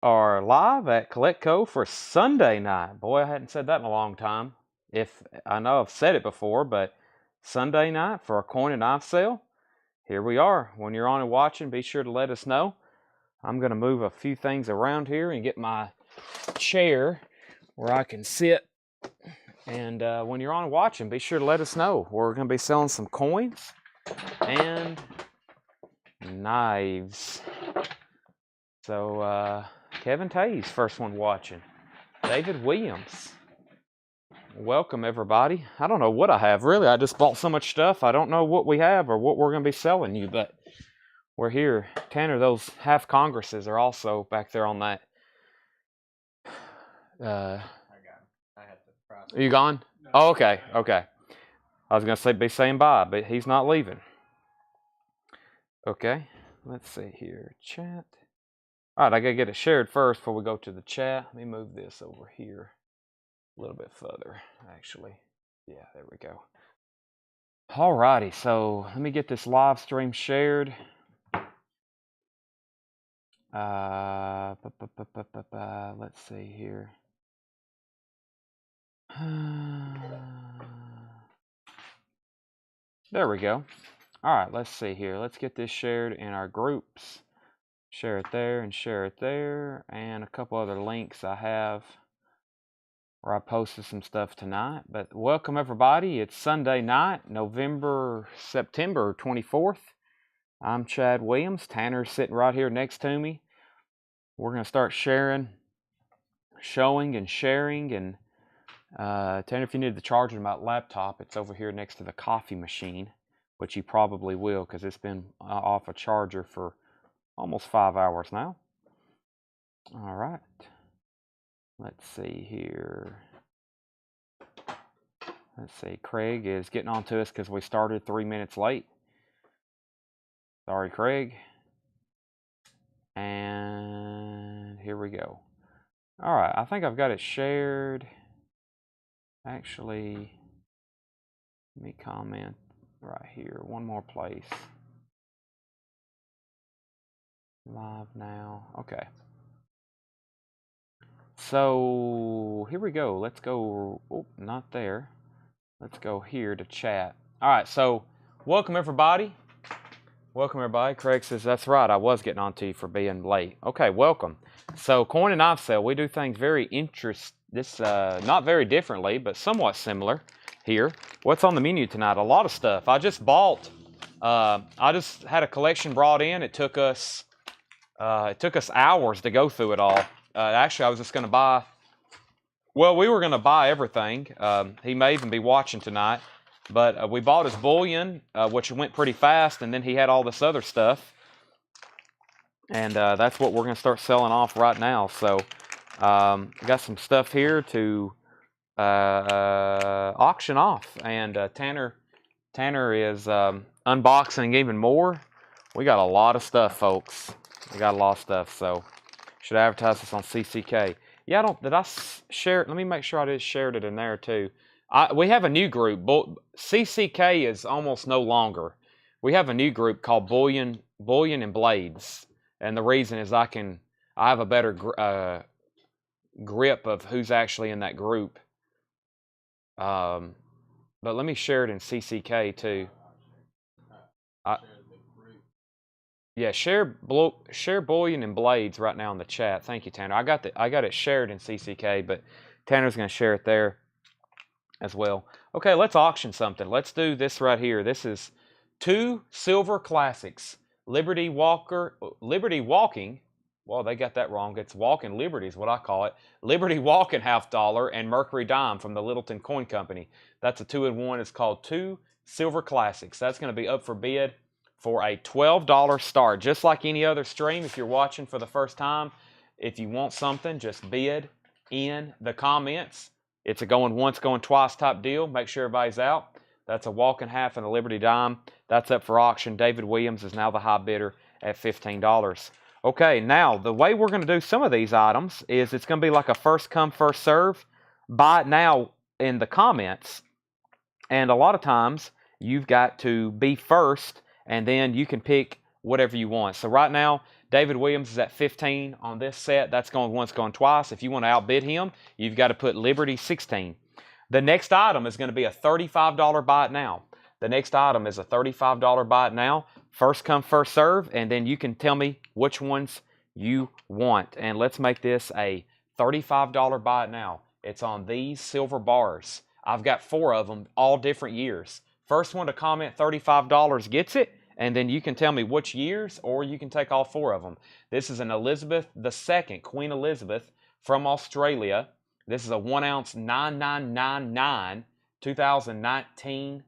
Are live at CollectCo for Sunday night. Boy, I hadn't said that in a long time. If I know I've said it before, but Sunday night for a coin and knife sale. Here we are. When you're on and watching, be sure to let us know. I'm going to move a few things around here and get my chair where I can sit. And when you're on and watching, be sure to let us know. We're going to be selling some coins and knives. So, Kevin Tay's first one watching. David Williams. Welcome, everybody. I don't know what I have, really. I just bought so much stuff. I don't know what we have or what we're going to be selling you, but we're here. Tanner, those half Congresses are also back there on that. I got it. I had to process. Are you gone? No. Oh, okay. Okay. I was going to be saying bye, but he's not leaving. Okay. Let's see here. Chat. All right, I got to get it shared first before we go to the chat. Let me move this over here a little bit further, actually. Yeah, there we go. All righty, so let me get this live stream shared. Let's see here. There we go. All right, let's see here. Let's get this shared in our groups. Share it there and share it there. And a couple other links I have where I posted some stuff tonight. But welcome, everybody. It's Sunday night, September 24th. I'm Chad Williams. Tanner's sitting right here next to me. We're going to start showing and sharing. And Tanner, if you need the charger of my laptop, it's over here next to the coffee machine, which you probably will because it's been off a charger for almost 5 hours now. All right. Let's see here. Let's see. Craig is getting on to us because we started 3 minutes late. Sorry, Craig. And here we go. All right. I think I've got it shared. Actually, let me comment right here. One more place. Live now. Okay. So here we go. Let's go. Oh, not there. Let's go here to chat. All right. So welcome, everybody. Welcome, everybody. Craig says, that's right. I was getting on to you for being late. Okay. Welcome. So coin and knife sale. We do things very not very differently, but somewhat similar here. What's on the menu tonight? A lot of stuff. I just had a collection brought in. It took us hours to go through it all. Actually, I was just going to buy. Well, we were going to buy everything. He may even be watching tonight, but we bought his bullion, which went pretty fast, and then he had all this other stuff, and that's what we're going to start selling off right now. So, got some stuff here to auction off, and Tanner is unboxing even more. We got a lot of stuff, folks. We got a lot of stuff, so should advertise this on CCK. Yeah, did I share it? Let me make sure I just shared it in there too. We have a new group. CCK is almost no longer. We have a new group called Bullion and Blades, and the reason is I have a better grip of who's actually in that group. But let me share it in CCK too. Yeah, share Bullion and Blades right now in the chat. Thank you, Tanner. I got it shared in CCK, but Tanner's going to share it there as well. Okay, let's auction something. Let's do this right here. This is 2 silver classics. Liberty Walking. Well, they got that wrong. It's Walking Liberty is what I call it. Liberty Walking $50 and Mercury Dime from the Littleton Coin Company. That's a 2-in-1. It's called 2 silver classics. That's going to be up for bid for a $12 start. Just like any other stream, if you're watching for the first time, if you want something, just bid in the comments. It's a going once, going twice type deal. Make sure everybody's out. That's a Walking half and a Liberty Dime. That's up for auction. David Williams is now the high bidder at $15. Okay, now the way we're going to do some of these items is it's going to be like a first come, first serve. Buy it now in the comments. And a lot of times you've got to be first, and then you can pick whatever you want. So right now, David Williams is at 15 on this set. That's going once, going twice. If you want to outbid him, you've got to put Liberty 16. The next item is going to be a $35 buy it now. The next item is a $35 buy it now. First come, first serve, and then you can tell me which ones you want. And let's make this a $35 buy it now. It's on these silver bars. I've got 4 of them, all different years. First one to comment $35 gets it, and then you can tell me which years, or you can take all 4 of them. This is an Elizabeth II, Queen Elizabeth from Australia. This is a 1 ounce 9999 2019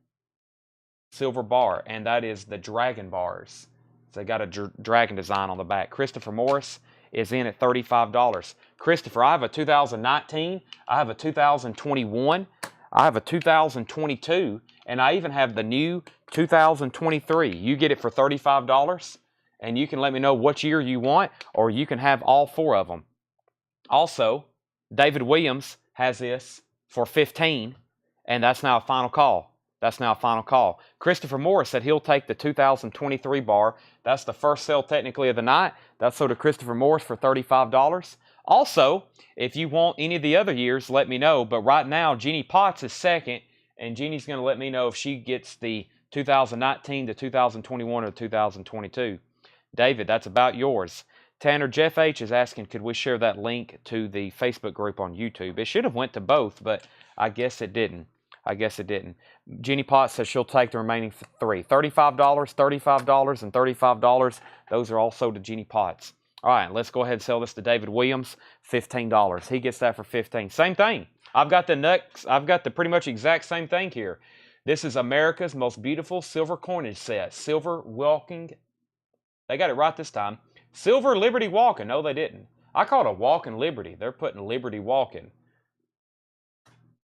silver bar, and that is the dragon bars. So they got a dragon design on the back. Christopher Morris is in at $35. Christopher, I have a 2019, I have a 2021, I have a 2022, and I even have the new 2023. You get it for $35, and you can let me know what year you want, or you can have all 4 of them. Also, David Williams has this for $15, and that's now a final call. That's now a final call. Christopher Morris said he'll take the 2023 bar. That's the first sale technically of the night. That's sold to Christopher Morris for $35. Also, if you want any of the other years, let me know. But right now, Jeannie Potts is second, and Jeannie's going to let me know if she gets the 2019, the 2021, or 2022. David, that's about yours. Tanner, Jeff H. is asking, could we share that link to the Facebook group on YouTube? It should have went to both, but I guess it didn't. Jeannie Potts says she'll take the remaining 3. $35, $35, and $35. Those are all sold to Jeannie Potts. All right, let's go ahead and sell this to David Williams, $15. He gets that for $15. Same thing. I've got the pretty much exact same thing here. This is America's most beautiful silver coinage set. Silver walking. They got it right this time. Silver Liberty walking. No, they didn't. I call it a walking Liberty. They're putting Liberty walking.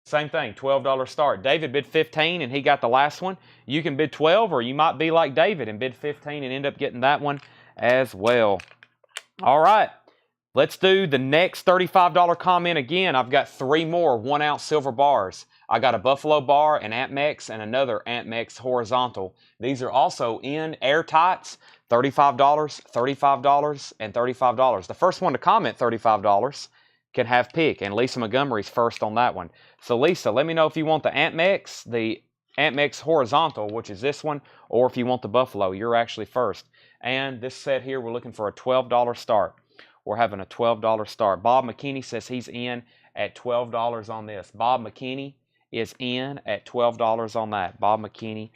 Same thing, $12 start. David bid 15 and he got the last one. You can bid 12, or you might be like David and bid 15 and end up getting that one as well. All right, let's do the next $35 comment again. I've got 3 more 1 ounce silver bars. I got a Buffalo bar, an Antmex, and another Antmex horizontal. These are also in airtights. $35, $35, and $35. The first one to comment $35 can have pick, and Lisa Montgomery's first on that one. So Lisa, let me know if you want the Antmex horizontal, which is this one, or if you want the Buffalo. You're actually first. And this set here, we're looking for a $12 start. We're having a $12 start. Bob McKinney says he's in at $12 on this. Bob McKinney is in at $12 on that. Bob McKinney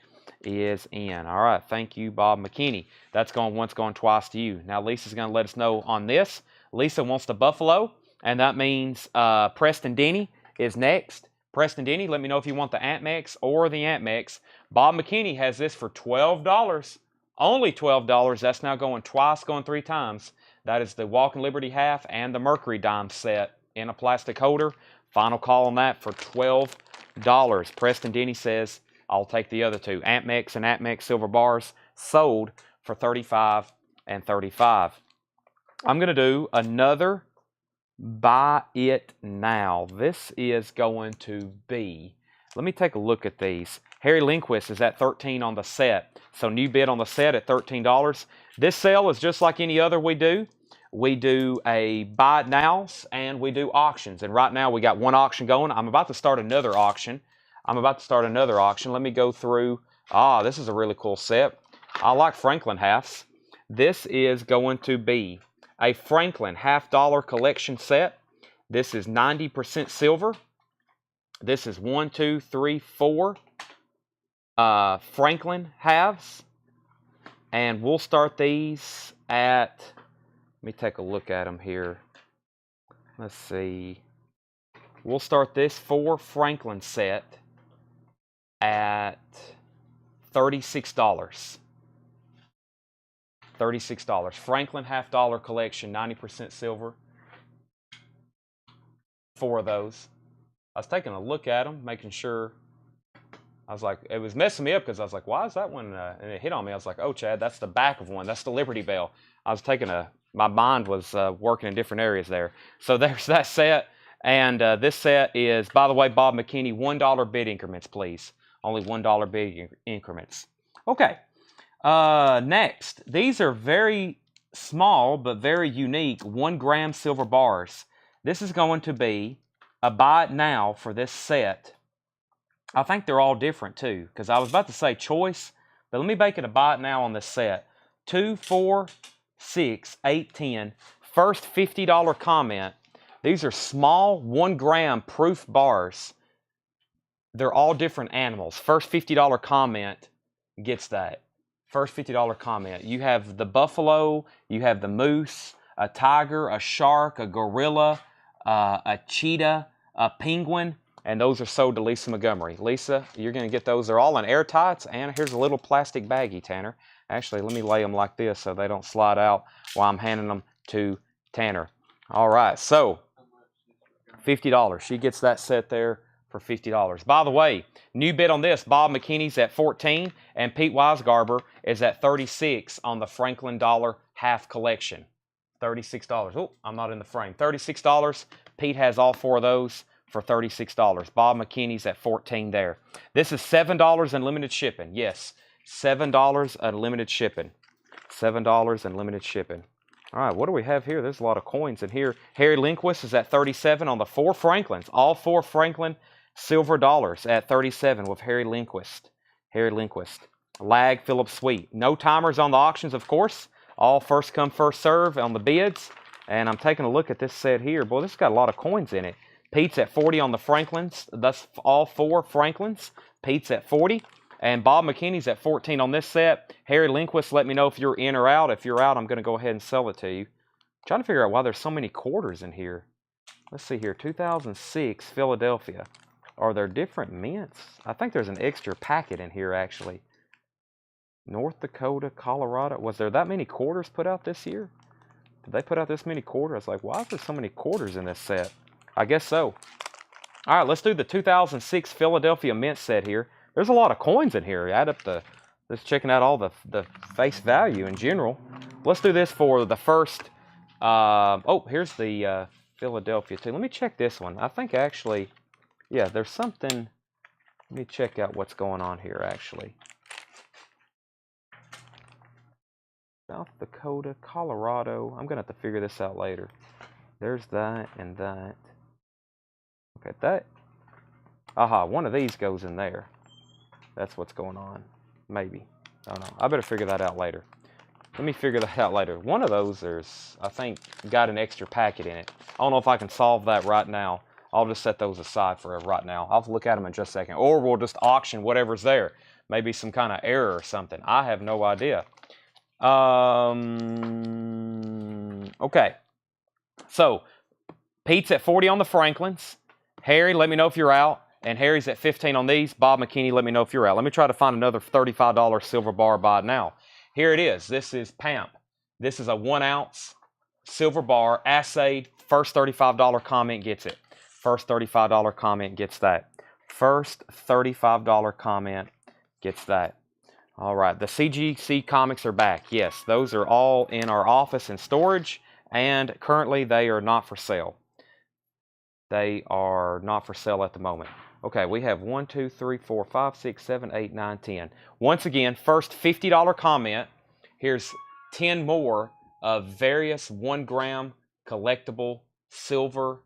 is in. All right, thank you, Bob McKinney. That's going once, going twice to you. Now Lisa's going to let us know on this. Lisa wants the Buffalo, and that means Preston Denny is next. Preston Denny, let me know if you want the Antmex or the Antmex. Bob McKinney has this for $12. Only $12. That's now going twice, going 3 times. That is the Walking Liberty half and the Mercury dime set in a plastic holder. Final call on that for $12. Preston Denny says, I'll take the other 2. Antmex and Antmex silver bars sold for $35 and $35. I'm going to do another buy it now. This is going to be, let me take a look at these. Harry Lindquist is at $13 on the set. So new bid on the set at $13. This sale is just like any other we do. We do a buy it nows and we do auctions. And right now we got 1 auction going. I'm about to start another auction. Let me go through. This is a really cool set. I like Franklin halves. This is going to be a Franklin $half collection set. This is 90% silver. This is 1, 2, 3, 4 Franklin halves. And we'll start these at, let me take a look at them here. Let's see. We'll start this 4 Franklin set at $36. $36. Franklin $half collection, 90% silver. 4 of those. I was taking a look at them, making sure. I was like, it was messing me up because I was like, why is that one? And it hit on me. I was like, oh, Chad, that's the back of one. That's the Liberty Bell. I was taking my mind was working in different areas there. So there's that set. And this set is, by the way, Bob McKinney, $1 bid increments, please. Only $1 bid increments. Okay. Next, these are very small but very unique 1 gram silver bars. This is going to be a buy it now for this set. I think they're all different too, because I was about to say choice, but let me make it a buy it now on this set. 2, 4, 6, 8, 10. First $50 comment. These are small 1 gram proof bars. They're all different animals. First $50 comment gets that. First $50 comment. You have the buffalo, you have the moose, a tiger, a shark, a gorilla, a cheetah, a penguin, and those are sold to Lisa Montgomery. Lisa, you're going to get those. They're all in airtights, and here's a little plastic baggie, Tanner. Actually, let me lay them like this so they don't slide out while I'm handing them to Tanner. All right, so $50. She gets that set there for $50. By the way, new bid on this, Bob McKinney's at 14 and Pete Weisgarber is at 36 on the Franklin Dollar half collection. $36. Oh, I'm not in the frame. $36. Pete has all 4 of those for $36. Bob McKinney's at 14 there. This is $7 unlimited shipping. Yes, $7 unlimited shipping. $7 unlimited shipping. All right, what do we have here? There's a lot of coins in here. Harry Lindquist is at 37 on the 4 Franklins. All 4 Franklin silver dollars at 37 with Harry Lindquist. Harry Lindquist. Lag Philip Sweet. No timers on the auctions, of course. All first come, first serve on the bids. And I'm taking a look at this set here. Boy, this has got a lot of coins in it. Pete's at 40 on the Franklins. That's all 4 Franklins. Pete's at 40. And Bob McKinney's at 14 on this set. Harry Lindquist, let me know if you're in or out. If you're out, I'm going to go ahead and sell it to you. I'm trying to figure out why there's so many quarters in here. Let's see here. 2006 Philadelphia. Are there different mints? I think there's an extra packet in here, actually. North Dakota, Colorado. Was there that many quarters put out this year? Did they put out this many quarters? I was like, why is there so many quarters in this set? I guess so. All right, let's do the 2006 Philadelphia mint set here. There's a lot of coins in here. Add up the, just checking out all the face value in general. Let's do this for the first, oh, here's the Philadelphia too. Let me check this one. I think actually, yeah, there's something, let me check out what's going on here actually. South Dakota, Colorado. I'm going to have to figure this out later. There's that and that. Okay, that. Aha, one of these goes in there. That's what's going on. Maybe. I don't know. I better figure that out later. Let me figure that out later. One of those, there's, I think, got an extra packet in it. I don't know if I can solve that right now. I'll just set those aside for right now. I'll look at them in just a second. Or we'll just auction whatever's there. Maybe some kind of error or something. I have no idea. Okay. So, Pete's at 40 on the Franklins. Harry, let me know if you're out. And Harry's at 15 on these. Bob McKinney, let me know if you're out. Let me try to find another $35 silver bar buy now. Here it is. This is PAMP. This is a 1 ounce silver bar, assayed. First $35 comment gets it. First $35 comment gets that. First $35 comment gets that. All right, the CGC comics are back. Yes, those are all in our office and storage, and currently they are not for sale. They are not for sale at the moment. Okay, we have 1, 2, 3, 4, 5, 6, 7, 8, 9, 10. Once again, first $50 comment. Here's 10 more of various 1 gram collectible silver.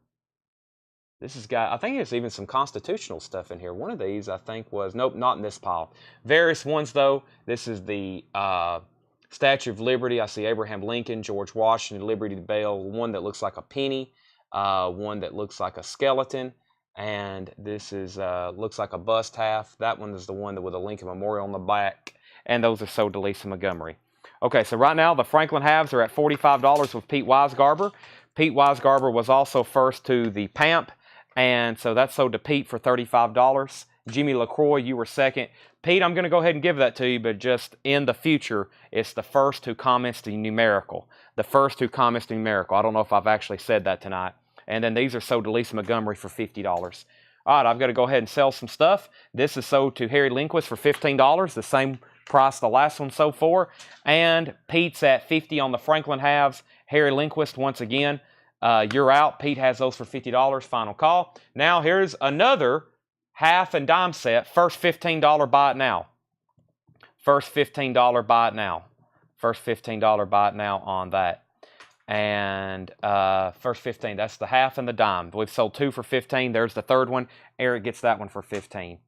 This has got, I think there's even some constitutional stuff in here. One of these, I think, was, nope, not in this pile. Various ones, though. This is the Statue of Liberty. I see Abraham Lincoln, George Washington, Liberty Bell, one that looks like a penny, one that looks like a skeleton, and this is looks like a bust half. That one is the one that with a Lincoln Memorial on the back, and those are sold to Lisa Montgomery. Okay, so right now the Franklin halves are at $45 with Pete Weisgarber. Pete Weisgarber was also first to the PAMP, and so that's sold to Pete for $35. Jimmy LaCroix, you were second. Pete, I'm going to go ahead and give that to you, but just in the future, it's the first who comments the numerical. The first who comments the numerical. I don't know if I've actually said that tonight. And then these are sold to Lisa Montgomery for $50. All right, I've got to go ahead and sell some stuff. This is sold to Harry Lindquist for $15, the same price the last one sold for. And Pete's at 50 on the Franklin halves. Harry Lindquist, once again, you're out. Pete has those for $50, final call. Now here's another half and dime set. First $15 buy it now. First $15 buy it now. First $15 buy it now on that. And first 15, that's the half and the dime. We've sold 2 for 15. There's the third one. Eric gets that one for 15.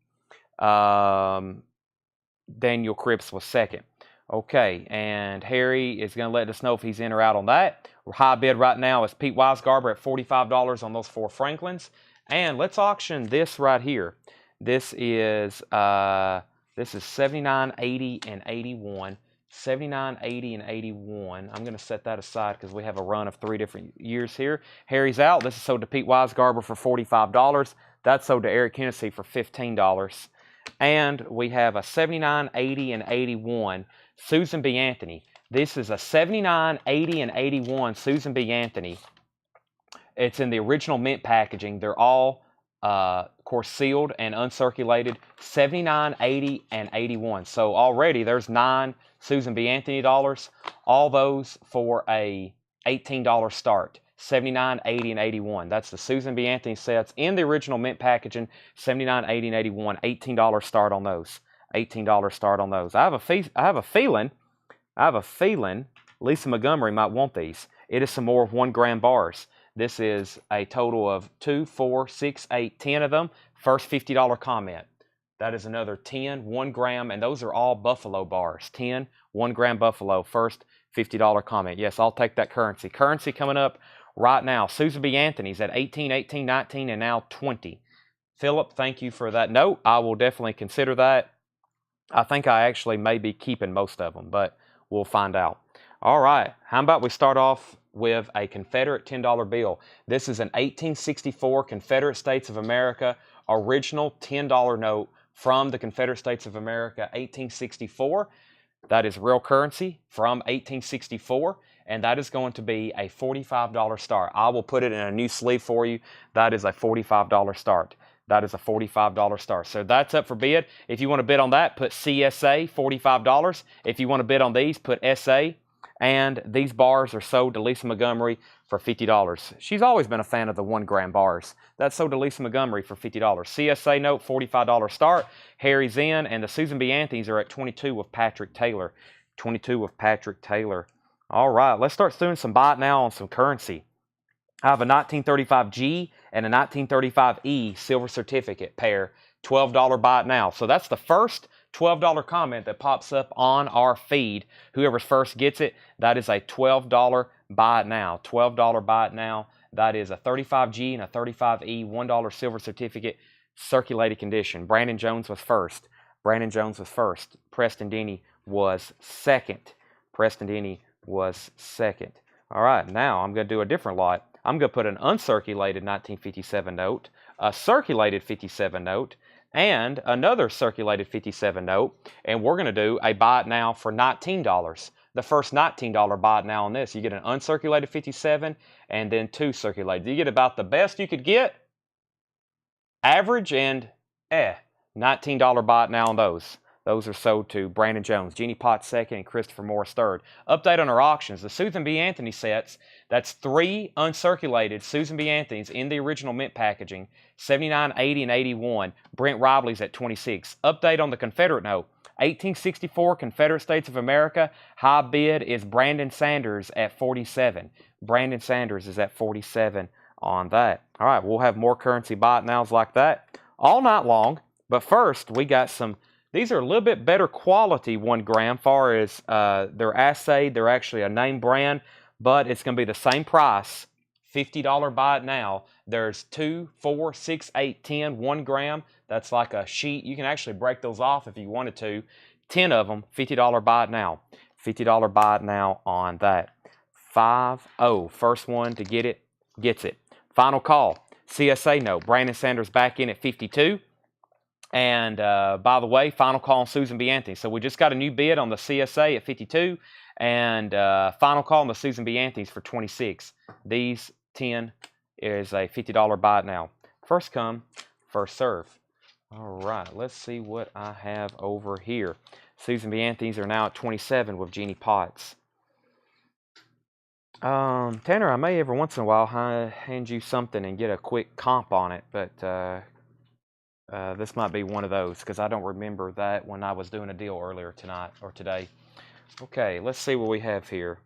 Daniel Cripps was second. Okay, and Harry is going to let us know if he's in or out on that. High bid right now is Pete Weisgarber at $45 on those 4 Franklins. And let's auction this right here. This is $79, $80, and $81. $79, $80, and $81. I'm going to set that aside because we have a run of 3 different years here. Harry's out. This is sold to Pete Weisgarber for $45. That's sold to Eric Hennessy for $15. And we have a 79, 80, and 81 Susan B. Anthony. This is a 79, 80, and 81 Susan B. Anthony. It's in the original mint packaging. They're all, of course, sealed and uncirculated. 79, 80, and 81. So already there's 9 Susan B. Anthony dollars. All those for a $18 start. 79, 80, and 81. That's the Susan B. Anthony sets in the original mint packaging. 79, 80, and 81. $18 start on those. $18 start on those. I have a feeling Lisa Montgomery might want these. It is some more 1 gram bars. This is a total of 2, 4, 6, 8, 10 of them. First $50 comment. That is another 10, 1 gram, and those are all Buffalo bars. 10, 1 gram Buffalo. First $50 comment. Yes, I'll take that currency. Currency coming up right now. Susan B. Anthony's at 18, 18, 19, and now 20. Philip, thank you for that note. I will definitely consider that. I think I actually may be keeping most of them, but we'll find out. All right, how about we start off with a Confederate $10 bill. This is an 1864 Confederate States of America original $10 note from the Confederate States of America, 1864. That is real currency from 1864, and that is going to be a $45 start. I will put it in a new sleeve for you. That is a $45 start. That is a $45 start. So that's up for bid. If you want to bid on that, put CSA, $45. If you want to bid on these, put SA. And these bars are sold to Lisa Montgomery for $50. She's always been a fan of the 1 gram bars. That's sold to Lisa Montgomery for $50. CSA note, $45 start. Harry's in, and the Susan B. Anthony's are at 22 with Patrick Taylor. 22 with Patrick Taylor. All right, let's start doing some buy now on some currency. I have a 1935G and a 1935E silver certificate pair, $12 buy it now. So that's the first $12 comment that pops up on our feed. Whoever first gets it, that is a $12 buy it now. $12 buy it now. That is a 35G and a 35E, $1 silver certificate, circulated condition. Brandon Jones was first. Brandon Jones was first. Preston Denny was second. Preston Denny was second. All right, now I'm going to do a different lot. I'm going to put an uncirculated 1957 note, a circulated 57 note, and another circulated 57 note, and we're going to do a buy it now for $19. The first $19 buy it now on this. You get an uncirculated 57 and then 2 circulated. You get about the best you could get, average, and $19 buy it now on those. Those are sold to Brandon Jones, Jeannie Potts second, and Christopher Morris third. Update on our auctions. The Susan B. Anthony sets, that's 3 uncirculated Susan B. Anthony's in the original mint packaging, 79, 80, and 81. Brent Ribley's at 26. Update on the Confederate note. 1864 Confederate States of America. High bid is Brandon Sanders at 47. Brandon Sanders is at 47 on that. All right, we'll have more currency buy it nows like that all night long. But first, we got some. These are a little bit better quality 1 gram, far as they're assayed. They're actually a name brand, but it's going to be the same price. $50 buy it now. There's 2, 4, 6, 8, 10, 1 gram. That's like a sheet. You can actually break those off if you wanted to. 10 of them, $50 buy it now. $50 buy it now on that. 5-0. First one to get it, gets it. Final call. CSA note. Brandon Sanders back in at 52. And by the way, final call on Susan B. Anthony. So we just got a new bid on the CSA at 52, and final call on the Susan B. Anthony's for 26. These 10 is a $50 buy it now. First come, first serve. All right, let's see what I have over here. Susan B. Anthony's are now at 27 with Jeannie Potts. Tanner, I may every once in a while hand you something and get a quick comp on it, but this might be one of those because I don't remember that when I was doing a deal earlier tonight or today. Okay, let's see what we have here.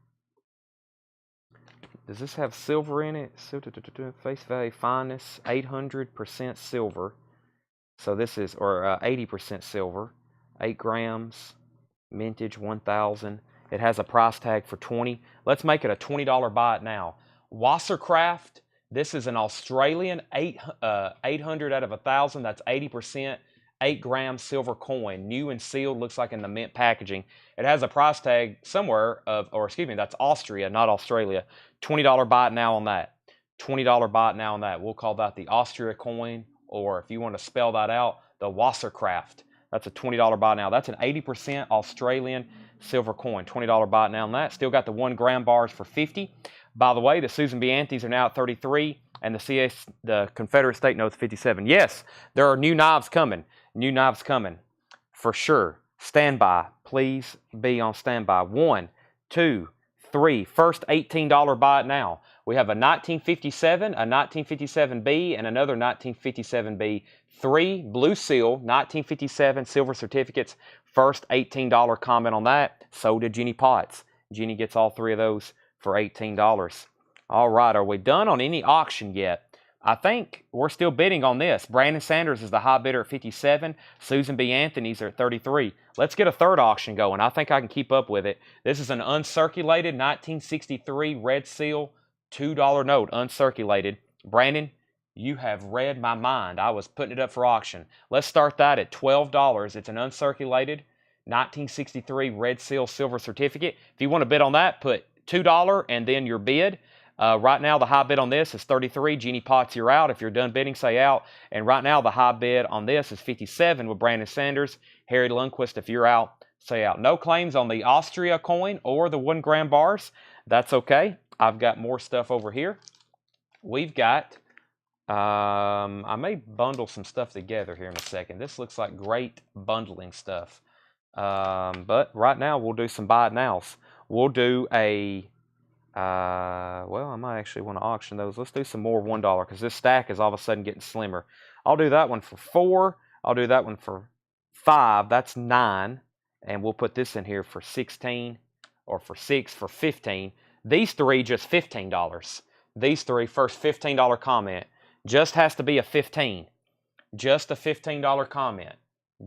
Does this have silver in it? Face value fineness, 800% silver. So this is, or 80% silver, 8 grams, mintage 1,000. It has a price tag for 20. Let's make it a $20 buy it now. Wassercraft, this is an Australian 800 out of 1,000. That's 80%. 8-gram silver coin, new and sealed, looks like in the mint packaging. It has a price tag somewhere of, or excuse me, that's Austria, not Australia. $20 buy it now on that. $20 buy it now on that. We'll call that the Austria coin, or if you want to spell that out, the Wassercraft. That's a $20 buy now. That's an 80% Australian silver coin. $20 buy now on that. Still got the 1 gram bars for 50. By the way, the Susan B. Anthony's are now at 33, and the Confederate state notes 57. Yes, there are new knives coming. New knives coming for sure. Stand by. Please be on standby. 1, 2, 3. First $18 buy it now. We have a 1957, a 1957B, and another 1957B. 3 blue seal, 1957 silver certificates. First $18 comment on that. So did Jenny Potts. Jenny gets all 3 of those for $18. All right, are we done on any auction yet? I think we're still bidding on this. Brandon Sanders is the high bidder at 57. Susan B. Anthony's are at 33. Let's get a third auction going. I think I can keep up with it. This is an uncirculated 1963 red seal $2 note, uncirculated. Brandon, you have read my mind. I was putting it up for auction. Let's start that at $12. It's an uncirculated 1963 red seal silver certificate. If you want to bid on that, put $2 and then your bid. Right now, the high bid on this is 33. Jeannie Potts, you're out. If you're done bidding, say out. And right now, the high bid on this is 57 with Brandon Sanders. Harry Lundquist, if you're out, say out. No claims on the Austria coin or the 1 gram bars. That's okay. I've got more stuff over here. We've got, I may bundle some stuff together here in a second. This looks like great bundling stuff. But right now, we'll do some buy it nows. We'll do a... well, I might actually want to auction those. Let's do some more $1 because this stack is all of a sudden getting slimmer. I'll do that one for 4. I'll do that one for 5. That's 9. And we'll put this in here for 16 or for 6 for 15. These 3 just $15. These 3 first $15 comment just has to be a 15. Just a $15 comment.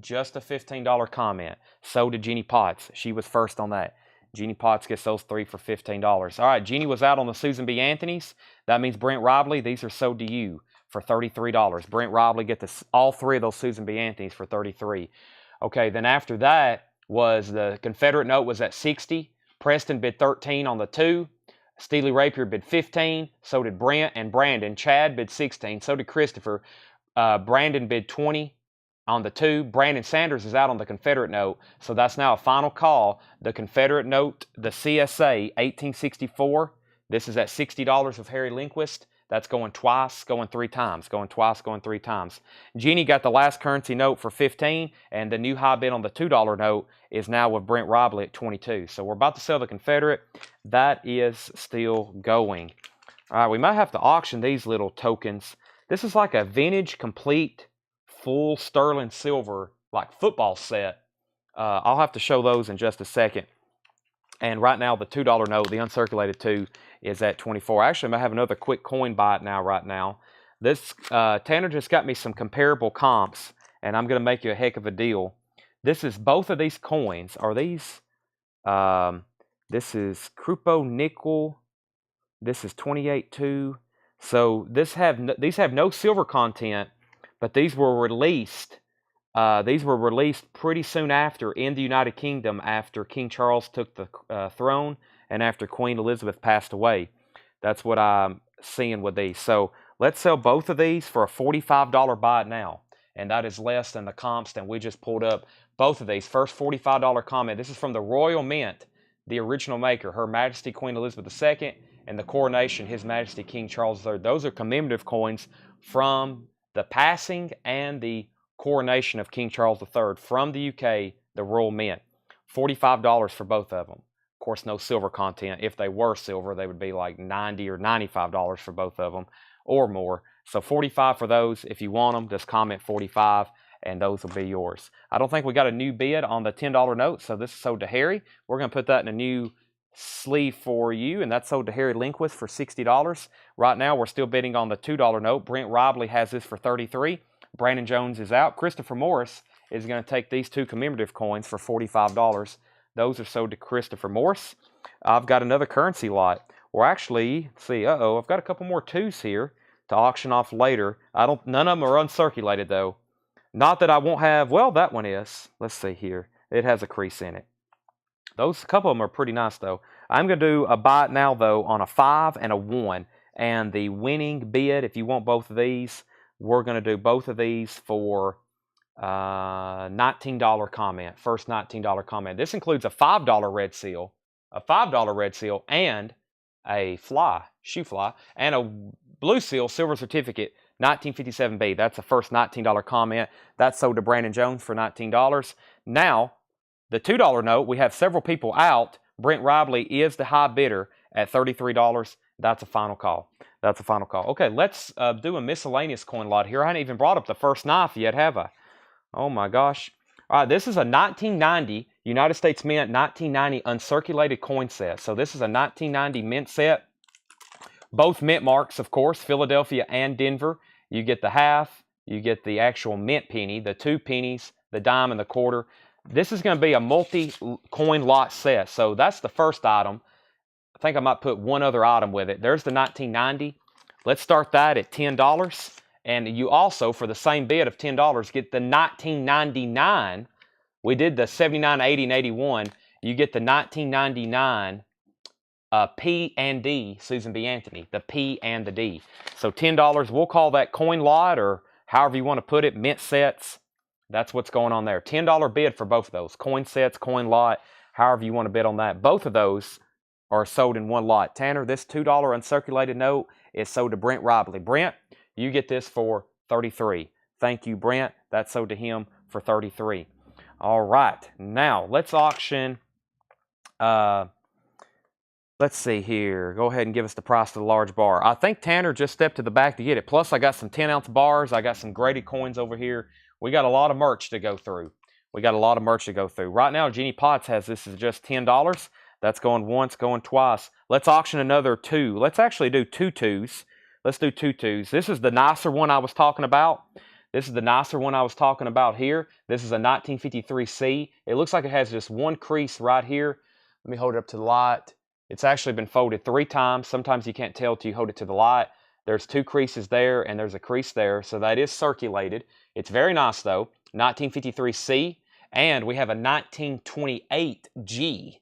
Just a $15 comment. So did Jeannie Potts. She was first on that. Jeannie Potts gets those 3 for $15. All right, Jeannie was out on the Susan B. Anthony's. That means Brent Robley, these are sold to you for $33. Brent Robley gets all 3 of those Susan B. Anthony's for $33. Okay, then after that was the Confederate note was at 60. Preston bid 13 on the 2. Steely Rapier bid 15. So did Brent and Brandon. Chad bid 16. So did Christopher. Brandon bid 20. On the 2, Brandon Sanders is out on the Confederate note, so that's now a final call. The Confederate note, the CSA 1864, this is at $60 with Harry Lindquist. That's going twice, going 3 times, going twice, going 3 times. Jeannie got the last currency note for 15, and the new high bid on the $2 note is now with Brent Robley at 22. So we're about to sell the Confederate. That is still going. All right, we might have to auction these little tokens. This is like a vintage complete full sterling silver like football set. I'll have to show those in just a second. And right now the $2 note, the uncirculated 2, is at 24. Actually, I might have another quick coin buy it now right now. This Tanner just got me some comparable comps, and I'm going to make you a heck of a deal. This is both of these coins. Are these? This is Krupo nickel. This is 28.2. So these have no silver content. But these were released. These were released pretty soon after in the United Kingdom after King Charles took the throne and after Queen Elizabeth passed away. That's what I'm seeing with these. So let's sell both of these for a $45 buy it now. And that is less than the comps that we just pulled up. Both of these, first $45 comment. This is from the Royal Mint, the original maker, Her Majesty Queen Elizabeth II, and the coronation, His Majesty King Charles III. Those are commemorative coins from the passing and the coronation of King Charles III from the UK, the Royal Mint. $45 for both of them. Of course, no silver content. If they were silver, they would be like $90 or $95 for both of them or more. So $45 for those. If you want them, just comment 45. and those will be yours. I don't think we got a new bid on the $10 note, so this is sold to Harry. We're going to put that in a new sleeve for you, and that's sold to Harry Lindquist for $60. Right now, we're still bidding on the $2 note. Brent Robley has this for $33. Brandon Jones is out. Christopher Morris is going to take these 2 commemorative coins for $45. Those are sold to Christopher Morris. I've got another currency lot. We're actually, let's see, I've got a couple more 2s here to auction off later. None of them are uncirculated though. Not that I won't have, well, that one is. Let's see here. It has a crease in it. A couple of them are pretty nice though. I'm going to do a buy it now though on a 5 and a 1. And the winning bid, if you want both of these, we're going to do both of these for $19 comment. First $19 comment. This includes a $5 red seal, and a shoe fly, and a blue seal silver certificate, 1957B. That's the first $19 comment. That's sold to Brandon Jones for $19. Now, the $2 note, we have several people out. Brent Robley is the high bidder at $33. That's a final call. Okay, let's do a miscellaneous coin lot here. I hadn't even brought up the first knife yet, have I? Oh my gosh. All right, this is a 1990 United States Mint 1990 uncirculated coin set. So this is a 1990 mint set. Both mint marks, of course, Philadelphia and Denver. You get the half, you get the actual mint penny, the 2 pennies, the dime, and the quarter. This is going to be a multi-coin lot set. So that's the first item. I think I might put one other item with it. There's the 1990. Let's start that at $10. And you also, for the same bid of $10, get the 1999. We did the 79, 80, and 81. You get the 1999 P and D, Susan B. Anthony, the P and the D. So $10, we'll call that coin lot, or however you want to put it, mint sets. That's what's going on there. $10 bid for both of those. Coin sets, coin lot, however you want to bid on that. Both of those are sold in one lot. Tanner, this $2 uncirculated note is sold to Brent Robley. Brent, you get this for $33. Thank you, Brent. That's sold to him for $33. All right. Now, let's auction. Let's see here. Go ahead and give us the price of the large bar. I think Tanner just stepped to the back to get it. Plus, I got some 10-ounce bars. I got some graded coins over here. We got a lot of merch to go through. Right now, Jeannie Potts has this as just $10. That's going once, going twice. Let's auction another 2. Let's actually do 2 2s. Let's do 2 2s. This is the nicer one I was talking about. Here. This is a 1953C. It looks like it has just one crease right here. Let me hold it up to the light. It's actually been folded 3 times. Sometimes you can't tell till you hold it to the light. There's 2 creases there and there's a crease there. So that is circulated. It's very nice though. 1953C. And we have a 1928G.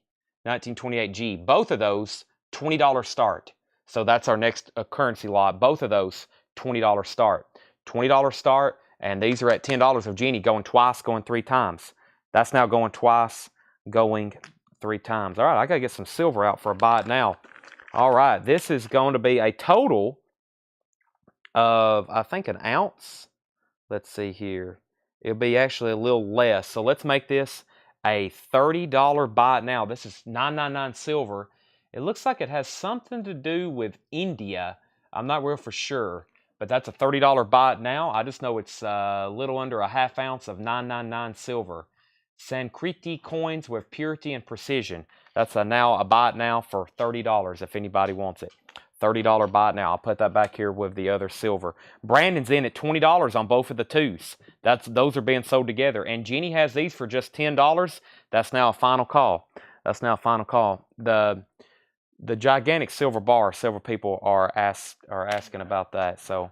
Both of those, $20 start. So that's our next currency lot. Both of those, $20 start. $20 start, and these are at $10 of Jeannie, going twice, going 3 times. That's now going twice, going 3 times. All right, I got to get some silver out for a buy it now. All right, this is going to be a total of, I think, an ounce. Let's see here. It'll be actually a little less. So let's make this a $30 buy it now. This is 999 silver. It looks like it has something to do with India. I'm not real for sure, but that's a $30 buy it now. I just know it's a little under a half ounce of 999 silver. Sanskriti coins with purity and precision. That's now a buy it now for $30 if anybody wants it. $30 buy it now. I'll put that back here with the other silver. Brandon's in at $20 on both of the 2s. Those are being sold together. And Jeannie has these for just $10. That's now a final call. The gigantic silver bar, several people are asking about that. So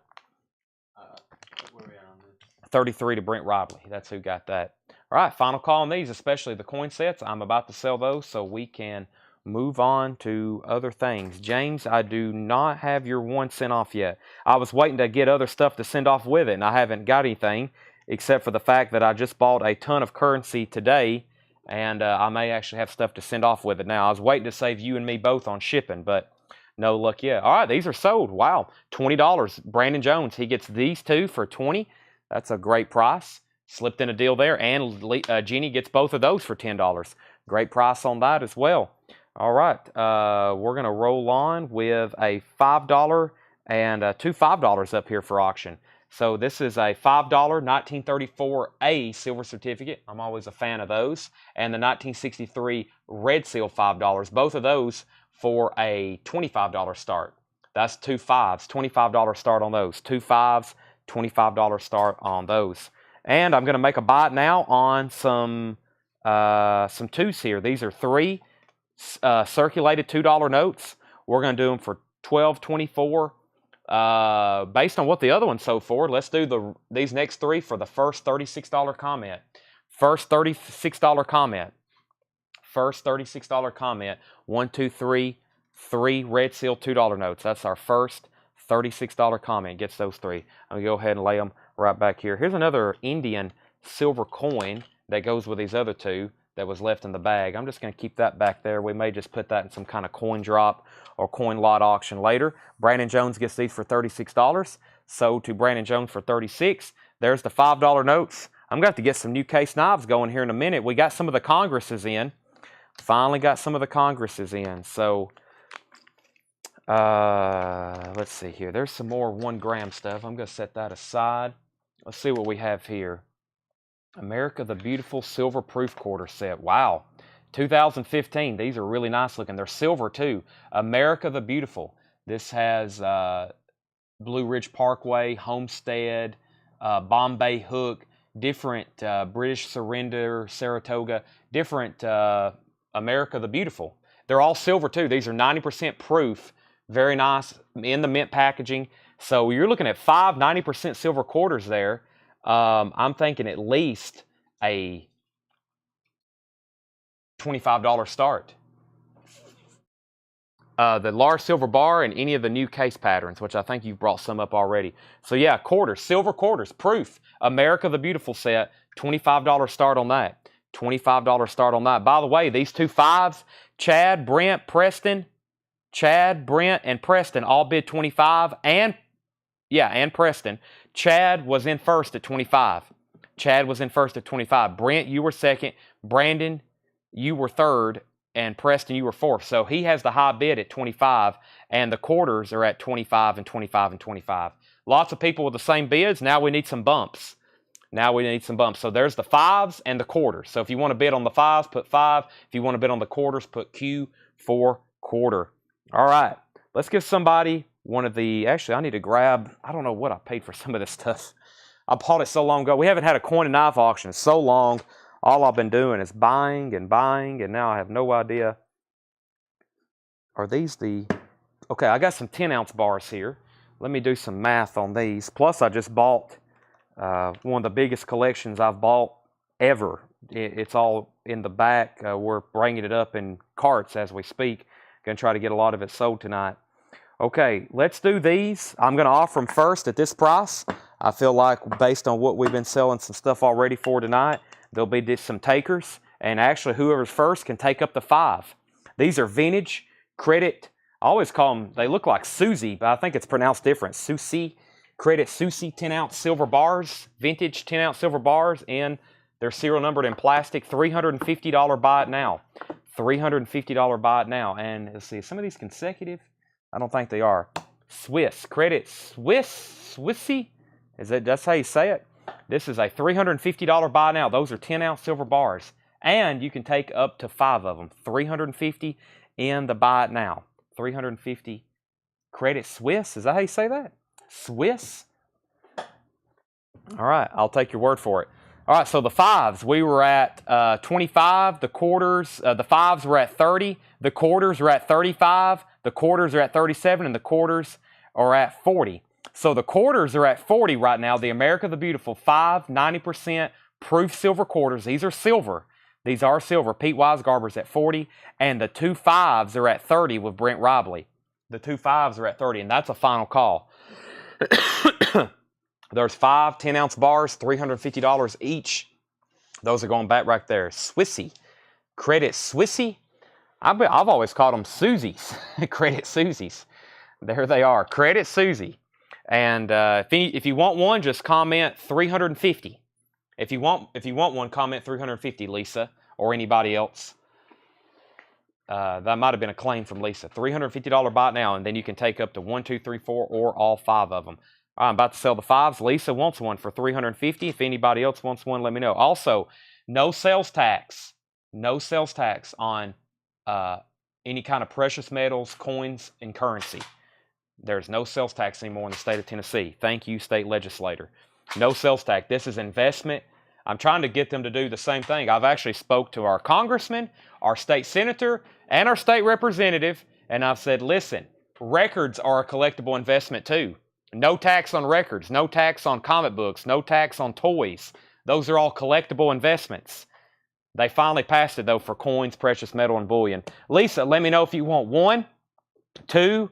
Where are we at on this? 33 to Brent Robley. That's who got that. All right, final call on these, especially the coin sets. I'm about to sell those so we can move on to other things. James, I do not have your 1 sent off yet. I was waiting to get other stuff to send off with it, and I haven't got anything except for the fact that I just bought a ton of currency today, and I may actually have stuff to send off with it now. I was waiting to save you and me both on shipping, but no luck yet. All right, these are sold. Wow, $20. Brandon Jones, he gets these 2 for $20. That's a great price. Slipped in a deal there, and Jeannie gets both of those for $10. Great price on that as well. All right, we're going to roll on with a $5 and 2 $5 up here for auction. So this is a $5 1934A silver certificate. I'm always a fan of those. And the 1963 red seal $5. Both of those for a $25 start. That's two fives, $25 start on those. Two fives, $25 start on those. And I'm going to make a buy now on some twos here. These are three circulated $2 notes. We're going to do them for $12.24. Based on what the other ones sold for, let's do these next three for the first $36 comment. First $36 comment. First $36 comment. 1, 2, 3. 3 red seal $2 notes. That's our first $36 comment. Gets those three. I'm going to go ahead and lay them right back here. Here's another Indian silver coin that goes with these other two that was left in the bag. I'm just going to keep that back there. We may just put that in some kind of coin drop or coin lot auction later. Brandon Jones gets these for $36. Sold to Brandon Jones for $36. There's the $5 notes. I'm going to have to get some new case knives going here in a minute. We got some of the Congresses in. Finally got some of the Congresses in. So let's see here. There's some more 1 gram stuff. I'm going to set that aside. Let's see what we have here. America the Beautiful Silver Proof Quarter Set. Wow. 2015. These are really nice looking. They're silver too. America the Beautiful. This has Blue Ridge Parkway, Homestead, Bombay Hook, different British Surrender, Saratoga, different America the Beautiful. They're all silver too. These are 90% proof. Very nice in the mint packaging. So you're looking at 5 90% silver quarters there. I'm thinking at least a $25 start. The large silver bar and any of the new case patterns, which I think you've brought some up already. So yeah, quarters, silver quarters, proof. America the Beautiful set, $25 start on that. $25 start on that. By the way, these two fives, Chad, Brent, and Preston all bid 25, and Preston. Chad was in first at 25. Brent, you were second. Brandon, you were third. And Preston, you were fourth. So he has the high bid at 25, and the quarters are at 25 and 25 and 25. Lots of people with the same bids. Now we need some bumps. So there's the fives and the quarters. So if you want to bid on the fives, put 5. If you want to bid on the quarters, put Q for quarter. All right. Let's give somebody one of the... Actually, I need to grab... I don't know what I paid for some of this stuff. I bought it so long ago. We haven't had a coin and knife auction in so long. All I've been doing is buying, and now I have no idea. Are these the... Okay, I got some 10-ounce bars here. Let me do some math on these. Plus, I just bought one of the biggest collections I've bought ever. It's all in the back. We're bringing it up in carts as we speak. Going to try to get a lot of it sold tonight. Okay, let's do these. I'm going to offer them first at this price. I feel like based on what we've been selling some stuff already for tonight, there'll be just some takers. And actually, whoever's first can take up the 5. These are vintage credit. I always call them, they look like Susie, but I think it's pronounced different. Susie, credit Susie 10-ounce silver bars, vintage 10-ounce silver bars, and they're serial numbered in plastic. $350 buy it now. $350 buy it now. And let's see, some of these consecutive? I don't think they are. Swiss, credit Swissy? That's how you say it? This is a $350 buy now. Those are 10-ounce silver bars. And you can take up to 5 of them. $350 in the buy it now. $350 credit Swiss. Is that how you say that? Swiss? All right, I'll take your word for it. All right, so the 5s, we were at 25. The quarters, the 5s were at 30. The quarters are at 35. The quarters are at 37. And the quarters are at 40. So the quarters are at 40 right now. The America the Beautiful 5, 90% proof silver quarters. These are silver. These are silver. Pete Weisgarber's at 40. And the 2 5s are at 30 with Brent Robley. The 2 5s are at 30, and that's a final call. There's 5 10-ounce bars, $350 each. Those are going back right there. Swissy. Credit Swissy. I've always called them Susies. Credit Susies. There they are. Credit Susie. And if you want one, just comment 350. If you want one, comment 350, Lisa, or anybody else. That might have been a claim from Lisa. $350 buy now, and then you can take up to 1, 2, 3, 4, or all 5 of them. I'm about to sell the 5s. Lisa wants one for $350. If anybody else wants one, let me know. Also, no sales tax. No sales tax on any kind of precious metals, coins, and currency. There's no sales tax anymore in the state of Tennessee. Thank you, state legislator. No sales tax. This is investment. I'm trying to get them to do the same thing. I've actually spoke to our congressman, our state senator, and our state representative, and I've said, listen, records are a collectible investment too. No tax on records, no tax on comic books, no tax on toys. Those are all collectible investments. They finally passed it, though, for coins, precious metal, and bullion. Lisa, let me know if you want 1, 2,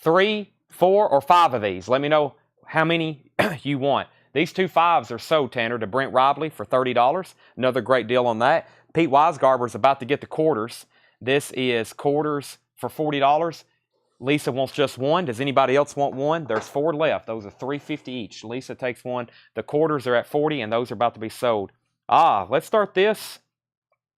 3, 4, or 5 of these. Let me know how many you want. These 2 5s are sold, Tanner, to Brent Robley for $30. Another great deal on that. Pete Wisegarber's about to get the quarters. This is quarters for $40. Lisa wants just 1. Does anybody else want 1? There's 4 left. Those are $3.50 each. Lisa takes 1. The quarters are at $40, and those are about to be sold. Let's start this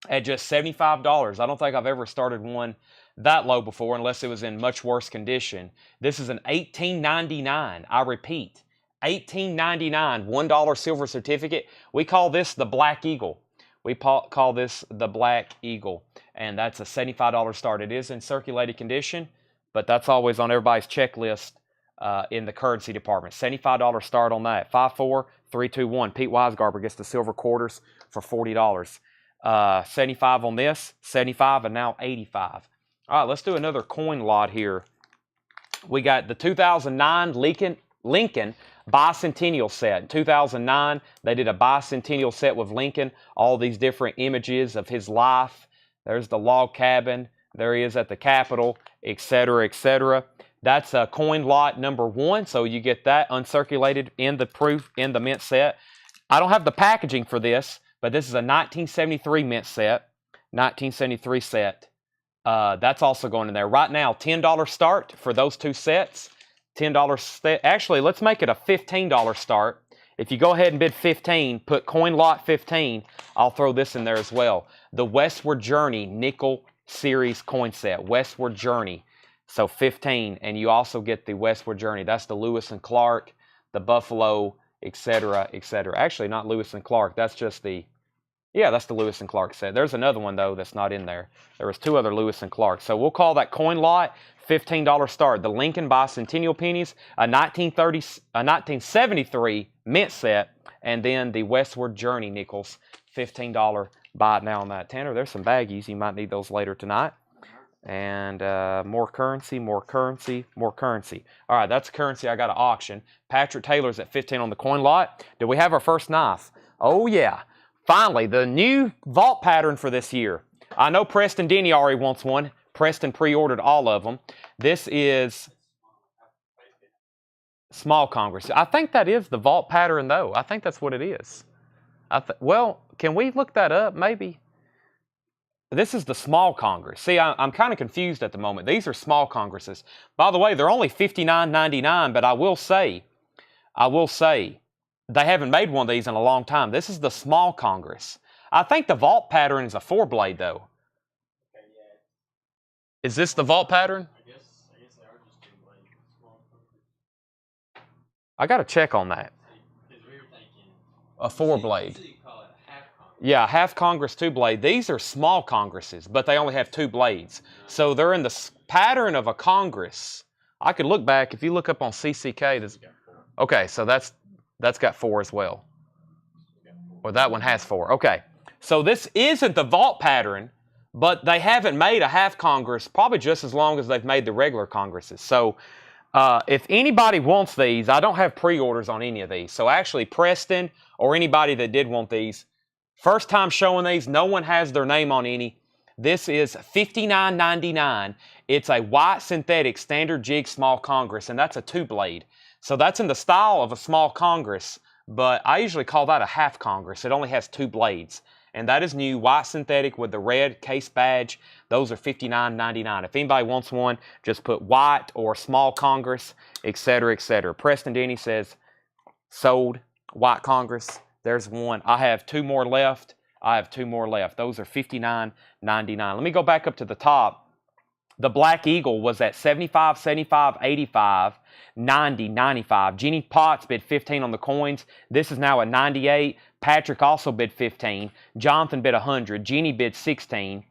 at just $75. I don't think I've ever started one that low before unless it was in much worse condition. This is an $18.99. I repeat, $18.99, $1 silver certificate. We call this the Black Eagle. We call this the Black Eagle, and that's a $75 start. It is in circulated condition, but that's always on everybody's checklist in the currency department. $75 start on that. 54321. Pete Wisegarber gets the silver quarters for $40. 75 on this, 75, and now 85. All right, let's do another coin lot here. We got the 2009 Lincoln bicentennial set. In 2009, they did a bicentennial set with Lincoln, all these different images of his life. There's the log cabin. There he is at the Capitol, etc., etc. That's a coin lot number 1, so you get that uncirculated in the mint set. I don't have the packaging for this, but this is a 1973 mint set, 1973 set. That's also going in there. Right now, $10 start for those 2 sets. $10 set. Actually, let's make it a $15 start. If you go ahead and bid 15, put coin lot 15, I'll throw this in there as well. The Westward Journey nickel series coin set. Westward Journey. So 15, and you also get the Westward Journey. That's the Lewis and Clark, the Buffalo, etc., etc. Actually, not Lewis and Clark. That's just the... Yeah, that's the Lewis and Clark set. There's another one, though, that's not in there. There was 2 other Lewis and Clark. So we'll call that coin lot $15 start. The Lincoln bicentennial pennies, a 1973 mint set, and then the Westward Journey nickels, $15 buy it now on that. Tanner, there's some baggies. You might need those later tonight. And more currency, more currency, more currency. All right, that's currency I got to auction. Patrick Taylor's at 15 on the coin lot. Do we have our first knife? Oh, yeah. Finally, the new vault pattern for this year. I know Preston Denny already wants one. Preston pre-ordered all of them. This is small Congress. I think that is the vault pattern, though. I think that's what it is. Well, can we look that up, maybe? This is the small Congress. See, I'm kind of confused at the moment. These are small Congresses. By the way, they're only $59.99, but I will say, they haven't made one of these in a long time. This is the small Congress. I think the vault pattern is a 4-blade, though. Okay, yeah. Is this the vault pattern? I guess they are just 2 blades. I got to check on that. Because we were thinking A 4-blade. you call it a half Congress. Yeah, half Congress 2-blade. These are small Congresses, but they only have 2 blades. So they're in the pattern of a Congress. I could look back. If you look up on CCK, okay, so that's got 4 as well. Or that one has 4. Okay. So this isn't the vault pattern, but they haven't made a half Congress probably just as long as they've made the regular Congresses. So if anybody wants these, I don't have pre-orders on any of these. So actually, Preston or anybody that did want these, first time showing these, no one has their name on any. This is $59.99. It's a white synthetic standard jig small Congress, and that's a 2-blade. So that's in the style of a small Congress, but I usually call that a half Congress. It only has 2 blades, and that is new, white synthetic with the red case badge. Those are $59.99. If anybody wants one, just put white or small Congress, etc., etc. Preston Denny says, sold, white Congress. There's one. I have 2 more left. Those are $59.99. Let me go back up to the top The Black Eagle was at 75, 75, 85, 90, 95. Jeannie Potts bid 15 on the coins. This is now at 98. Patrick also bid 15. Jonathan bid 100. Jeannie bid 16.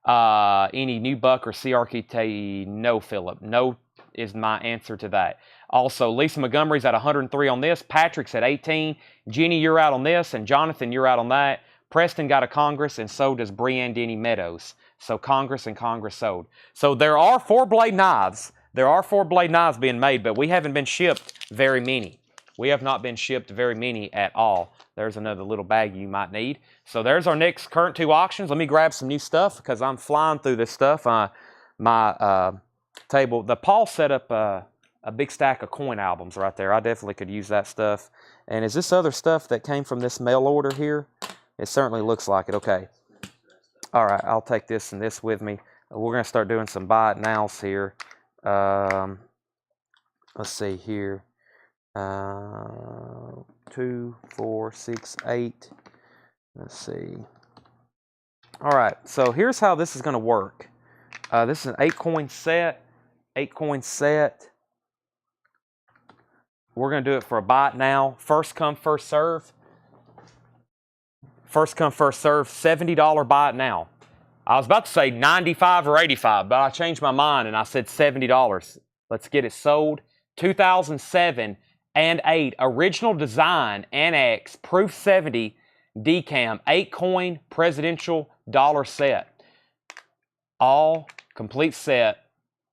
Any new buck or CRKT? No, Philip. No is my answer to that. Also, Lisa Montgomery's at 103 on this. Patrick's at 18. Jeannie, you're out on this. And Jonathan, you're out on that. Preston got a Congress, and so does Brianne Denny Meadows. So Congress and Congress sold. So there are 4-blade knives. There are 4-blade knives being made, but we haven't been shipped very many. We have not been shipped very many at all. There's another little bag you might need. So there's our next current 2 auctions. Let me grab some new stuff because I'm flying through this stuff. My table, Paul set up a big stack of coin albums right there. I definitely could use that stuff. And is this other stuff that came from this mail order here? It certainly looks like it. Okay. All right, I'll take this and this with me. We're going to start doing some buy it nows here. Let's see here. 2, 4, 6, 8. Let's see. All right, so here's how this is going to work. This is an 8-coin set. 8-coin set. We're going to do it for a buy it now. First come, first serve. First come, first serve. $70 buy it now. I was about to say 95 or 85, but I changed my mind and I said $70. Let's get it sold. 2007 and 8 original design Annex Proof 70 decam 8-coin presidential dollar set. All complete set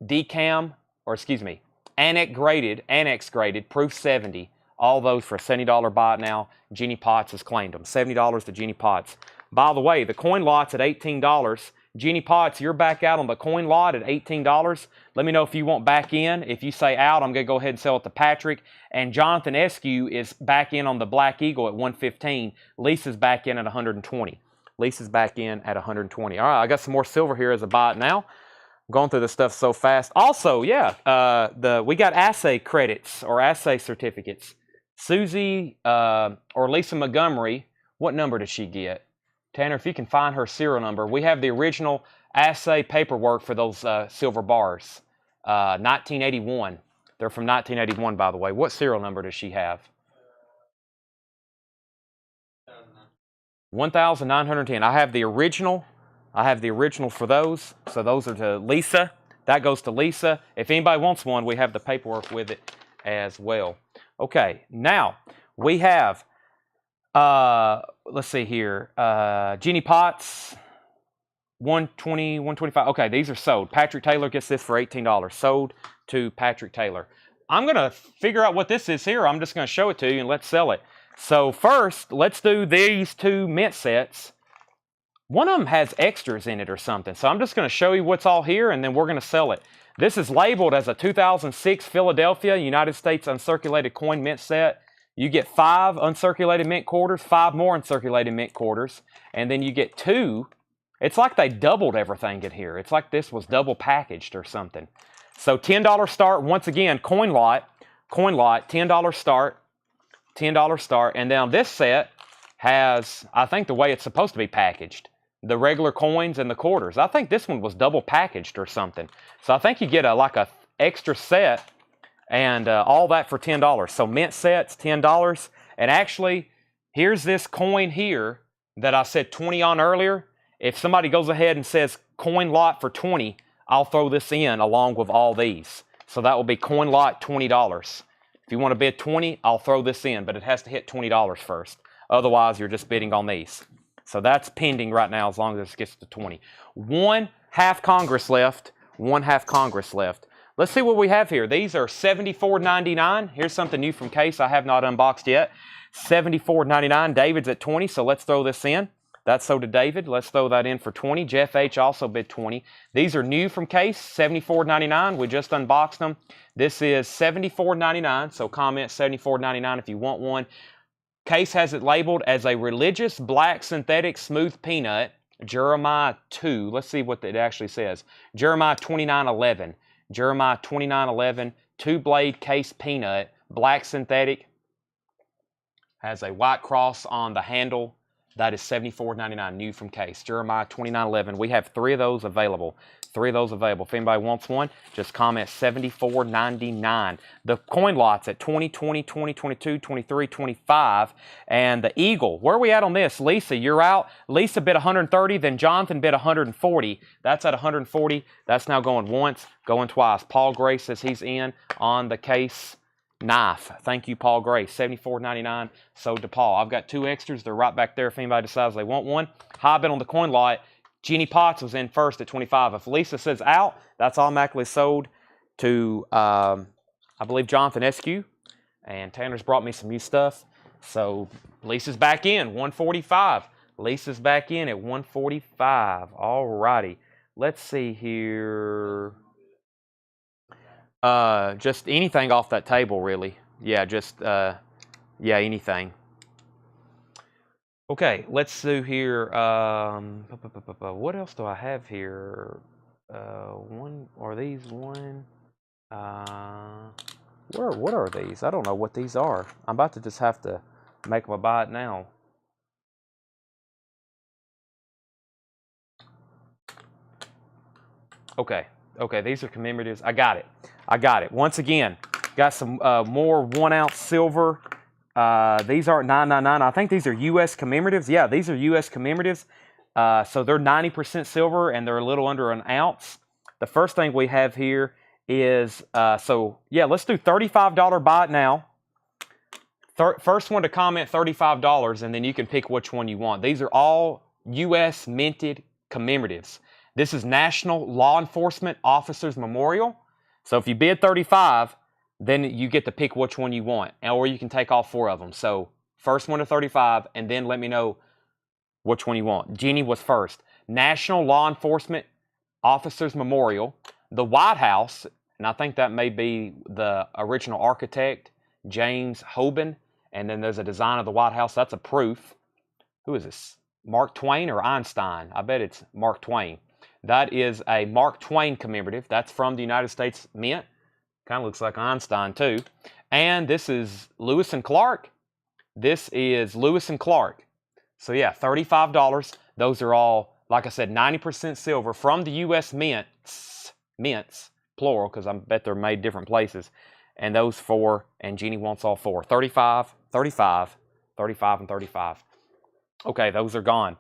decam, or excuse me, Annex graded Proof 70. All those for a $70 buy it now. Jeannie Potts has claimed them. $70 to Jeannie Potts. By the way, the coin lot's at $18. Jeannie Potts, you're back out on the coin lot at $18. Let me know if you want back in. If you say out, I'm going to go ahead and sell it to Patrick. And Jonathan Eskew is back in on the Black Eagle at $115. Lisa's back in at $120. Lisa's back in at $120. All right, I got some more silver here as a buy it now. I'm going through this stuff so fast. Also, yeah, we got assay credits or assay certificates. Susie or Lisa Montgomery, what number did she get? Tanner, if you can find her serial number. We have the original assay paperwork for those silver bars. 1981. They're from 1981, by the way. What serial number does she have? 1910. I have the original. I have the original for those. So those are to Lisa. That goes to Lisa. If anybody wants one, we have the paperwork with it as well. Okay, now we have, let's see here, Jeannie Potts, 120, 125. Okay, these are sold. Patrick Taylor gets this for $18. Sold to Patrick Taylor. I'm going to figure out what this is here. I'm just going to show it to you and let's sell it. So first, let's do these 2 mint sets. One of them has extras in it or something. So I'm just going to show you what's all here and then we're going to sell it. This is labeled as a 2006 Philadelphia United States uncirculated coin mint set. You get 5 uncirculated mint quarters, 5 more uncirculated mint quarters, and then you get 2. It's like they doubled everything in here. It's like this was double packaged or something. So $10 start, once again, coin lot, $10 start, $10 start, and now this set has, I think, the way it's supposed to be packaged. The regular coins and the quarters. I think this one was double packaged or something. So I think you get like a extra set and all that for $10. So mint sets, $10. And actually, here's this coin here that I said 20 on earlier. If somebody goes ahead and says coin lot for 20, I'll throw this in along with all these. So that will be coin lot $20. If you want to bid 20, I'll throw this in, but it has to hit $20 first. Otherwise, you're just bidding on these. So that's pending right now as long as this gets to 20. 1/2 Congress left. 1/2 Congress left. Let's see what we have here. These are $74.99. Here's something new from Case I have not unboxed yet. $74.99. David's at 20, so let's throw this in. That's so to David. Let's throw that in for 20. Jeff H. also bid 20. These are new from Case. $74.99. We just unboxed them. This is $74.99, so comment $74.99 if you want one. Case has it labeled as a religious black synthetic smooth peanut, Jeremiah 2. Let's see what it actually says. Jeremiah 29:11. Jeremiah 29:11, 2-blade case peanut, black synthetic, has a white cross on the handle That is $74.99 new from case. Jeremiah 29:11. We have 3 of those available. 3 of those available. If anybody wants one, just comment $74.99. The coin lots at 20, 20, 20, 22, 23, 25. And the Eagle, where are we at on this? Lisa, you're out. Lisa bid 130, then Jonathan bid 140. That's at 140. That's now going once, going twice. Paul Gray says he's in on the case knife. Thank you, Paul Gray. $74.99 sold to Paul. I've got 2 extras. They're right back there if anybody decides they want one. High bid on the coin lot. Jeannie Potts was in first at 25. If Lisa says out, that's automatically sold to, I believe, Jonathan Eskew. And Tanner's brought me some new stuff. So Lisa's back in, 145. Lisa's back in at 145. All righty. Let's see here. Just anything off that table, really. Yeah, just, yeah, anything. Okay, let's do here. What else do I have here? One, are these one? What are these? I don't know what these are. I'm about to just have to make my buy it now. Okay, these are commemoratives. I got it. Once again, got some more 1 ounce silver. These aren't $9.99. I think these are U.S. commemoratives. Yeah, these are U.S. commemoratives. So they're 90% silver and they're a little under an ounce. The first thing we have here is, so yeah, let's do $35 buy it now. First one to comment $35, and then you can pick which one you want. These are all U.S. minted commemoratives. This is National Law Enforcement Officers Memorial. So if you bid 35, then you get to pick which one you want, or you can take all 4 of them. So first one to 35, and then let me know which one you want. Jeannie was first. National Law Enforcement Officers Memorial. The White House, and I think that may be the original architect, James Hoban, and then there's a design of the White House. That's a proof. Who is this? Mark Twain or Einstein? I bet it's Mark Twain. That is a Mark Twain commemorative. That's from the United States Mint. Kind of looks like Einstein too. And this is Lewis and Clark. This is Lewis and Clark. So yeah, $35. Those are all, like I said, 90% silver from the U.S. mints, plural, because I bet they're made different places. And those 4, and Jeannie wants all 4. 35, 35, 35, and 35. Okay, those are gone.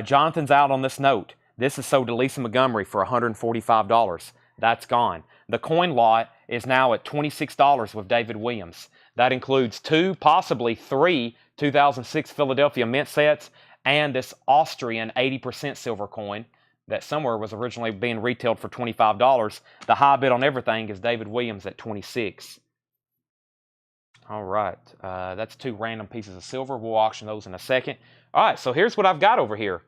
Jonathan's out on this note. This is sold to Lisa Montgomery for $145. That's gone. The coin lot is now at $26 with David Williams. That includes 2, possibly 3 2006 Philadelphia Mint sets and this Austrian 80% silver coin that somewhere was originally being retailed for $25. The high bid on everything is David Williams at $26. All right, that's 2 random pieces of silver. We'll auction those in a second. All right, so here's what I've got over here.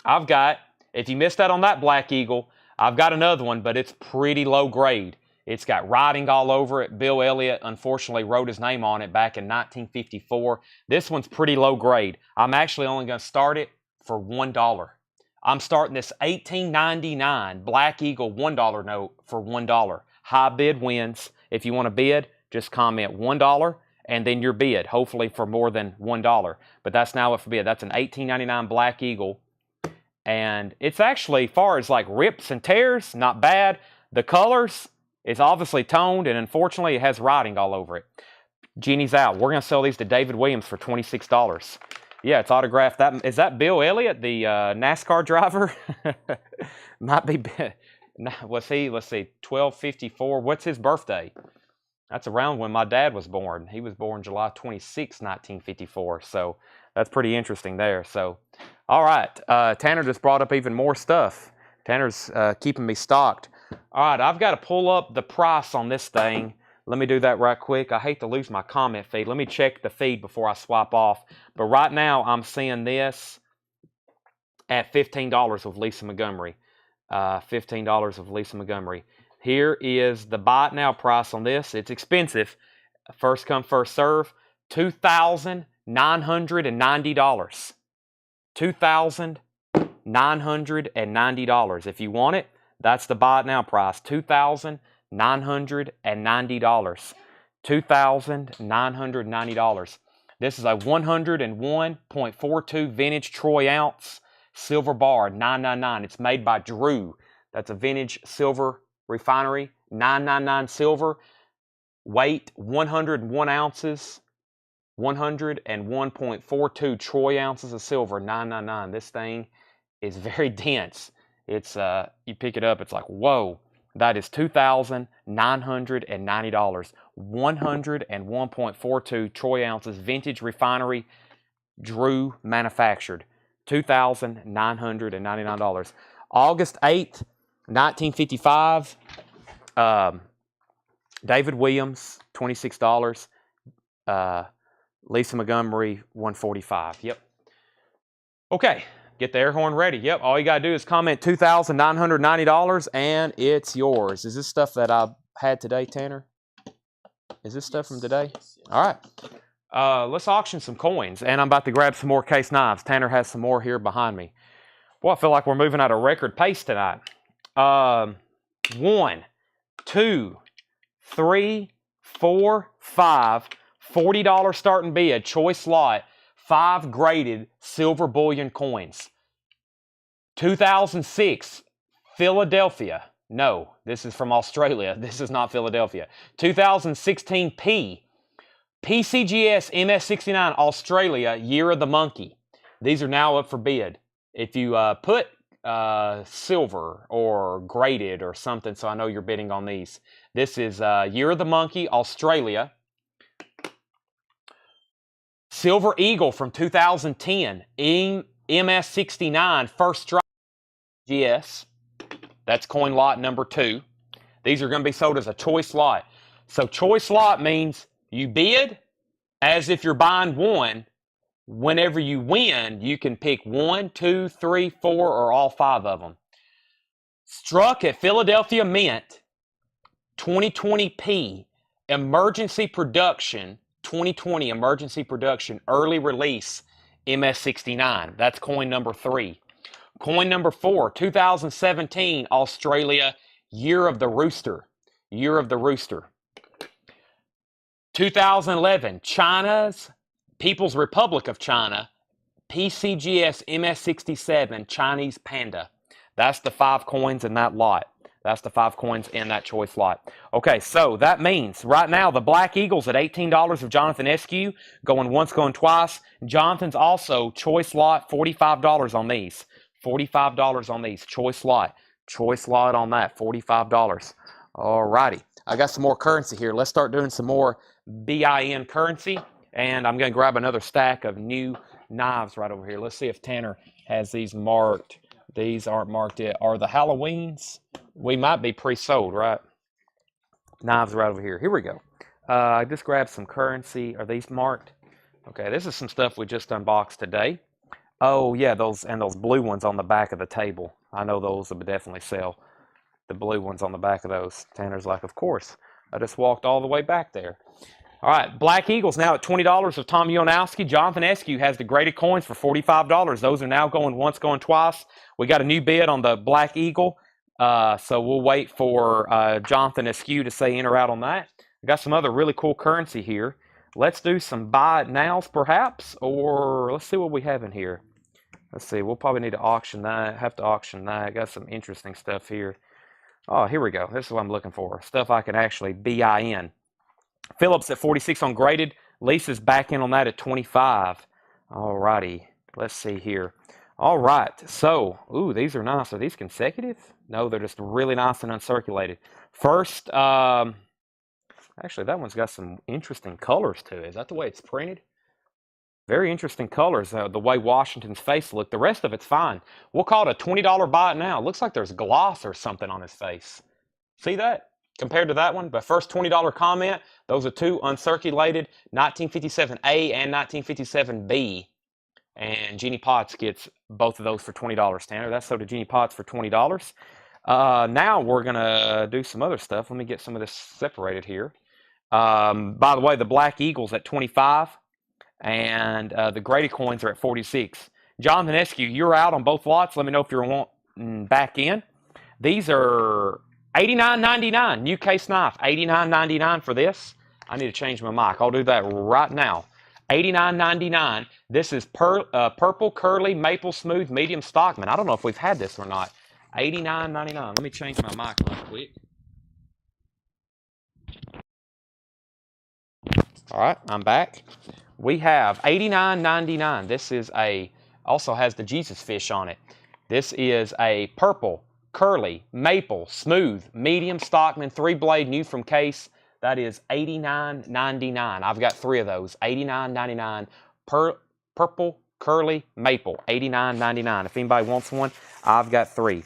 I've got, if you missed that on that Black Eagle, I've got another one, but it's pretty low grade. It's got writing all over it. Bill Elliott, unfortunately, wrote his name on it back in 1954. This one's pretty low grade. I'm actually only going to start it for $1. I'm starting this $18.99 Black Eagle $1 note for $1. High bid wins. If you want to bid, just comment $1 and then your bid, hopefully for more than $1. But that's now what for bid. That's an $18.99 Black Eagle. And it's actually, far as like rips and tears, not bad. The colors, it's obviously toned, and unfortunately it has writing all over it. Jeannie's out. We're going to sell these to David Williams for $26. Yeah, it's autographed. Is that Bill Elliott, the NASCAR driver? Might be. Let's see, 1254. What's his birthday? That's around when my dad was born. He was born July 26, 1954. So that's pretty interesting there. So, all right. Tanner just brought up even more stuff. Tanner's keeping me stocked. All right, I've got to pull up the price on this thing. Let me do that right quick. I hate to lose my comment feed. Let me check the feed before I swap off. But right now, I'm seeing this at $15 with Lisa Montgomery. $15 with Lisa Montgomery. Here is the buy it now price on this. It's expensive. First come, first serve. $2,990. $2,990. If you want it, that's the buy it now price. $2,990. $2,990. This is a 101.42 vintage troy ounce silver bar, $9.99. It's made by Drew. That's a vintage silver refinery, $9.99 silver. Weight 101 ounces, 101.42 troy ounces of silver, $9.99. This thing is very dense. It's you pick it up, it's like, whoa. That is $2,990. 101.42 troy ounces, vintage refinery, Drew manufactured. $2,999. August 8th, 1955. David Williams, $26. Lisa Montgomery, $145. Yep. Okay. Get the air horn ready. Yep, all you got to do is comment $2,990 and it's yours. Is this stuff that I had today, Tanner? Is this stuff from today? Yes. All right. Let's auction some coins, and I'm about to grab some more case knives. Tanner has some more here behind me. Boy, I feel like we're moving at a record pace tonight. 1, 2, 3, 4, 5. $40 starting bid, choice lot. 5 graded silver bullion coins. 2006, Philadelphia. No, this is from Australia. This is not Philadelphia. 2016 PCGS MS69 Australia, Year of the Monkey. These are now up for bid. If you put silver or graded or something, so I know you're bidding on these. This is Year of the Monkey, Australia. Silver Eagle from 2010, MS69, first strike, GS. That's coin lot number 2. These are going to be sold as a choice lot. So choice lot means you bid as if you're buying one. Whenever you win, you can pick 1, 2, 3, 4, or all 5 of them. Struck at Philadelphia Mint, 2020P, emergency production, 2020 emergency production, early release, MS69. That's coin number 3. Coin number 4, 2017 Australia, Year of the Rooster. Year of the Rooster. 2011 China's People's Republic of China, PCGS MS67 Chinese Panda. That's the 5 coins in that lot. That's the 5 coins in that choice lot. Okay, so that means right now the Black Eagles at $18 of Jonathan Eskew, going once, going twice. Jonathan's also choice lot, $45 on these. $45 on these, choice lot. Choice lot on that, $45. All righty. I got some more currency here. Let's start doing some more BIN currency. And I'm going to grab another stack of new knives right over here. Let's see if Tanner has these marked. These aren't marked yet. Are the Halloweens? We might be pre-sold, right? Knives right over here. Here we go. I just grabbed some currency. Are these marked? Okay, this is some stuff we just unboxed today. Oh, yeah, those blue ones on the back of the table. I know those will definitely sell. The blue ones on the back of those. Tanner's like, of course. I just walked all the way back there. All right, Black Eagles now at $20 of Tom Ionowski. Jonathan Eskew has the graded coins for $45. Those are now going once, going twice. We got a new bid on the Black Eagle, so we'll wait for Jonathan Eskew to say in or out on that. I got some other really cool currency here. Let's do some buy it nows perhaps, or let's see what we have in here. Let's see, we'll probably need to auction that, have to auction that. I got some interesting stuff here. Oh, here we go. This is what I'm looking for. Stuff I can actually BIN. Phillips at 46 on graded. Lisa's back in on that at 25. All righty. Let's see here. All right. So, ooh, these are nice. Are these consecutive? No, they're just really nice and uncirculated. First, actually, that one's got some interesting colors to it. Is that the way it's printed? Very interesting colors, the way Washington's face looked. The rest of it's fine. We'll call it a $20 buy it now. It looks like there's gloss or something on his face. See that? Compared to that one, but first $20 comment, those are 2 uncirculated, 1957A and 1957B. And Jeannie Potts gets both of those for $20, Tanner. That's so to Jeannie Potts for $20. Now we're going to do some other stuff. Let me get some of this separated here. By the way, the Black Eagles at 25 and the graded coins are at 46. Jonathan Eskew, you're out on both lots. Let me know if you're wanting back in. These are $89.99, new case knife, $89.99 for this. I need to change my mic. I'll do that right now. $89.99. This is purple, curly, maple, smooth, medium Stockman. I don't know if we've had this or not. $89.99. Let me change my mic real quick. All right, I'm back. We have $89.99. This is also has the Jesus fish on it. This is a purple, curly, maple, smooth, medium Stockman, 3-blade, new from case. That is $89.99. I've got 3 of those. $89.99. Purple, curly, maple. $89.99. If anybody wants one, I've got 3.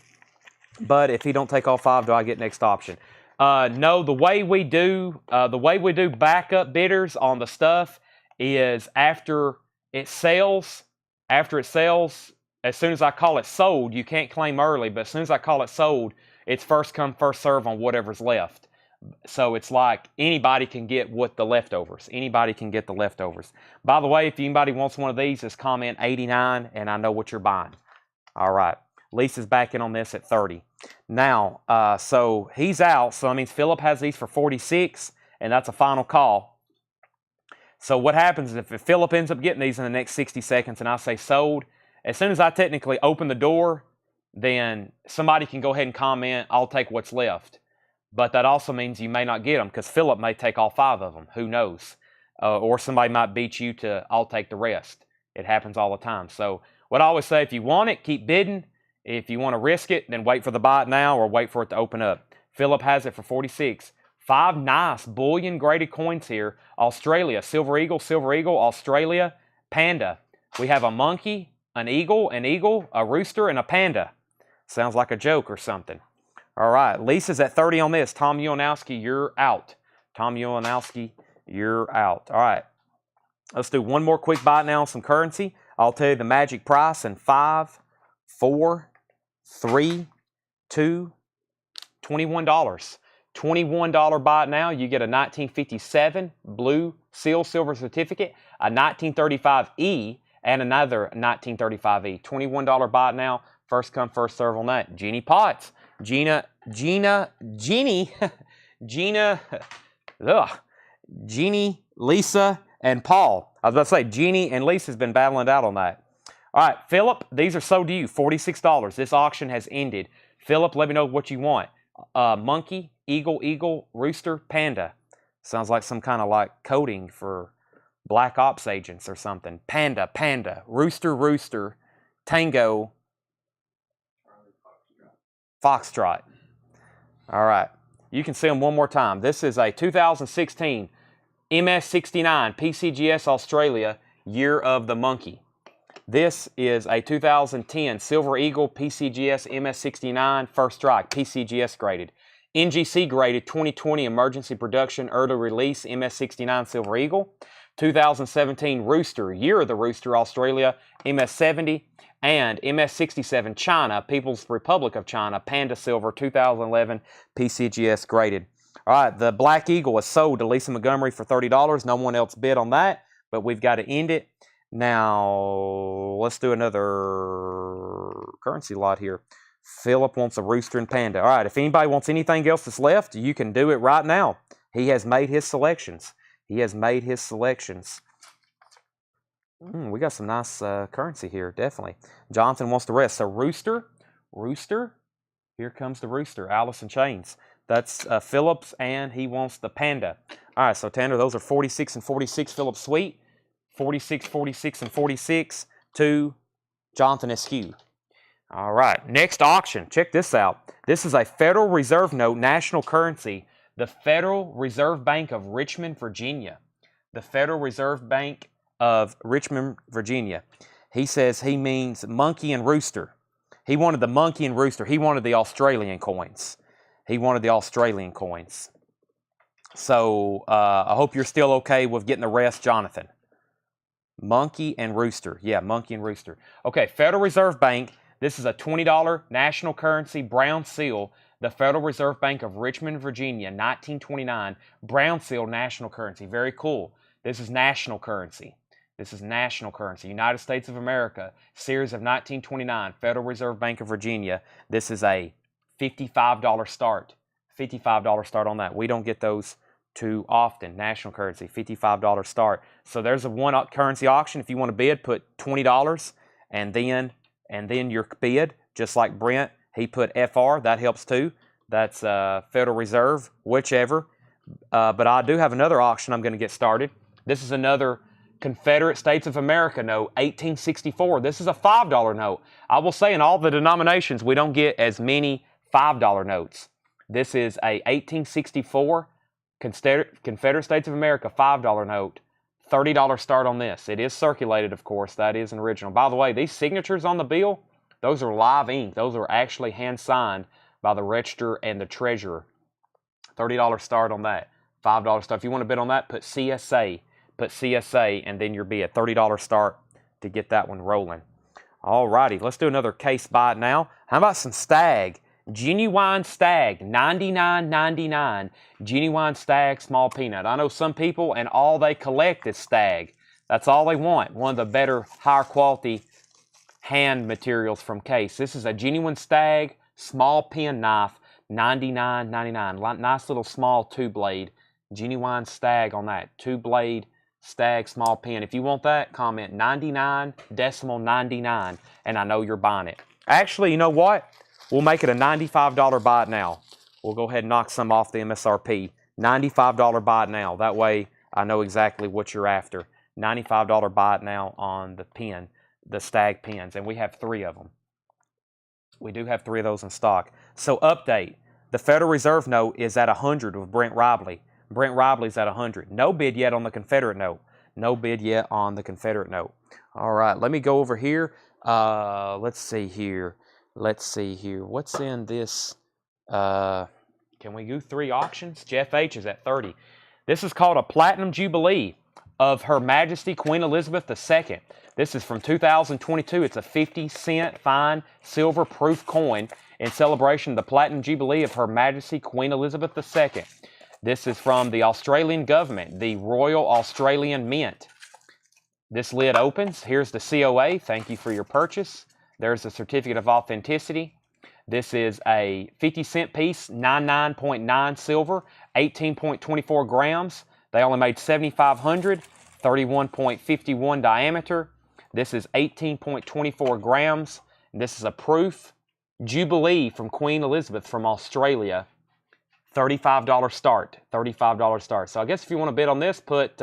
But if he don't take all 5, do I get next option? No, the way we do backup bidders on the stuff is after it sells, as soon as I call it sold, you can't claim early, but as soon as I call it sold, it's first come, first serve on whatever's left. So it's like anybody can get the leftovers. Anybody can get the leftovers. By the way, if anybody wants one of these, just comment 89 and I know what you're buying. All right. Lisa's back in on this at 30. Now, so he's out. So that means Philip has these for 46, and that's a final call. So what happens is if Philip ends up getting these in the next 60 seconds and I say sold, as soon as I technically open the door, then somebody can go ahead and comment, I'll take what's left. But that also means you may not get them because Philip may take all 5 of them. Who knows? Or somebody might beat you to, I'll take the rest. It happens all the time. So what I always say, if you want it, keep bidding. If you want to risk it, then wait for the buy it now or wait for it to open up. Philip has it for 46. 5 nice bullion graded coins here. Australia, Silver Eagle, Australia, Panda. We have a monkey, an eagle, a rooster, and a panda. Sounds like a joke or something. All right, Lisa's at 30 on this. Tom Ulanowski, you're out. Tom Ulanowski, you're out. All right, let's do one more quick buy now on some currency. I'll tell you the magic price in 5, 4, 3, 2, $21. $21 buy it now. You get a 1957 blue seal silver certificate, a 1935E, and another 1935E. $21 buy it now. First come, first serve on that. Jeannie Potts. Jeannie, Lisa, and Paul. I was about to say, Jeannie and Lisa's been battling it out on that. All right, Philip, these are sold to you, $46. This auction has ended. Philip, let me know what you want. Monkey, eagle, rooster, panda. Sounds like some kind of like coding for black ops agents or something. Panda, rooster, tango, foxtrot. All right, you can see them one more time. This is a 2016 MS69 PCGS Australia, Year of the Monkey. This is a 2010 Silver Eagle PCGS MS69 First Strike, PCGS graded. NGC graded 2020 Emergency Production Early Release MS69 Silver Eagle. 2017 Rooster, Year of the Rooster Australia, MS70. And MS67 China, People's Republic of China, Panda Silver 2011 PCGS graded. All right, the Black Eagle is sold to Lisa Montgomery for $30. No one else bid on that, but we've got to end it. Now, let's do another currency lot here. Philip wants a rooster and panda. All right, if anybody wants anything else that's left, you can do it right now. He has made his selections. We got some nice currency here, definitely. Jonathan wants the rest. So rooster, here comes the rooster, Alice in Chains. That's Phillips, and he wants the panda. All right, so Tanner, those are 46 and 46, Phillips Sweet. 46, 46, and 46 to Jonathan Eskew. All right, next auction. Check this out. This is a Federal Reserve note, national currency, the Federal Reserve Bank of Richmond, Virginia. The Federal Reserve Bank of Richmond, Virginia. He says he means monkey and rooster. He wanted the monkey and rooster. He wanted the Australian coins. So I hope you're still okay with getting the rest, Jonathan. Monkey and rooster. Yeah, monkey and rooster. Okay, Federal Reserve Bank. This is a $20 national currency brown seal. The Federal Reserve Bank of Richmond, Virginia, 1929. Brown seal national currency. Very cool. This is national currency. United States of America. Series of 1929. Federal Reserve Bank of Virginia. This is a $55 start. $55 start on that. We don't get those too often. National currency, $55 start. So there's a one currency auction. If you want to bid, put $20 and then your bid, just like Brent, he put FR. That helps too. That's Federal Reserve, whichever. But I do have another auction I'm going to get started. This is another Confederate States of America note, 1864. This is a $5 note. I will say in all the denominations, we don't get as many $5 notes. This is a 1864 Confederate States of America $5 note. $30 start on this. It is circulated, of course. That is an original. By the way, these signatures on the bill, those are live ink. Those are actually hand-signed by the Register and the Treasurer. $30 start on that. $5 start. If you want to bid on that, put CSA. Put CSA and then your bid. $30 start to get that one rolling. All righty, let's do another case buy now. How about some Stag? Genuine Stag, $99.99. Genuine Stag small peanut. I know some people and all they collect is Stag. That's all they want. One of the better, higher quality hand materials from Case. This is a genuine Stag small pen knife, $99.99. Nice little small two blade. Genuine Stag on that. Two blade Stag small pen. If you want that, comment 99.99 and I know you're buying it. Actually, you know what? We'll make it a $95 buy it now. We'll go ahead and knock some off the MSRP. $95 buy it now. That way I know exactly what you're after. $95 buy it now on the pen, the Stag pens, and we have 3 of them. We do have 3 of those in stock. So update, the Federal Reserve note is at 100 with Brent Robley. Brent Robley's at 100. No bid yet on the Confederate note. No bid yet on the Confederate note. All right, let me go over here. Let's see here. What's in this? Can we do 3 auctions? Jeff H is at 30. This is called a Platinum Jubilee of Her Majesty Queen Elizabeth II. This is from 2022. It's a 50-cent fine silver proof coin in celebration of the Platinum Jubilee of Her Majesty Queen Elizabeth II. This is from the Australian government, the Royal Australian Mint. This lid opens. Here's the COA. Thank you for your purchase. There's the certificate of authenticity. This is a 50-cent piece, 99.9 silver, 18.24 grams. They only made 7,500, 31.51 diameter. This is 18.24 grams. This is a proof Jubilee from Queen Elizabeth from Australia. $35 start. $35 start. So I guess if you want to bid on this, put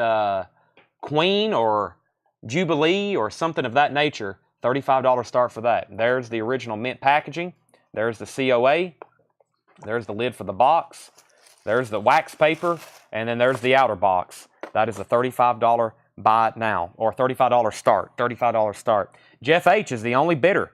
Queen or Jubilee or something of that nature. $35 start for that. There's the original mint packaging. There's the COA. There's the lid for the box. There's the wax paper. And then there's the outer box. That is a $35 buy it now. Or $35 start. $35 start. Jeff H is the only bidder.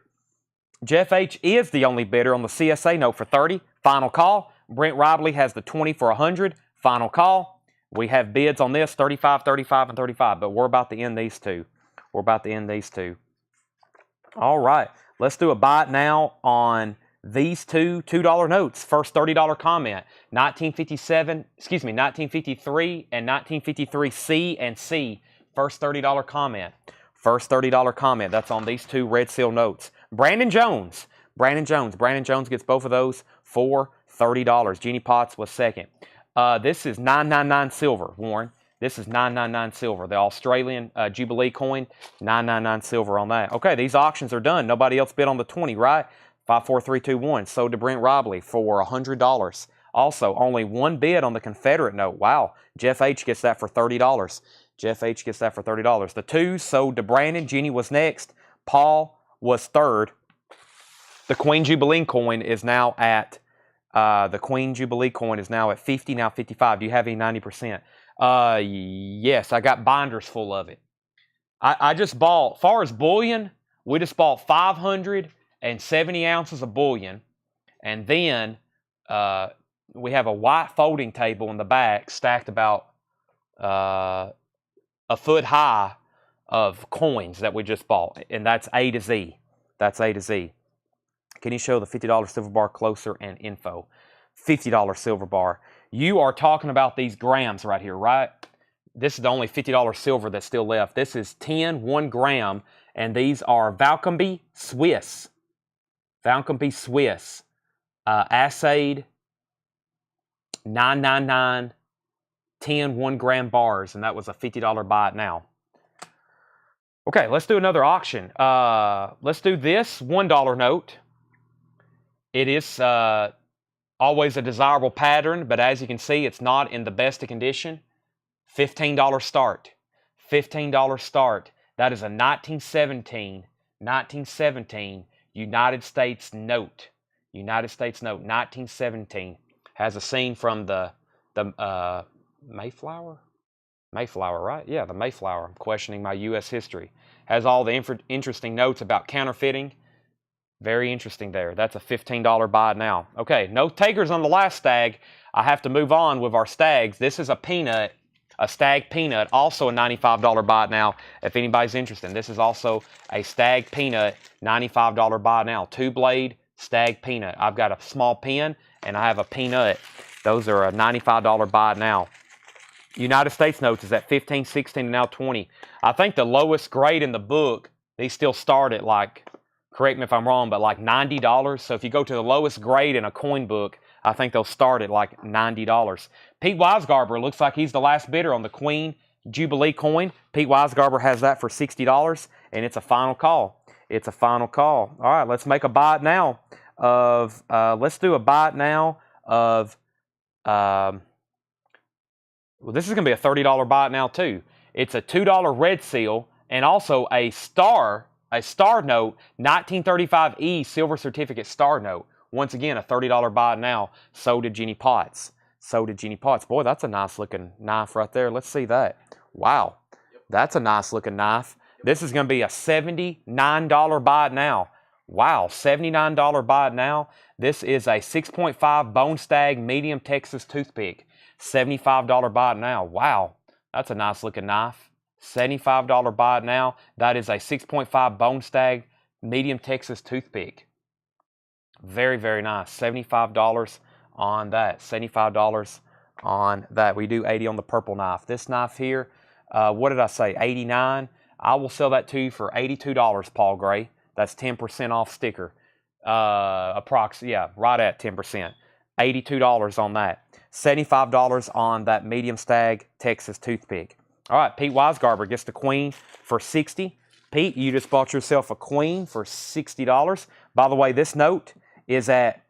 Jeff H is the only bidder on the CSA note for 30. Final call. Brent Robley has the 20 for 100. Final call. We have bids on this, 35, 35, and 35. But we're about to end these two. We're about to end these two. All right. Let's do a buy it now on these two $2 notes. First $30 comment. 1953 and 1953 C and C. First $30 comment. First $30 comment. That's on these 2 red seal notes. Brandon Jones. Brandon Jones gets both of those for $30. Jeannie Potts was second. This is 999 silver, Warren. This is 999 silver. The Australian Jubilee coin, 999 silver on that. Okay, these auctions are done. Nobody else bid on the 20, right? 5, 4, 3, 2, 1. Sold to Brent Robley for $100. Also, only 1 bid on the Confederate note. Wow. Jeff H gets that for $30. Jeff H gets that for $30. The 2 sold to Brandon. Jeannie was next. Paul was third. The Queen Jubilee coin is now at 50, now 55. Do you have any 90%? Yes, I got binders full of it. I just bought, far as bullion, we just bought 570 ounces of bullion. And then we have a white folding table in the back stacked about a foot high of coins that we just bought. And that's A to Z. That's A to Z. Can you show the $50 silver bar closer and info? $50 silver bar. You are talking about these grams right here, right? This is the only $50 silver that's still left. This is 1 gram, and these are Valcombe Swiss. Valcombe Swiss. Assayed 999 10 1-gram bars, and that was a $50 buy it now. Okay, let's do another auction. Let's do this $1 note. It is always a desirable pattern, but as you can see, it's not in the best of condition. $15 start. $15 start. That is a 1917 United States note. United States note, 1917. Has a scene from the Mayflower? Mayflower, right? Yeah, the Mayflower. I'm questioning my U.S. history. Has all the interesting notes about counterfeiting. Very interesting there. That's a $15 buy now. Okay, no takers on the last stag. I have to move on with our stags. This is a peanut, a stag peanut, also a $95 buy now if anybody's interested. This is also a stag peanut, $95 buy now. 2-blade stag peanut. I've got a small pen and I have a peanut. Those are a $95 buy now. United States notes is at 15, 16, and now 20. I think the lowest grade in the book, these still start at like, correct me if I'm wrong, but like $90. So if you go to the lowest grade in a coin book, I think they'll start at like $90. Pete Weisgarber looks like he's the last bidder on the Queen Jubilee coin. Pete Weisgarber has that for $60, and it's a final call. It's a final call. All right, let's make a buy it now of, let's do a buy it now of, well, this is going to be a $30 buy it now too. It's a $2 red seal and also a star note, 1935E silver certificate star note. Once again, a $30 buy it now. So did Jenny Potts. So did Jenny Potts. Boy, that's a nice looking knife right there. Let's see that. Wow. That's a nice looking knife. This is going to be a $79 buy it now. Wow, $79 buy it now. This is a 6.5 Bone Stag medium Texas toothpick. $75 buy it now. Wow, that's a nice looking knife. $75 buy it now. That is a 6.5 Bone Stag medium Texas toothpick. Very, very nice. $75 on that. $75 on that. We do 80 on the purple knife. This knife here, what did I say? 89. I will sell that to you for $82, Paul Gray. That's 10% off sticker. Yeah, right at 10%. $82 on that. $75 on that medium stag Texas toothpick. All right, Pete Weisgarber gets the Queen for $60. Pete, you just bought yourself a Queen for $60. By the way, this note is at,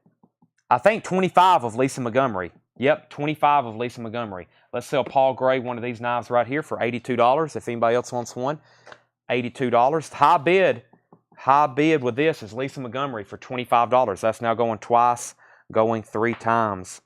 I think, 25 of Lisa Montgomery. Yep, 25 of Lisa Montgomery. Let's sell Paul Gray one of these knives right here for $82 if anybody else wants one. $82. High bid with this is Lisa Montgomery for $25. That's now going twice, going 3 times.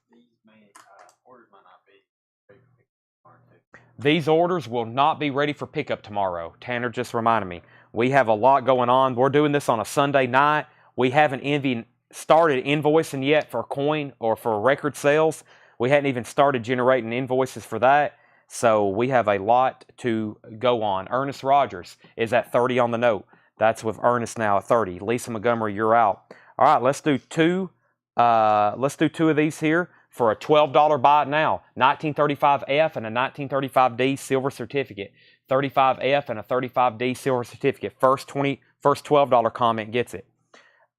These orders will not be ready for pickup tomorrow. Tanner just reminded me. We have a lot going on. We're doing this on a Sunday night. We haven't even started invoicing yet for coin or for record sales. We hadn't even started generating invoices for that. So we have a lot to go on. Ernest Rogers is at 30 on the note. That's with Ernest now at 30. Lisa Montgomery, you're out. All right, let's do two. Let's do 2 of these here for a $12 buy it now. 1935F and a 1935D silver certificate. 35F and a 35D silver certificate. First $12 comment gets it.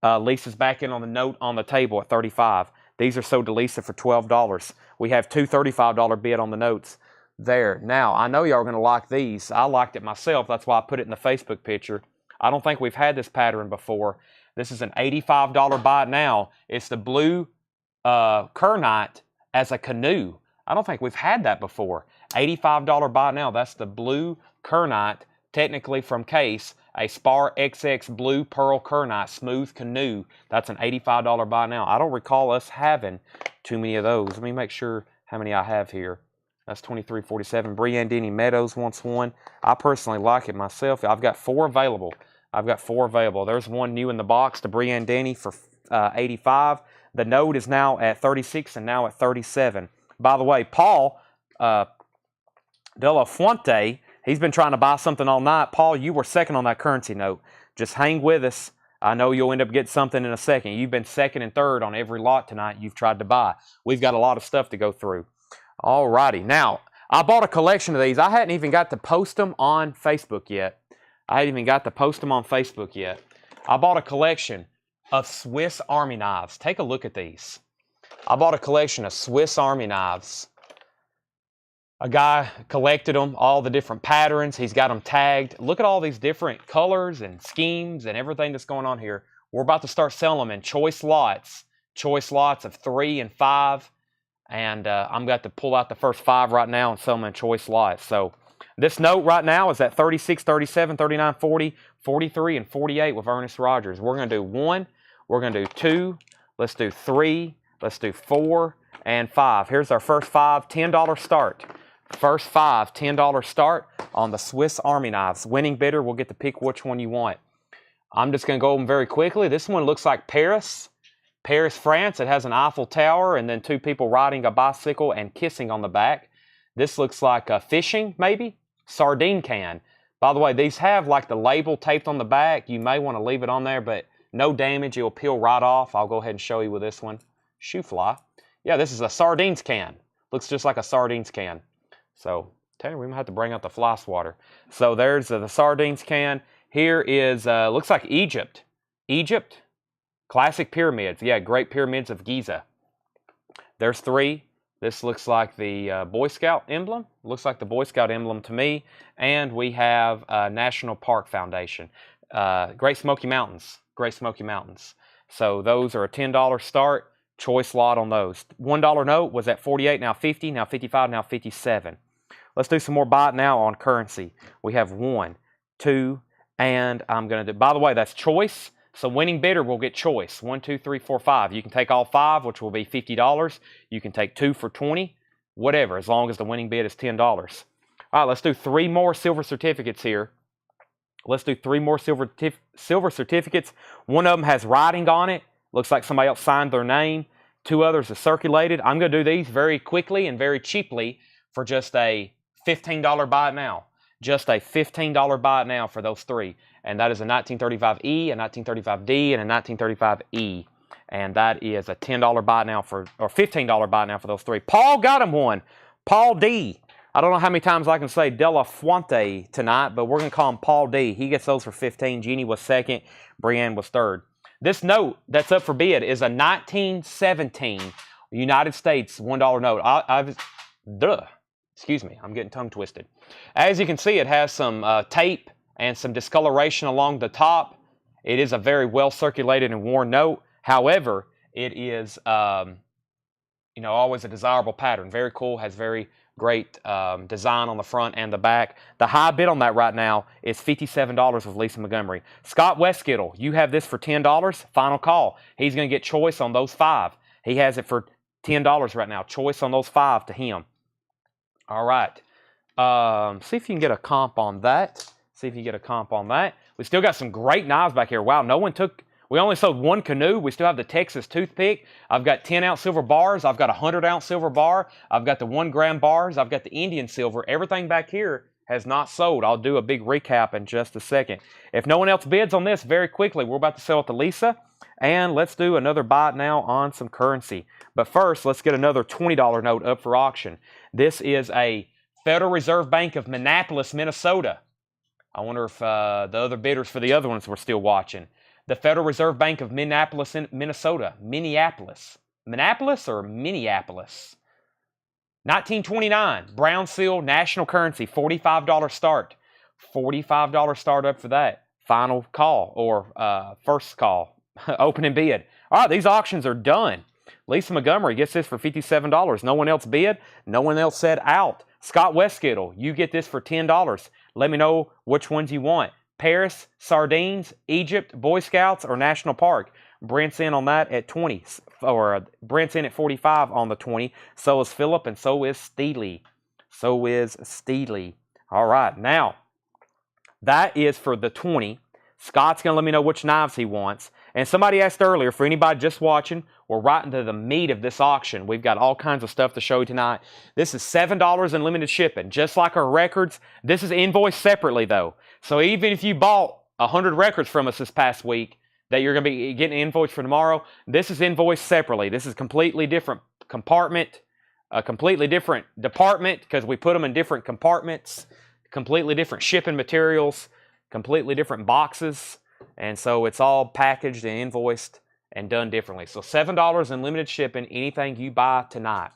Lisa's back in on the note on the table at 35. These are sold to Lisa for $12. We have 2 $35 bid on the notes there. Now, I know y'all are going to like these. I liked it myself. That's why I put it in the Facebook picture. I don't think we've had this pattern before. This is an $85 buy it now. It's the blue Kernite as a canoe. I don't think we've had that before. $85 buy it now. That's the blue Kernite, technically from Case, a Spar XX blue pearl Kernite smooth canoe. That's an $85 buy now. I don't recall us having too many of those. Let me make sure how many I have here. That's 2347. Brianne Denny Meadows wants one. I personally like it myself. I've got 4 available. There's one new in the box to Brianne Denny for 85. The note is now at 36 and now at 37. By the way, Paul De La Fuente, he's been trying to buy something all night. Paul, you were second on that currency note. Just hang with us. I know you'll end up getting something in a second. You've been second and third on every lot tonight you've tried to buy. We've got a lot of stuff to go through. All righty. Now, I bought a collection of these. I hadn't even got to post them on Facebook yet. I bought a collection of Swiss Army knives. Take a look at these. I bought a collection of Swiss Army knives. A guy collected them, all the different patterns. He's got them tagged. Look at all these different colors and schemes and everything that's going on here. We're about to start selling them in choice lots of 3 and 5. And I'm going to pull out the first 5 right now and sell them in choice lots. So this note right now is at 36, 37, 39, 40, 43, and 48 with Ernest Rogers. We're going to do 1. We're going to do 2. Let's do 3. Let's do 4 and 5. Here's our first 5, $10 start. First 5, $10 start on the Swiss Army knives. Winning bidder will get to pick which one you want. I'm just going to go over them very quickly. This one looks like Paris, France. It has an Eiffel Tower and then 2 people riding a bicycle and kissing on the back. This looks like fishing, maybe. Sardine can. By the way, these have like the label taped on the back. You may want to leave it on there, but no damage. It'll peel right off. I'll go ahead and show you with this one. Shoe fly. Yeah, this is a sardines can. Looks just like a sardines can. So, Tanner, we might have to bring out the fly swatter. So there's the sardines can. Here is, looks like Egypt. Egypt. Classic pyramids. Yeah, Great Pyramids of Giza. There's 3. This looks like the Boy Scout emblem. Looks like the Boy Scout emblem to me. And we have National Park Foundation. Great Smoky Mountains. Great Smoky Mountains. So those are a $10 start. Choice lot on those. $1 note was at 48, now 50, now 55, now 57. Let's do some more buy it now on currency. We have 1, 2, and I'm going to do, by the way, that's choice. So winning bidder will get choice. 1, 2, 3, 4, 5. You can take all 5, which will be $50. You can take 2 for 20, whatever, as long as the winning bid is $10. All right, let's do 3 more silver certificates here. Let's do 3 more silver certificates. One of them has writing on it. Looks like somebody else signed their name. 2 others are circulated. I'm going to do these very quickly and very cheaply for just a $15 buy it now. Just a $15 buy it now for those 3. And that is a 1935E, a 1935D, and a 1935E. And that is a $10 buy it now for, or $15 buy it now for those 3. Paul got him one. Paul D. I don't know how many times I can say De La Fuente tonight, but we're going to call him Paul D. He gets those for 15. Jeannie was 2nd. Brianne was 3rd. This note that's up for bid is a 1917 United States $1 note. Excuse me, I'm getting tongue twisted. As you can see, it has some tape and some discoloration along the top. It is a very well circulated and worn note. However, it is always a desirable pattern. Very cool, has very great design on the front and the back. The high bid on that right now is $57 with Lisa Montgomery. Scott Westskittle, you have this for $10. Final call. He's going to get choice on those 5. He has it for $10 right now. Choice on those 5 to him. All right. See if you can get a comp on that. See if you get a comp on that. We still got some great knives back here. Wow, no one took... We only sold 1 canoe. We still have the Texas toothpick. I've got 10-ounce silver bars. I've got a 100-ounce silver bar. I've got the 1-gram bars. I've got the Indian silver. Everything back here has not sold. I'll do a big recap in just a second. If no one else bids on this, very quickly, we're about to sell it to Lisa. And let's do another buy it now on some currency. But first, let's get another $20 note up for auction. This is a Federal Reserve Bank of Minneapolis, Minnesota. I wonder if the other bidders for the other ones were still watching. The Federal Reserve Bank of Minneapolis, Minnesota. Minneapolis. Minneapolis or Minneapolis? 1929. Brown seal, national currency. $45 start. $45 start up for that. Final call or first call. Opening bid. All right, these auctions are done. Lisa Montgomery gets this for $57. No one else bid. No one else said out. Scott Westskittle, you get this for $10. Let me know which ones you want. Paris, Sardines, Egypt, Boy Scouts, or National Park. Brent's in on that at 20, or Brent's in at 45 on the 20. So is Philip, and so is Steely. So is Steely. All right, now, that is for the 20. Scott's going to let me know which knives he wants. And somebody asked earlier, for anybody just watching, we're right into the meat of this auction. We've got all kinds of stuff to show you tonight. This is $7 in limited shipping. Just like our records, this is invoiced separately, though. So even if you bought 100 records from us this past week that you're going to be getting invoiced for tomorrow, this is invoiced separately. This is completely different compartment, a completely different department because we put them in different compartments, completely different shipping materials, completely different boxes. And so it's all packaged and invoiced and done differently. So $7 in limited shipping, anything you buy tonight.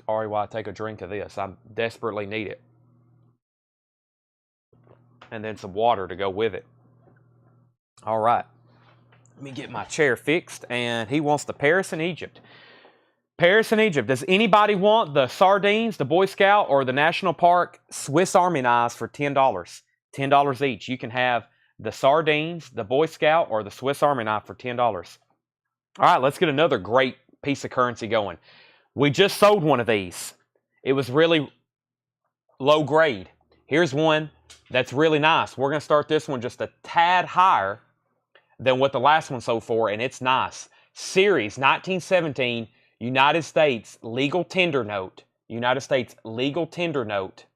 Ari, while I take a drink of this, I desperately need it. And then some water to go with it. All right. Let me get my chair fixed. And he wants the Paris in Egypt. Paris in Egypt. Does anybody want the sardines, the Boy Scout, or the National Park Swiss Army knives for $10? $10 each. You can have the sardines, the Boy Scout, or the Swiss Army knife for $10. All right, let's get another great piece of currency going. We just sold one of these. It was really low grade. Here's one that's really nice. We're going to start this one just a tad higher than what the last one sold for, and it's nice. Series 1917 United States legal tender note. United States legal tender note.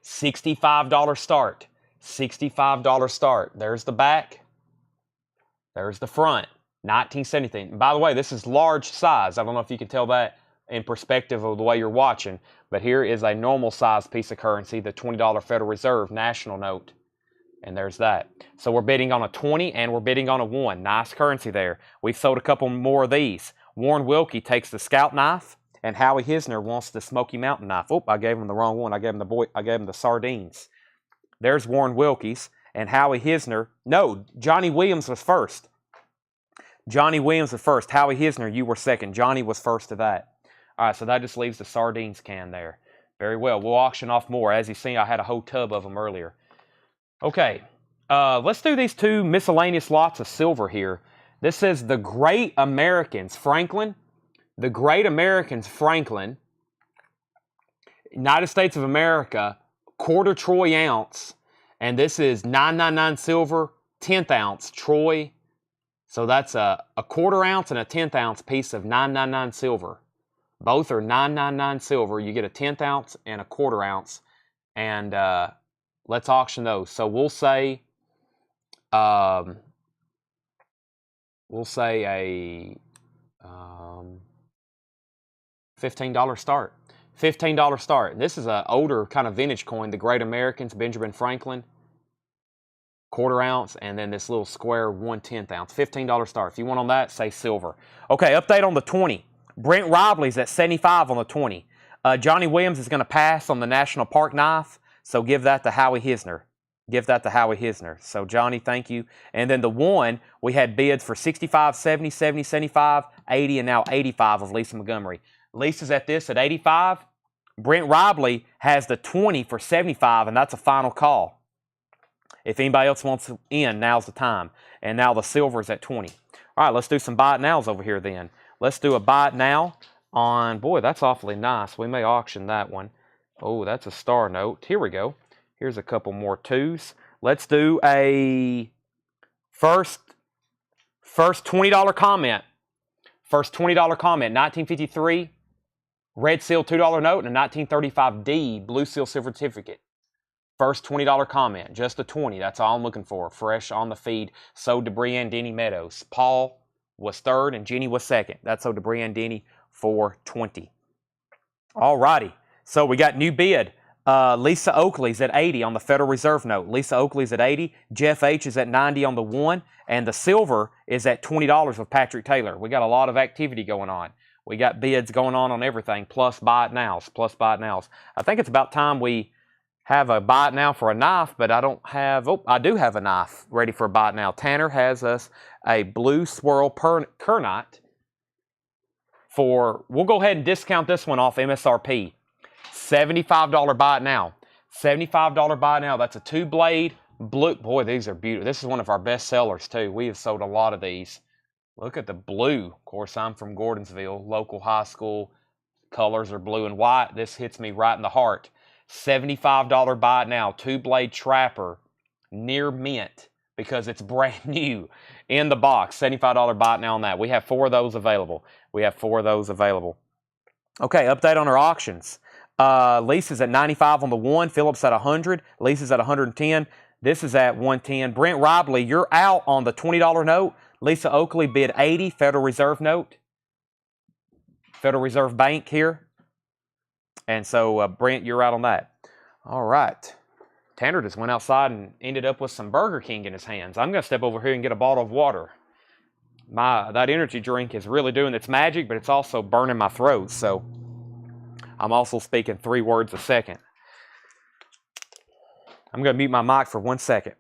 $65 start. $65 start. There's the back. There's the front. 1917. And by the way, this is large size. I don't know if you can tell that in perspective of the way you're watching, but here is a normal size piece of currency, the $20 Federal Reserve national note. And there's that. So we're bidding on a 20 and we're bidding on a 1. Nice currency there. We've sold a couple more of these. Warren Wilkie takes the Scout knife, and Howie Hisner wants the Smoky Mountain knife. Oh, I gave him the wrong one. I gave him the sardines. There's Warren Wilkie's and Howie Hisner. No, Johnny Williams was first. Johnny Williams was first. Howie Hisner, you were second. Johnny was first to that. All right, so that just leaves the sardines can there. Very well. We'll auction off more. As you've seen, I had a whole tub of them earlier. Okay, let's do these two miscellaneous lots of silver here. This says the Great Americans, Franklin. The Great Americans, Franklin. United States of America, quarter troy ounce. And this is 999 silver, 10th ounce troy. So that's a quarter ounce and a 10th ounce piece of 999 silver. Both are 999 silver. You get a 10th ounce and a quarter ounce. And let's auction those. So we'll say a $15 start. $15 start. This is an older kind of vintage coin, the Great Americans, Benjamin Franklin. Quarter ounce, and then this little square 1/10 ounce. $15 start. If you want on that, say silver. Okay, update on the 20. Brent Robley's at 75 on the 20. Johnny Williams is going to pass on the National Park knife, so give that to Howie Hisner. Give that to Howie Hisner. So, Johnny, thank you. And then the 1, we had bids for 65, 70, 70, 75, 80, and now 85 of Lisa Montgomery. Lisa's at this at 85. Brent Robley has the 20 for 75, and that's a final call. If anybody else wants in, now's the time. And now the silver is at 20. All right, let's do some buy it nows over here then. Let's do a buy it now on, boy, that's awfully nice. We may auction that one. Oh, that's a star note. Here we go. Here's a couple more 2s. Let's do a first $20 comment. First $20 comment, 1953 red seal $2 note and a 1935D blue seal silver certificate. First $20 comment, just a 20. That's all I'm looking for. Fresh on the feed. Sold to Brianne Denny Meadows. Paul was third and Jenny was second. That's sold to Brianne Denny for 20. All righty. So we got new bid. Lisa Oakley's at 80 on the Federal Reserve note. Lisa Oakley's at 80. Jeff H is at 90 on the 1. And the silver is at $20 with Patrick Taylor. We got a lot of activity going on. We got bids going on everything, plus buy it nows, plus buy it nows. I think it's about time we have a buy it now for a knife, but I don't have, I do have a knife ready for a buy it now. Tanner has us a blue swirl Kernite for, we'll go ahead and discount this one off MSRP. $75 buy it now. $75 buy it now. That's a 2-blade blue. Boy, these are beautiful. This is one of our best sellers too. We have sold a lot of these. Look at the blue. Of course, I'm from Gordonsville, local high school. Colors are blue and white. This hits me right in the heart. $75 buy it now. 2-blade trapper, near mint, because it's brand new in the box. $75 buy it now on that. We have 4 of those available. Okay, update on our auctions. Lisa's at 95 on the 1. Phillips at 100. Lisa's at 110. This is at 110. Brent Robley, you're out on the $20 note. Lisa Oakley bid 80. Federal Reserve note. Federal Reserve Bank here. And so, Brent, you're out on that. All right. Tanner just went outside and ended up with some Burger King in his hands. I'm going to step over here and get a bottle of water. That energy drink is really doing its magic, but it's also burning my throat. So, I'm also speaking 3 words a second. I'm going to mute my mic for 1 second.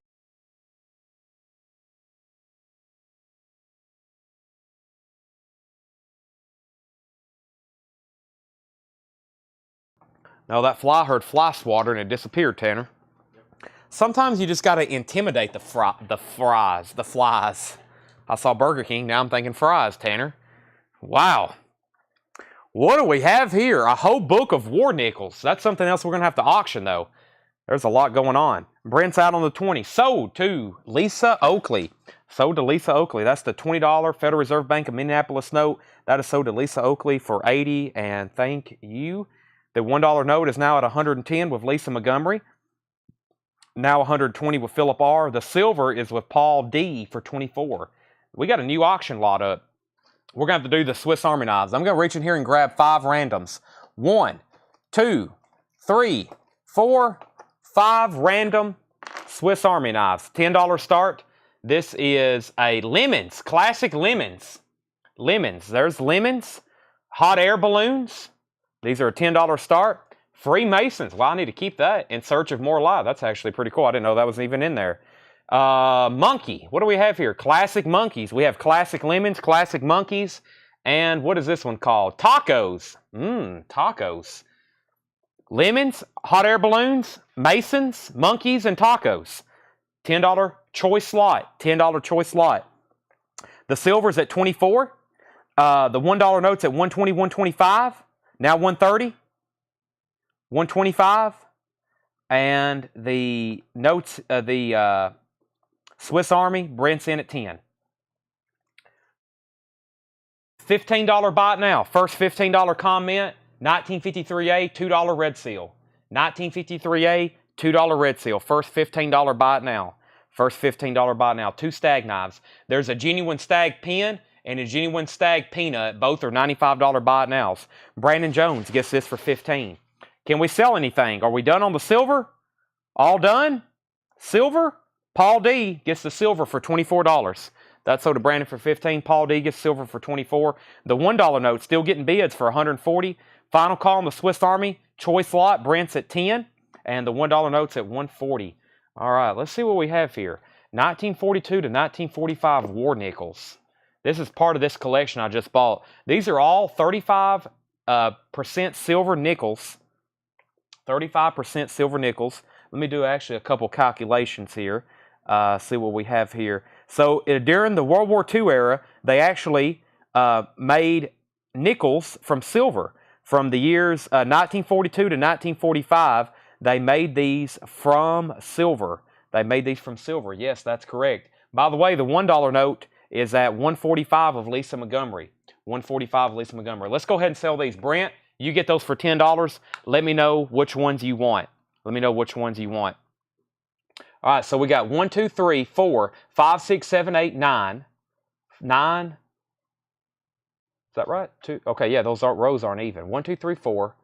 No, that fly heard fly swatter and it disappeared, Tanner. Sometimes you just got to intimidate the flies. I saw Burger King, now I'm thinking fries, Tanner. Wow. What do we have here? A whole book of war nickels. That's something else we're going to have to auction, though. There's a lot going on. Brent's out on the 20. Sold to Lisa Oakley. Sold to Lisa Oakley. That's the $20 Federal Reserve Bank of Minneapolis note. That is sold to Lisa Oakley for $80, and thank you. The $1 note is now at 110 with Lisa Montgomery. Now 120 with Philip R. The silver is with Paul D for 24. We got a new auction lot up. We're going to have to do the Swiss Army knives. I'm going to reach in here and grab 5 randoms. 1, 2, 3, 4, 5 random Swiss Army knives. $10 start. This is a lemons, classic lemons. Lemons. There's lemons. Hot air balloons. These are a $10 start. Freemasons. Well, I need to keep that. In Search of More Live. That's actually pretty cool. I didn't know that was even in there. Monkey. What do we have here? Classic monkeys. We have classic lemons, classic monkeys, and what is this one called? Tacos. Tacos. Lemons, hot air balloons, masons, monkeys, and tacos. $10 choice slot. $10 choice slot. The silver's at 24. The $1 note's at 120, 125. Now 130. 125. And the notes, the Swiss Army, Brent's in at 10. $15 buy it now. First $15 comment, 1953A, $2 red seal. 1953A, $2 red seal. First $15 buy it now. First $15 buy it now. 2 stag knives. There's a genuine stag pen and a genuine stag peanut. Both are $95 buy it nows. Brandon Jones gets this for 15. Can we sell anything? Are we done on the silver? All done? Silver? Paul D gets the silver for $24. That's sold to Brandon for 15. Paul D gets silver for 24. The $1 note still getting bids for 140. Final call on the Swiss Army. Choice lot, Brent's at 10. And the $1 note's at 140. All right, let's see what we have here. 1942 to 1945 war nickels. This is part of this collection I just bought. These are all 35% silver nickels. 35% silver nickels. Let me do actually a couple calculations here. See what we have here. So during the World War II era, they actually made nickels from silver. From the years 1942 to 1945, they made these from silver. They made these from silver. Yes, that's correct. By the way, the $1 note is at 145 of Lisa Montgomery. 145 of Lisa Montgomery. Let's go ahead and sell these. Brent, you get those for $10. Let me know which ones you want. Let me know which ones you want. All right, so we got 1, 2, 3, 4, 5, 6, 7, 8, 9. 9. Is that right? 2. Okay, yeah, those rows aren't even. 1, 2, 3, 4,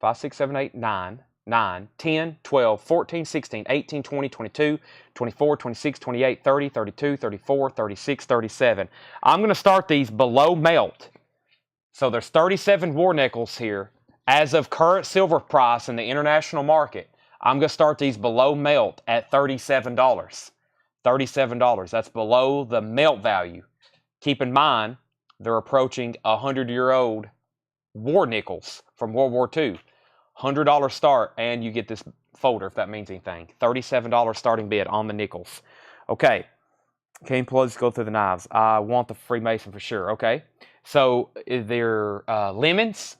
5, 6, 7, 8, 9. 9, 10, 12, 14, 16, 18, 20, 22, 24, 26, 28, 30, 32, 34, 36, 37. I'm going to start these below melt. So there's 37 war nickels here. As of current silver price in the international market, I'm going to start these below melt at $37. $37. That's below the melt value. Keep in mind, they're approaching 100-year-old war nickels from World War II. $100 start, and you get this folder if that means anything. $37 starting bid on the nickels. Okay. Okay, let's go through the knives. I want the Freemason for sure. Okay. So they're lemons.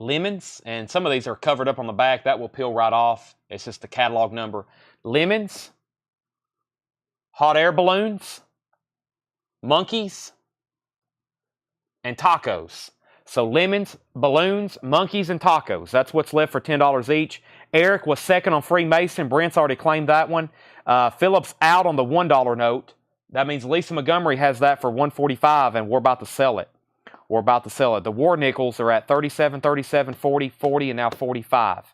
Lemons, and some of these are covered up on the back. That will peel right off. It's just the catalog number. Lemons, hot air balloons, monkeys, and tacos. So lemons, balloons, monkeys, and tacos. That's what's left for $10 each. Eric was second on Freemason. Brent's already claimed that one. Philip's out on the $1 note. That means Lisa Montgomery has that for $145, and we're about to sell it. We're about to sell it. The war nickels are at 37, 37, 40, 40, and now 45.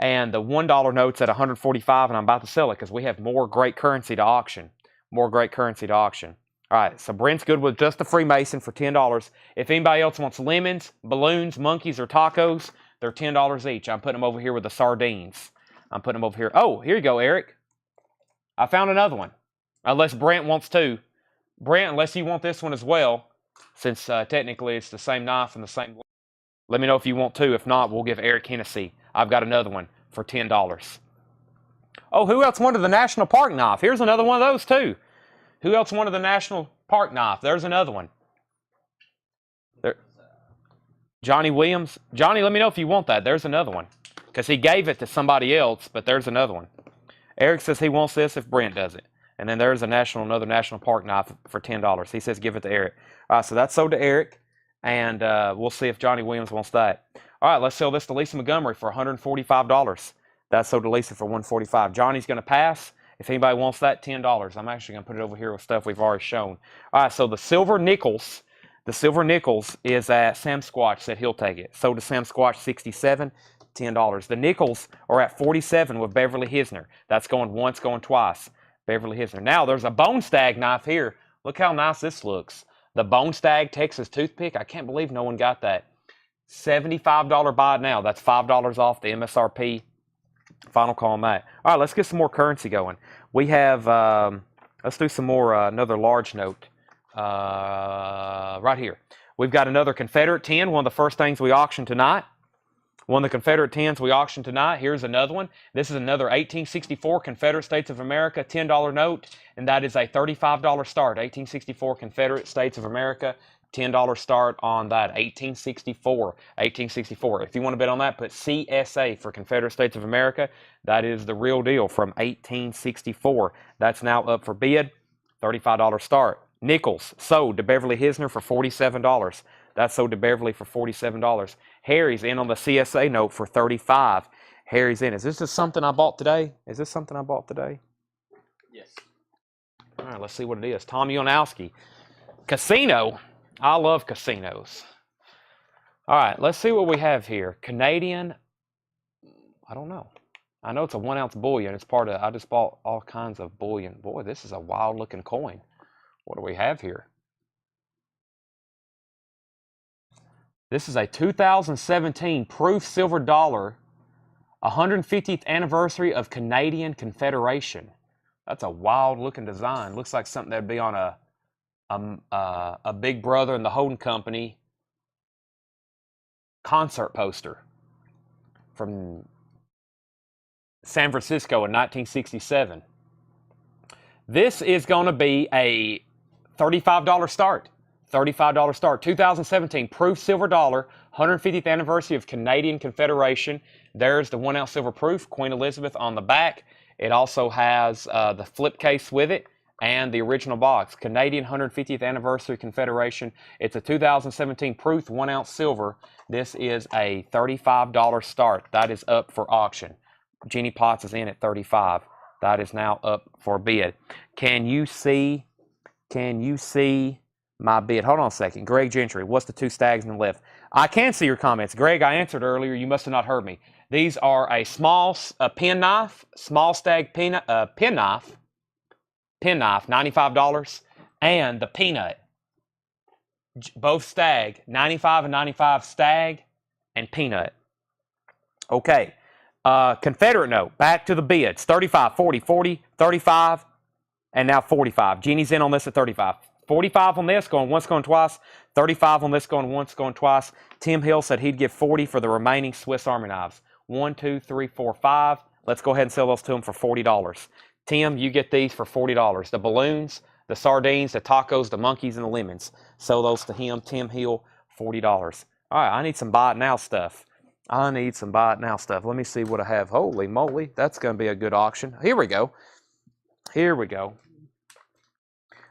And the $1 note's at 145, and I'm about to sell it because we have more great currency to auction. More great currency to auction. All right, so Brent's good with just the Freemason for $10. If anybody else wants lemons, balloons, monkeys, or tacos, They're $10 each. I'm putting them over here with the sardines. I'm putting them over here. Oh, here you go, Eric. I found another one. Unless Brent wants to. Brent, unless you want this one as well, since technically it's the same knife and the same. Let me know if you want to. If not, we'll give Eric Hennessy. I've got another one for $10. Oh, who else wanted the National Park knife? Here's another one of those too. Who else wanted the National Park knife? There's another one. There. Johnny Williams. Johnny, let me know if you want that. There's another one. Because he gave it to somebody else, but there's another one. Eric says he wants this if Brent does it. And then there's another National Park knife for $10. He says give it to Eric. All right, so that's sold to Eric. And we'll see if Johnny Williams wants that. All right, let's sell this to Lisa Montgomery for $145. That's sold to Lisa for $145. Johnny's going to pass. If anybody wants that, $10. I'm actually going to put it over here with stuff we've already shown. All right, so the silver nickels. The silver nickels is at Sam Squatch. Said he'll take it. Sold to Sam Squatch, $67, $10. The nickels are at $47 with Beverly Hisner. That's going once, going twice. Beverly Hisner. Now, there's a Bone Stag knife here. Look how nice this looks. The Bone Stag Texas toothpick. I can't believe no one got that. $75 buy now. That's $5 off the MSRP. Final call on that. All right, let's get some more currency going. We have, let's do some more, another large note right here. We've got another Confederate 10, one of the first things we auctioned tonight. One of the Confederate 10s we auctioned tonight. Here's another one. This is another 1864 Confederate States of America $10 note, and that is a $35 start. 1864 Confederate States of America, $10 start on that. 1864. If you want to bet on that, put CSA for Confederate States of America. That is the real deal from 1864. That's now up for bid. $35 start. Nickels sold to Beverly Hisner for $47. That's sold to Beverly for $47. Harry's in on the CSA note for $35. Harry's in. Is this just something I bought today? Yes. All right, let's see what it is. Tom Yonowski. Casino. I love casinos. All right, let's see what we have here. Canadian. I don't know. I know it's a 1 ounce bullion. It's part of, I just bought all kinds of bullion. Boy, this is a wild looking coin. What do we have here? This is a 2017 proof silver dollar, 150th anniversary of Canadian Confederation. That's a wild looking design. Looks like something that'd be on a Big Brother and the Holding Company concert poster from San Francisco in 1967. This is going to be a $35 start. $35 start. 2017 proof silver dollar, 150th anniversary of Canadian Confederation. There's the 1 ounce silver proof, Queen Elizabeth on the back. It also has the flip case with it and the original box. Canadian 150th anniversary Confederation. It's a 2017 proof 1 ounce silver. This is a $35 start. That is up for auction. Jeannie Potts is in at $35. That is now up for bid. Can you see my bid? Hold on a second. Greg Gentry, what's the two stags in the left? I can see your comments. Greg, I answered earlier. You must have not heard me. These are a small pen knife, small stag pen knife, $95, and the peanut. Both stag, 95 and 95 stag and peanut. Okay. Confederate note, back to the bids. 35, 40, 40, 35, and now 45. Jeannie's in on this at 35. 45 on this, going once, going twice. 35 on this, going once, going twice. Tim Hill said he'd give 40 for the remaining Swiss Army knives. 1, 2, 3, 4, 5. Let's go ahead and sell those to him for $40. Tim, you get these for $40. The balloons, the sardines, the tacos, the monkeys, and the lemons. Sell those to him, Tim Hill, $40. All right, I need some buy it now stuff. Let me see what I have. Holy moly, that's going to be a good auction. Here we go.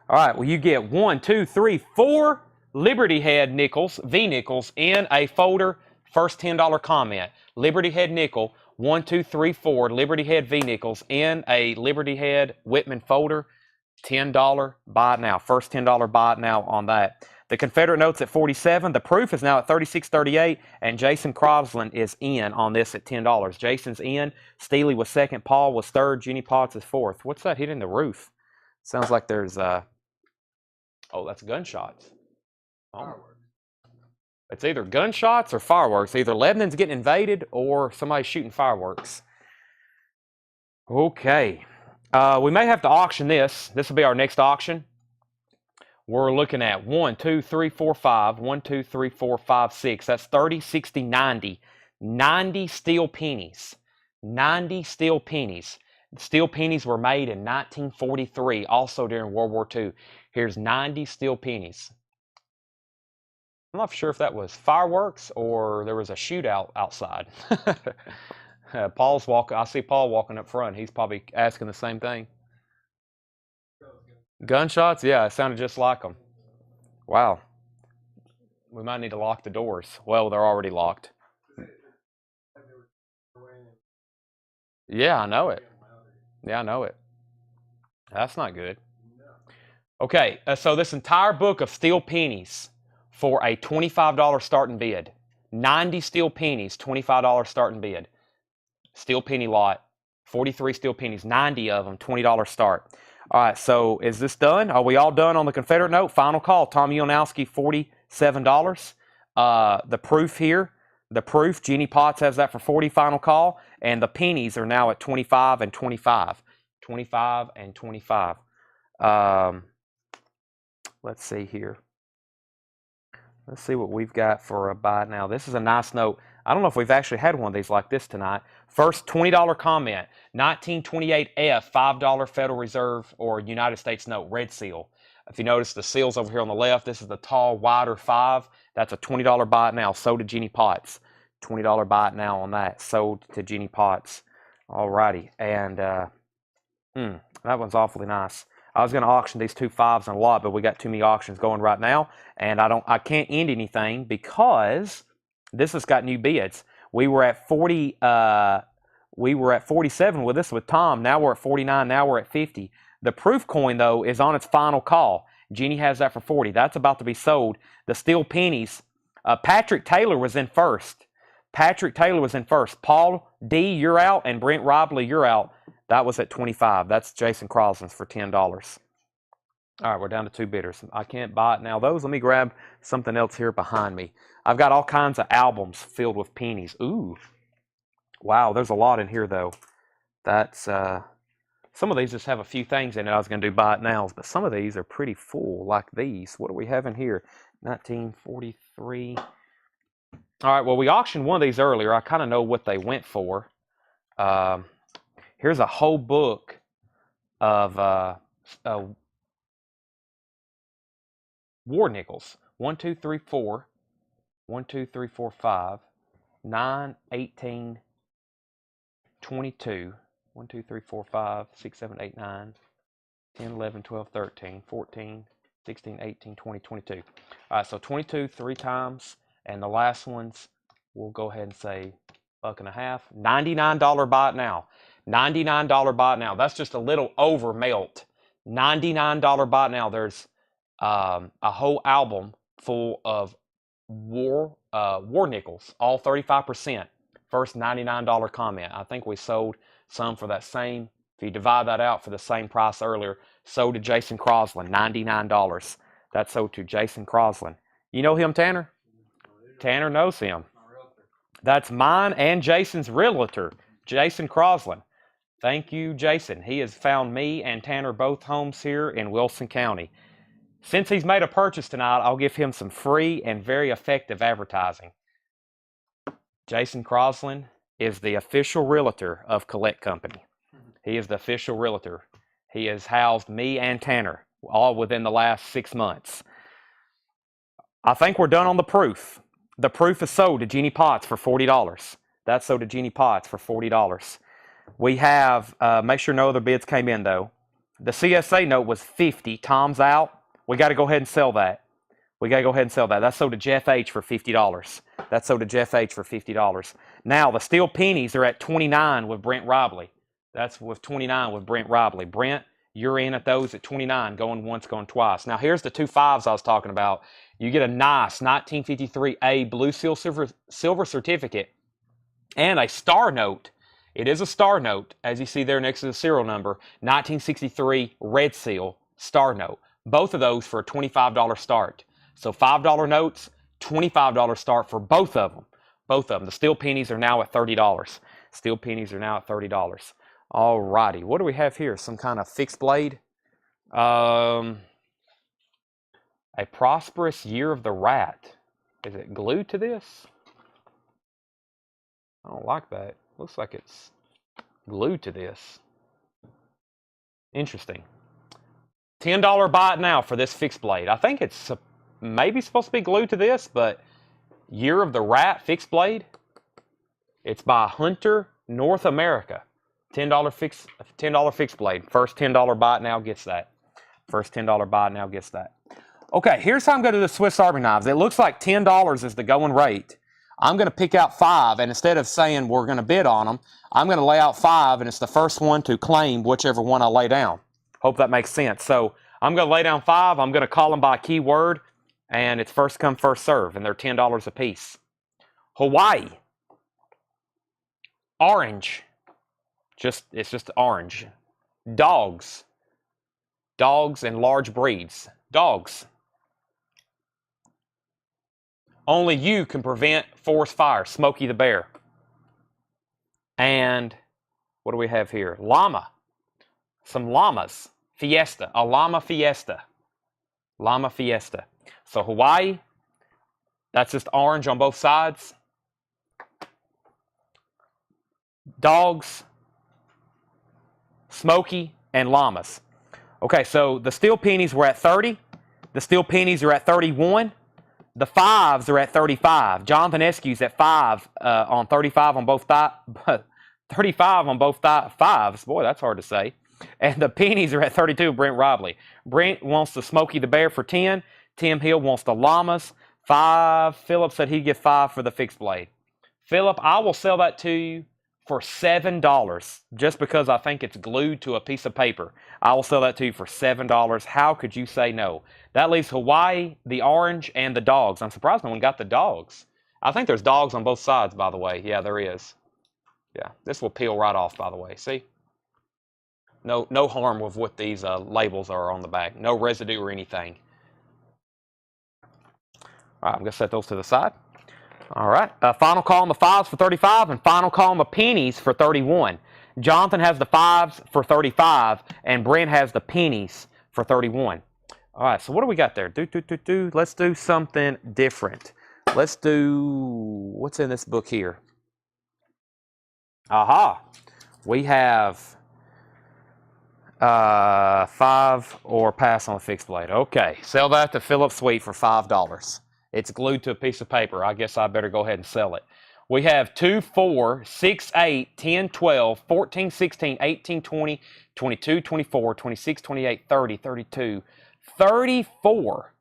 All right, well, you get 1, 2, 3, 4 Liberty Head nickels, V nickels, in a folder. First $10 comment. Liberty Head nickel, 1, 2, 3, 4 Liberty Head V nickels in a Liberty Head Whitman folder. $10 buy it now. First $10 buy it now on that. The Confederate note's at $47. The proof is now at $36.38, and Jason Crosland is in on this at $10. Jason's in. Steely was second. Paul was third. Jeannie Potts is fourth. What's that hitting the roof? Sounds like there's oh, that's gunshots. Oh. It's either gunshots or fireworks. Either Lebanon's getting invaded or somebody's shooting fireworks. Okay. We may have to auction this. This will be our next auction. We're looking at 1, 2, 3, 4, 5. 1, 2, 3, 4, 5, 6. That's 30, 60, 90. 90 steel pennies. 90 steel pennies. Steel pennies were made in 1943, also during World War II. Here's 90 steel pennies. I'm not sure if that was fireworks or there was a shootout outside. I see Paul walking up front. He's probably asking the same thing. Gunshots? Yeah, it sounded just like them. Wow. We might need to lock the doors. Well, they're already locked. Yeah, I know it. Yeah, I know it. That's not good. Okay, so this entire book of steel pennies for a $25 starting bid. 90 steel pennies, $25 starting bid. Steel penny lot, 43 steel pennies, 90 of them, $20 start. All right, so is this done? Are we all done on the Confederate note? Final call, Tom Ulanowski, $47. The proof here, Jeannie Potts has that for 40, final call, and the pennies are now at 25 and 25. 25 and 25. Let's see here. Let's see what we've got for a buy now. This is a nice note. I don't know if we've actually had one of these like this tonight. First $20 comment, 1928F, $5 Federal Reserve or United States note, red seal. If you notice the seals over here on the left, this is the tall, wider 5. That's a $20 buy it now. Sold to Jeannie Potts. $20 buy it now on that. Sold to Jeannie Potts. Alrighty. And that one's awfully nice. I was going to auction these two 5s in a lot, but we got too many auctions going right now, and I can't end anything because this has got new bids. We were at 40. We were at 47 with this with Tom. Now we're at 49. Now we're at 50. The proof coin though is on its final call. Jeannie has that for 40. That's about to be sold. The steel pennies. Patrick Taylor was in first. Paul D, you're out, and Brent Robley, you're out. That was at 25. That's Jason Crosland's for $10. All right, we're down to 2 bidders. I can't buy it now. Let me grab something else here behind me. I've got all kinds of albums filled with pennies. Ooh. Wow, there's a lot in here, though. That's, some of these just have a few things in it. I was going to do buy it nows, but some of these are pretty full, like these. What do we have in here? 1943. All right, well, we auctioned one of these earlier. I kind of know what they went for. Here's a whole book of war nickels. 1, 2, 3, 4. 1, 2, 3, 4, 5. 9, 18, 22. 1, 2, 3, 4, 5, 6, 7, 8, 9, 10, 11, 12, 13, 14, 16, 18, 20, 22. All right, so 22 3 times, and the last ones, we'll go ahead and say $1.50. $99 buy it now. $99 buy it now. That's just a little over melt. $99 buy it now. There's a whole album full of war nickels, all 35%. First $99 comment. I think we sold some for that same. If you divide that out for the same price earlier, sold to Jason Crosland, $99. That's sold to Jason Crosland. You know him, Tanner? Tanner knows him. That's mine and Jason's realtor, Jason Crosland. Thank you, Jason. He has found me and Tanner both homes here in Wilson County. Since he's made a purchase tonight, I'll give him some free and very effective advertising. Jason Crosland is the official realtor of Collect Company. He is the official realtor. He has housed me and Tanner all within the last 6 months. I think we're done on the proof. The proof is sold to Jeannie Potts for $40. That's sold to Jeannie Potts for $40. We have, make sure no other bids came in though. The CSA note was $50. Tom's out. We got to go ahead and sell that. That's sold to Jeff H for $50. That's sold to Jeff H for $50. Now the steel pennies are at 29 with Brent Robley. That's with 29 with Brent Robley. Brent, you're in at those at 29, going once, going twice. Now here's the 2 5s I was talking about. You get a nice 1953A blue seal silver certificate and a star note. It is a star note, as you see there next to the serial number. 1963 red seal star note. Both of those for a $25 start. So $5 notes, $25 start for both of them. Both of them. The steel pennies are now at $30. Steel pennies are now at $30. All righty. What do we have here? Some kind of fixed blade. A prosperous year of the rat. Is it glued to this? I don't like that. Looks like it's glued to this. Interesting. $10 buy it now for this fixed blade. I think it's maybe supposed to be glued to this, but Year of the Rat fixed blade. It's by Hunter North America. $10 fixed blade. First $10 buy it now gets that. First $10 buy it now gets that. Okay, here's how I'm going to do the Swiss Army knives. It looks like $10 is the going rate. I'm going to pick out 5, and instead of saying we're going to bid on them, I'm going to lay out 5, and it's the first one to claim whichever one I lay down. Hope that makes sense. So I'm going to lay down 5. I'm going to call them by keyword, and it's first come, first serve, and they're $10 a piece. Hawaii. Orange. It's just orange. Dogs. Dogs and large breeds. Dogs. Only you can prevent forest fire. Smokey the Bear. And what do we have here? Llama. Some llamas. Fiesta. A llama fiesta. Llama fiesta. So Hawaii. That's just orange on both sides. Dogs. Smokey and llamas. Okay, so the steel pennies were at 30. The steel pennies are at 31. The 5s are at 35. Jonathan Eskew's at 5 on 35 on both 35 on both 5s. Boy, that's hard to say. And the pennies are at 32. Brent Robley. Brent wants the Smokey the Bear for 10. Tim Hill wants the llamas. 5. Philip said he'd give 5 for the fixed blade. Philip, I will sell that to you for $7 just because I think it's glued to a piece of paper. I will sell that to you for $7. How could you say no? That leaves Hawaii, the orange, and the dogs. I'm surprised no one got the dogs. I think there's dogs on both sides, by the way. Yeah, there is. Yeah, this will peel right off, by the way. See? No harm with what these labels are on the back. No residue or anything. All right, I'm going to set those to the side. All right, final call on the 5s for 35 and final call on the pennies for 31. Jonathan has the 5s for 35 and Brent has the pennies for 31. All right, so what do we got there? Let's do something different. Let's do, what's in this book here? Aha, we have 5 or pass on a fixed blade. Okay, sell that to Philip Sweet for $5. It's glued to a piece of paper. I guess I better go ahead and sell it. We have 2, 4, 6, 8, 10, 12, 14, 16, 18, 20, 22, 24, 26, 28, 30, 32, 34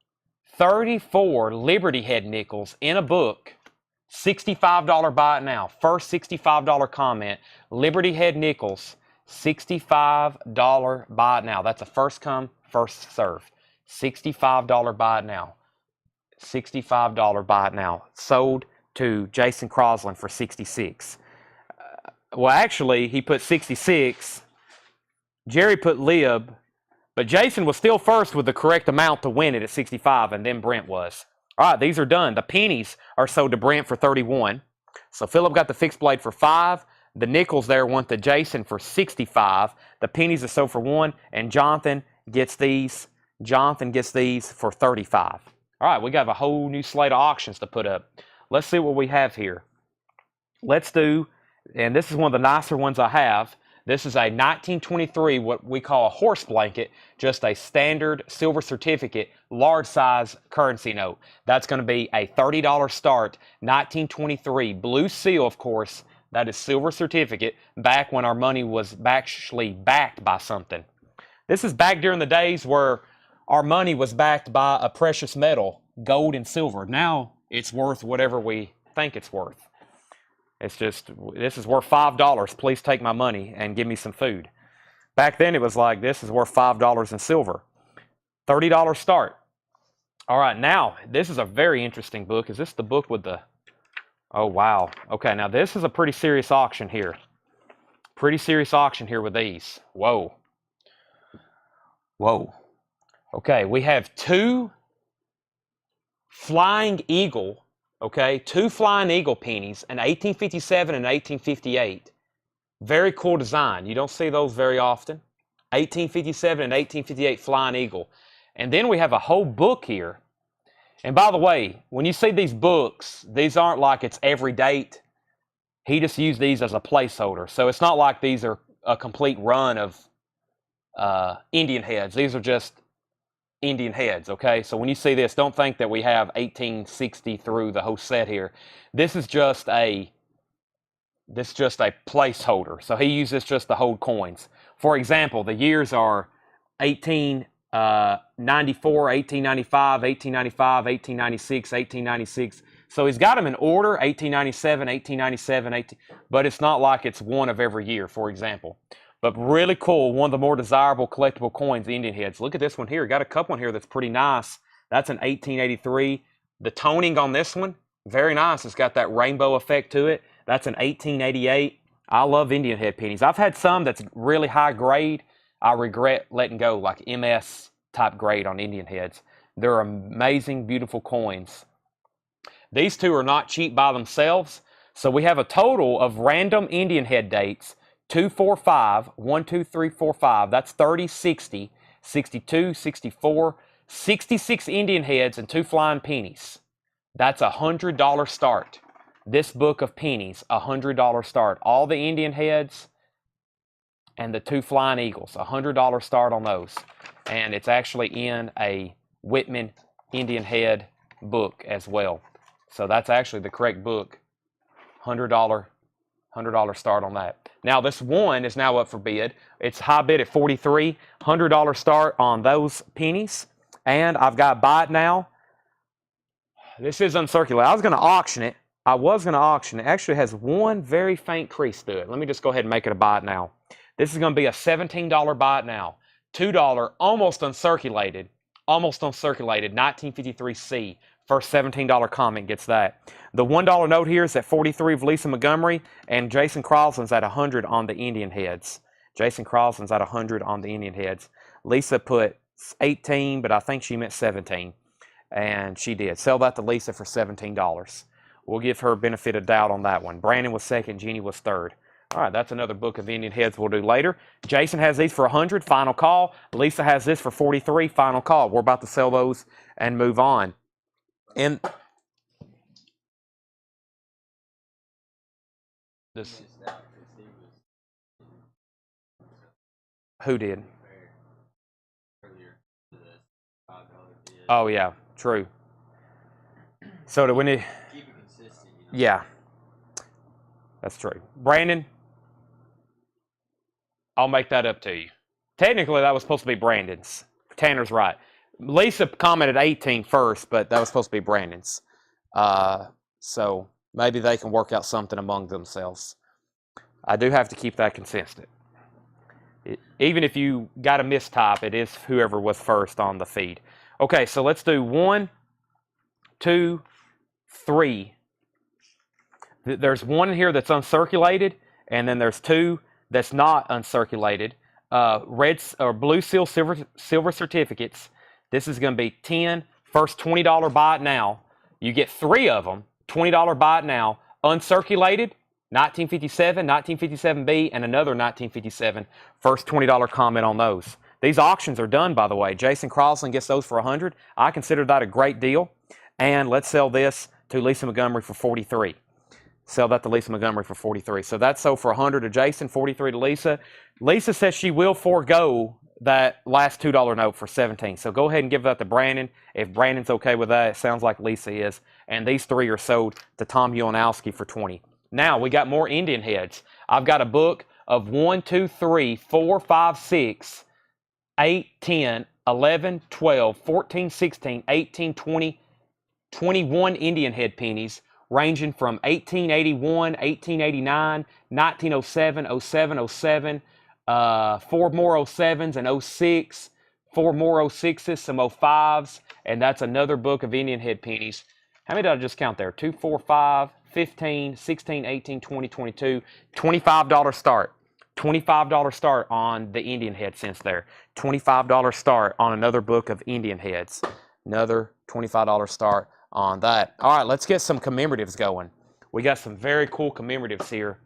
Liberty Head nickels in a book. $65 buy it now. First $65 comment. Liberty Head nickels. $65 buy it now. That's a first come, first serve. $65 buy it now. $65 buy it now. Sold to Jason Crosland for 66. Well, actually, he put 66. Jerry put Lib, but Jason was still first with the correct amount to win it at 65, and then Brent was. All right, these are done. The pennies are sold to Brent for 31. So Philip got the fixed blade for 5. The nickels there went to Jason for 65. The pennies are sold for 1, and Jonathan gets these. Jonathan gets these for 35. All right, we got a whole new slate of auctions to put up. Let's see what we have here. Let's do, and this is one of the nicer ones I have. This is a 1923, what we call a horse blanket, just a standard silver certificate, large size currency note. That's going to be a $30 start, 1923, blue seal, of course. That is silver certificate, back when our money was actually backed by something. This is back during the days where our money was backed by a precious metal, gold and silver. Now it's worth whatever we think it's worth. It's just, this is worth $5. Please take my money and give me some food. Back then it was like, this is worth $5 in silver. $30 start. All right, now this is a very interesting book. Is this the book with the, oh wow. Okay, now this is a pretty serious auction here. Pretty serious auction here with these. Whoa. Whoa. Okay, we have 2 Flying Eagle, okay, 2 Flying Eagle pennies, an 1857 and 1858. Very cool design. You don't see those very often. 1857 and 1858 Flying Eagle. And then we have a whole book here. And by the way, when you see these books, these aren't like it's every date. He just used these as a placeholder. So it's not like these are a complete run of Indian heads. These are just Indian heads, okay? So when you see this, don't think that we have 1860 through the whole set here. This is just a placeholder. So he uses just to hold coins. For example, the years are 1894, 1895, 1895, 1896, 1896. So he's got them in order, 1897, 1897, 18, but it's not like it's one of every year, for example. But really cool, one of the more desirable collectible coins, the Indian heads. Look at this one here. Got a couple in here that's pretty nice. That's an 1883. The toning on this one, very nice. It's got that rainbow effect to it. That's an 1888. I love Indian head pennies. I've had some that's really high grade. I regret letting go, like MS type grade on Indian heads. They're amazing, beautiful coins. These two are not cheap by themselves. So we have a total of random Indian head dates, 245, 1, 2, 3, 4, 5. That's 30, 60, 62, 64, 66 Indian heads and 2 flying pennies. That's $100 start. This book of pennies, $100 start. All the Indian heads and the 2 flying eagles, $100 start on those. And it's actually in a Whitman Indian head book as well. So that's actually the correct book. $100 start on that. Now this one is now up for bid. It's high bid at $43. $100 start on those pennies. And I've got buy it now. This is uncirculated. I was going to auction it. It actually has one very faint crease to it. Let me just go ahead and make it a buy it now. This is going to be a $17 buy it now. $2 almost uncirculated. 1953C. First $17 comment gets that. The $1 note here is at 43 of Lisa Montgomery, and Jason Crosland's at 100 on the Indian heads. Lisa put 18, but I think she meant 17, and she did. Sell that to Lisa for $17. We'll give her benefit of doubt on that one. Brandon was second, Jeannie was third. All right, that's another book of Indian heads we'll do later. Jason has these for 100, final call. Lisa has this for 43, final call. We're about to sell those and move on. And this, who did? Oh yeah, true. So do we need? Keep it consistent. Yeah, that's true. Brandon, I'll make that up to you. Technically, that was supposed to be Brandon's. Tanner's right. Lisa commented 18 first, but that was supposed to be Brandon's. So maybe they can work out something among themselves. I do have to keep that consistent. Even if you got a mistype, it is whoever was first on the feed. Okay, so let's do 1, 2, 3. There's one in here that's uncirculated, and then there's 2 that's not uncirculated. Red or blue seal silver certificates. This is going to be 10. First $20 buy it now. You get 3 of them. $20 buy it now. Uncirculated, 1957, 1957B, and another 1957. First $20 comment on those. These auctions are done, by the way. Jason Crosland gets those for 100. I consider that a great deal. And let's sell this to Lisa Montgomery for 43. Sell that to Lisa Montgomery for 43. So that's sold for 100 to Jason, 43 to Lisa. Lisa says she will forego that last $2 note for 17. So go ahead and give that to Brandon. If Brandon's okay with that, it sounds like Lisa is. And these 3 are sold to Tom Ulanowski for 20. Now we got more Indian heads. I've got a book of 1, 2, 3, 4, 5, 6, 8, 10, 11, 12, 14, 16, 18, 20, 21 Indian head pennies, ranging from 1881, 1889, 1907, 07, 07, 4 more 07s and 06, 4 more 06s, some 05s, and that's another book of Indian head pennies. How many did I just count there? 2, 4, 5, 15, 16, 18, 20, 22, $25 start. $25 start on the Indian head since there. $25 start on another book of Indian heads. Another $25 start on that. All right, let's get some commemoratives going. We got some very cool commemoratives here.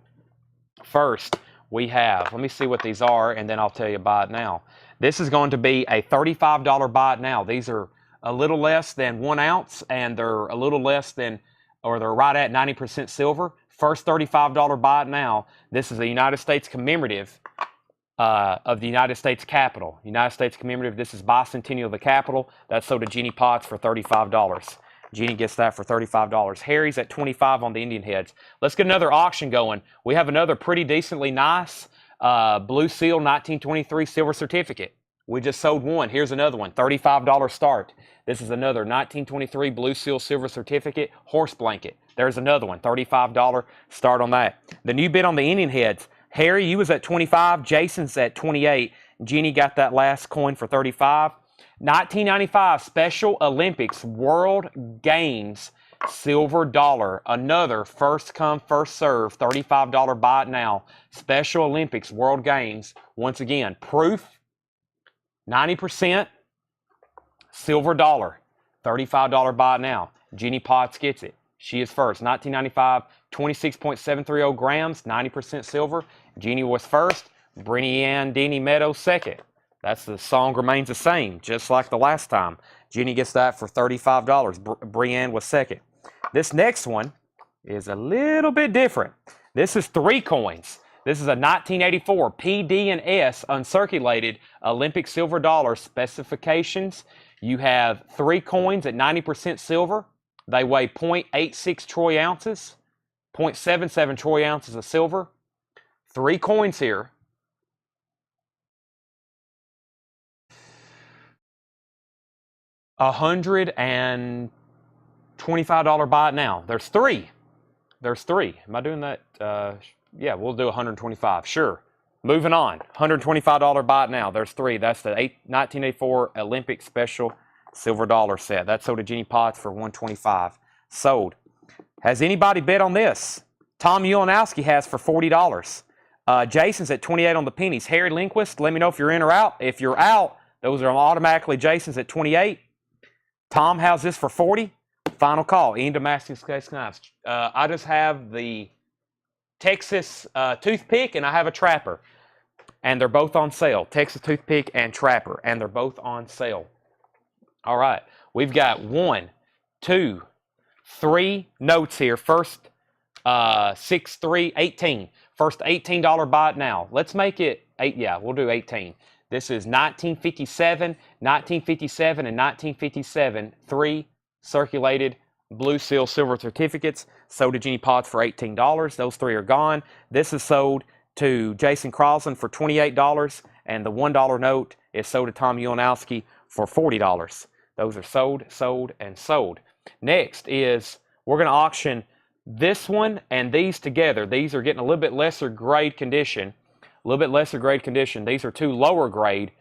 First, we have, let me see what these are, and then I'll tell you buy it now. This is going to be a $35 buy it now. These are a little less than 1 ounce, and they're a little less than, or they're right at 90% silver. First $35 buy it now. This is a United States commemorative of the United States Capitol. United States commemorative. This is bicentennial of the Capitol. That's sold to Jeannie Potts for $35. Jeannie gets that for $35. Harry's at $25 on the Indian heads. Let's get another auction going. We have another pretty decently nice Blue Seal 1923 silver certificate. We just sold one. Here's another one, $35 start. This is another 1923 Blue Seal silver certificate horse blanket. There's another one, $35 start on that. The new bid on the Indian heads. Harry, you was at 25. Jason's at 28. Jeannie got that last coin for 35. 1995 Special Olympics World Games silver dollar. Another first come, first serve, $35 buy it now. Special Olympics World Games. Once again, proof, 90%, silver dollar, $35 buy it now. Jeannie Potts gets it. She is first. 1995, 26.730 grams, 90% silver. Jeannie was first. Brinny Ann Deanie Meadows second. That's the song remains the same, just like the last time. Jeannie gets that for $35. Brianne was second. This next one is a little bit different. This is 3 coins. This is a 1984 PD and S uncirculated Olympic silver dollar specifications. You have 3 coins at 90% silver. They weigh 0.86 troy ounces, 0.77 troy ounces of silver. 3 coins here. $125 buy it now. There's 3. There's 3. Am I doing that? Yeah, we'll do 125. Sure. Moving on. $125 buy it now. There's 3. That's the 1984 Olympic Special silver dollar set. That's sold to Jeannie Potts for $125. Sold. Has anybody bet on this? Tom Ulanowski has for $40. Jason's at 28 on the pennies. Harry Lindquist, let me know if you're in or out. If you're out, those are automatically Jason's at 28. Tom has this for 40. Final call. Ian Damascus Case Knives. I just have the Texas toothpick and I have a trapper. And they're both on sale. Texas toothpick and trapper. And they're both on sale. All right. We've got 1, 2, 3 notes here. First 6, 3, 18. First $18 buy it now. Let's make it 8. Yeah, we'll do 18. This is 1957, 1957, and 1957, 3 circulated Blue Seal silver certificates sold to Jeannie Potts for $18. Those 3 are gone. This is sold to Jason Crosland for $28, and the $1 note is sold to Tom Ulanowski for $40. Those are sold, sold, and sold. Next is we're going to auction this one and these together. These are getting a little bit lesser grade condition. A little bit lesser grade condition. These are 2 lower grade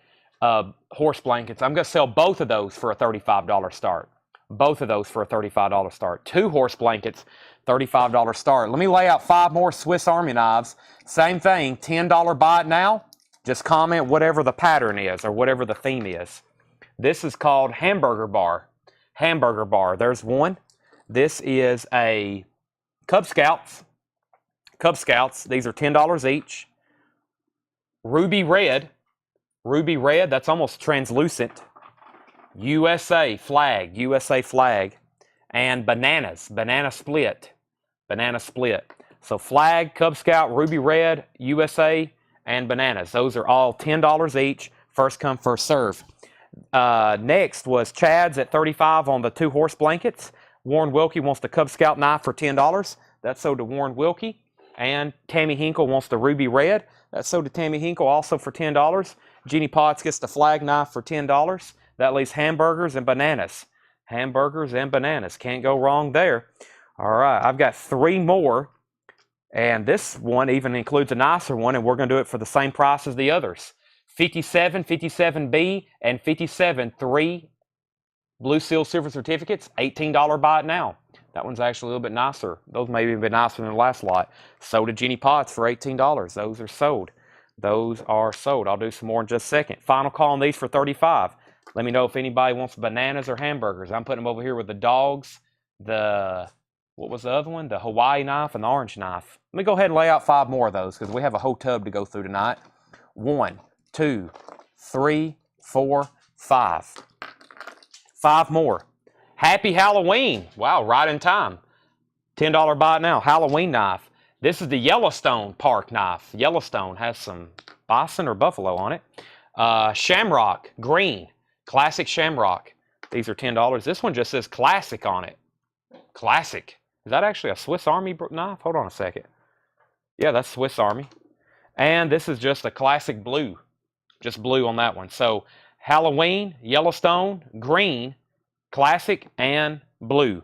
horse blankets. I'm going to sell both of those for a $35 start. Both of those for a $35 start. 2 horse blankets, $35 start. Let me lay out 5 more Swiss Army knives. Same thing, $10 buy it now. Just comment whatever the pattern is or whatever the theme is. This is called Hamburger Bar. Hamburger Bar. There's one. This is a Cub Scouts. Cub Scouts. These are $10 each. Ruby red, that's almost translucent. USA flag, and bananas, banana split. So flag, Cub Scout, ruby red, USA, and bananas. Those are all $10 each, first come, first serve. Next was Chad's at $35 on the 2 horse blankets. Warren Wilkie wants the Cub Scout knife for $10. That's sold to Warren Wilkie. And Tammy Hinkle wants the ruby red. That's sold to Tammy Hinkle also for $10. Jeannie Potts gets the flag knife for $10. That leaves hamburgers and bananas. Hamburgers and bananas. Can't go wrong there. All right, I've got 3 more. And this one even includes a nicer one, and we're going to do it for the same price as the others. 57, 57B, and 57, 3 Blue Seal silver certificates, $18 buy it now. That one's actually a little bit nicer. Those may even be nicer than the last lot. Sold to Jeannie Potts for $18. Those are sold. Those are sold. I'll do some more in just a second. Final call on these for $35. Let me know if anybody wants bananas or hamburgers. I'm putting them over here with the dogs what was the other one? The Hawaii knife and the orange knife. Let me go ahead and lay out 5 more of those because we have a whole tub to go through tonight. 1, 2, 3, 4, 5. 5 more. Happy Halloween. Wow, right in time. $10 buy it now. Halloween knife. This is the Yellowstone Park knife. Yellowstone has some bison or buffalo on it. Shamrock, green. Classic Shamrock. These are $10. This one just says classic on it. Classic. Is that actually a Swiss Army knife? Hold on a second. Yeah, that's Swiss Army. And this is just a classic blue. Just blue on that one. So Halloween, Yellowstone, green, classic, and blue.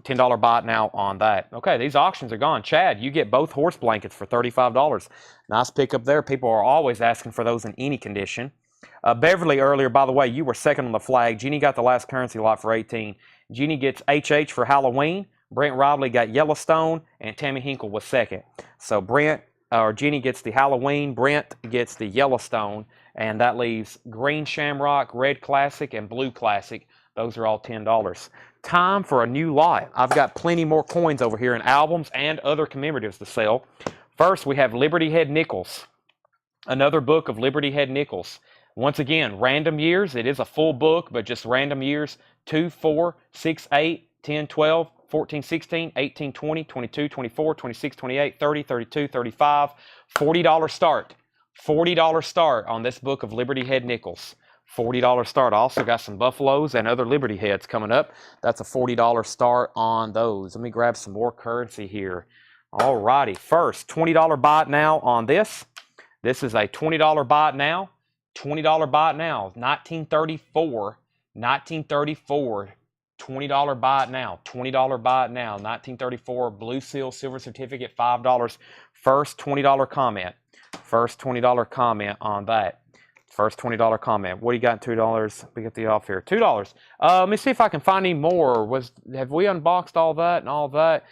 $10 buy it now on that. Okay, these auctions are gone. Chad, you get both horse blankets for $35. Nice pickup there. People are always asking for those in any condition. Beverly, earlier, by the way, you were second on the flag. Jeannie got the last currency lot for 18. Jeannie gets HH for Halloween. Brent Robley got Yellowstone, and Tammy Hinkle was second. So Jeannie gets the Halloween, Brent gets the Yellowstone, and that leaves green Shamrock, red Classic, and blue Classic. Those are all $10. Time for a new lot. I've got plenty more coins over here in albums and other commemoratives to sell. First, we have Liberty Head Nickels. Another book of Liberty Head Nickels. Once again, random years. It is a full book, but just random years. 2, 4, 6, 8, 10, 12, 14, 16, 18, 20, 22, 24, 26, 28, 30, 32, 35. $40 start. $40 start on this book of Liberty Head Nickels. $40 start. I also got some buffaloes and other Liberty Heads coming up. That's a $40 start on those. Let me grab some more currency here. All righty. First, $20 buy it now on this. This is a $20 buy it now. $20 buy it now. 1934. 1934. $20 buy it now. $20 buy it now. 1934 Blue Seal Silver Certificate, $5. First $20 comment. First $20 comment on that. First $20 comment. What do you got? $2. We get the off here. $2. Let me see if I can find any more. Have we unboxed all that and all that?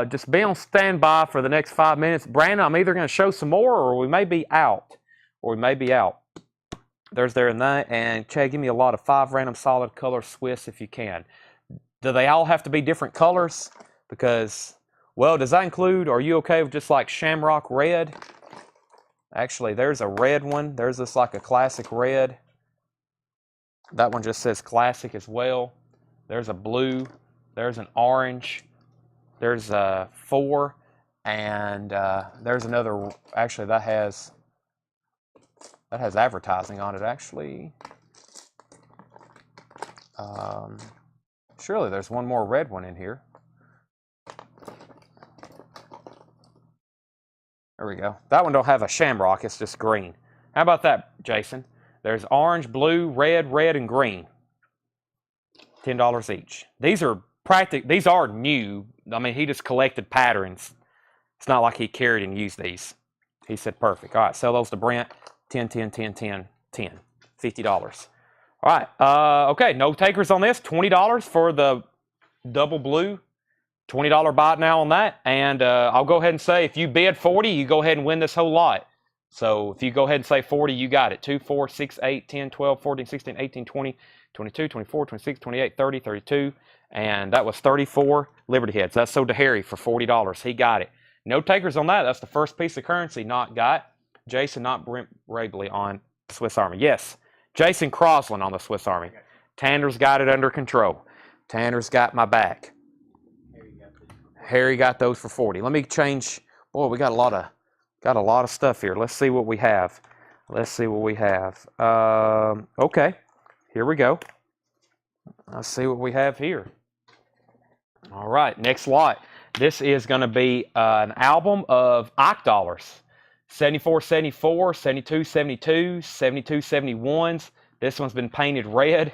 Just be on standby for the next 5 minutes. Brandon, I'm either going to show some more or we may be out. There's there and that. And Chad, give me a lot of 5 random solid color Swiss if you can. Do they all have to be different colors? Because, well, does that include, are you okay with just like Shamrock Red? Actually, there's a red one. There's this like a classic red. That one just says classic as well. There's a blue. There's an orange. There's a 4. And there's another, actually that has advertising on it actually. Surely there's one more red one in here. There we go. That one don't have a shamrock, it's just green. How about that, Jason? There's orange, blue, red, and green. $10 each. These are new. I mean, he just collected patterns. It's not like he carried and used these. He said perfect. All right, sell those to Brent. 10, 10, 10, 10, 10. $50. All right. Okay, no takers on this. $20 for the double blue. $20 buy it now on that. And I'll go ahead and say if you bid 40, you go ahead and win this whole lot. So if you go ahead and say 40, you got it. 2, 4, 6, 8, 10, 12, 14, 16, 18, 20, 22, 24, 26, 28, 30, 32. And that was 34 Liberty Heads. That's sold to Harry for $40. He got it. No takers on that. That's the first piece of currency not got. Jason, not Brent Rabley on Swiss Army. Yes, Jason Crosland on the Swiss Army. Tanner's got it under control. Tanner's got my back. Harry got those for 40. Let me change. Boy, we got a lot of stuff here. Let's see what we have. Okay, here we go. Let's see what we have here. All right, next lot. This is going to be an album of Ike dollars. 74, 74, 72, 72, 72, 71s. This one's been painted red.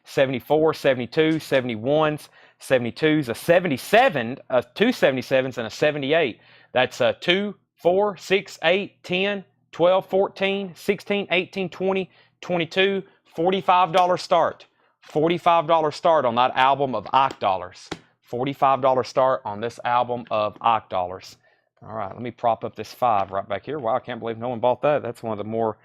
74, 72, 71s, 72s, a 77, 2 77s, and a 78. That's a 2, 4, 6, 8, 10, 12, 14, 16, 18, 20, 22, $45 start. $45 start on that album of Ike dollars. $45 start on this album of Ike dollars. All right, let me prop up this 5 right back here. Wow, I can't believe no one bought that. That's one of the more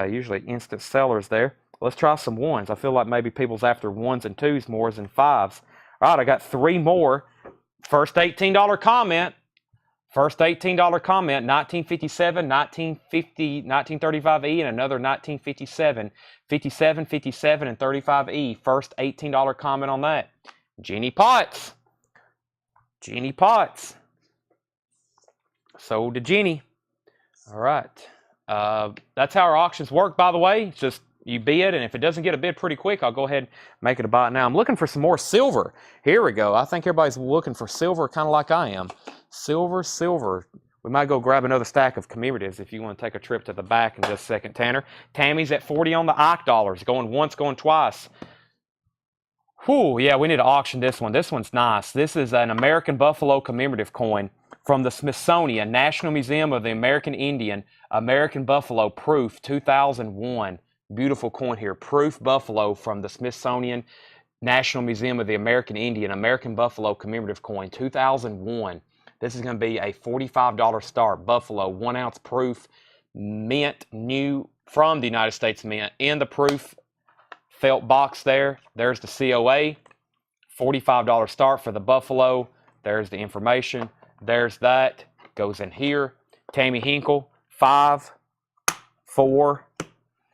usually instant sellers there. Let's try some 1s. I feel like maybe people's after 1s and 2s more than 5s. All right, I got 3 more. First $18 comment. First $18 comment, 1957, 1950, 1935E, and another 1957, 57, 57, and 35E. First $18 comment on that. Jeannie Potts. Jeannie Potts. Sold to Jeannie. All right. That's how our auctions work, by the way. It's just you bid, and if it doesn't get a bid pretty quick, I'll go ahead and make it a buy now. I'm looking for some more silver. Here we go. I think everybody's looking for silver kind of like I am. Silver, silver. We might go grab another stack of commemoratives if you want to take a trip to the back in just a second, Tanner. Tammy's at 40 on the Ike dollars. Going once, going twice. Whew, yeah, we need to auction this one. This one's nice. This is an American Buffalo commemorative coin from the Smithsonian National Museum of the American Indian, American Buffalo, proof 2001. Beautiful coin here. Proof Buffalo from the Smithsonian National Museum of the American Indian, American Buffalo commemorative coin, 2001. This is going to be a $45 start. Buffalo, 1 ounce proof, mint, new from the United States Mint. In the proof felt box there. There's the COA. $45 start for the Buffalo. There's the information. There's that. Goes in here. Tammy Hinkle, 5, 4,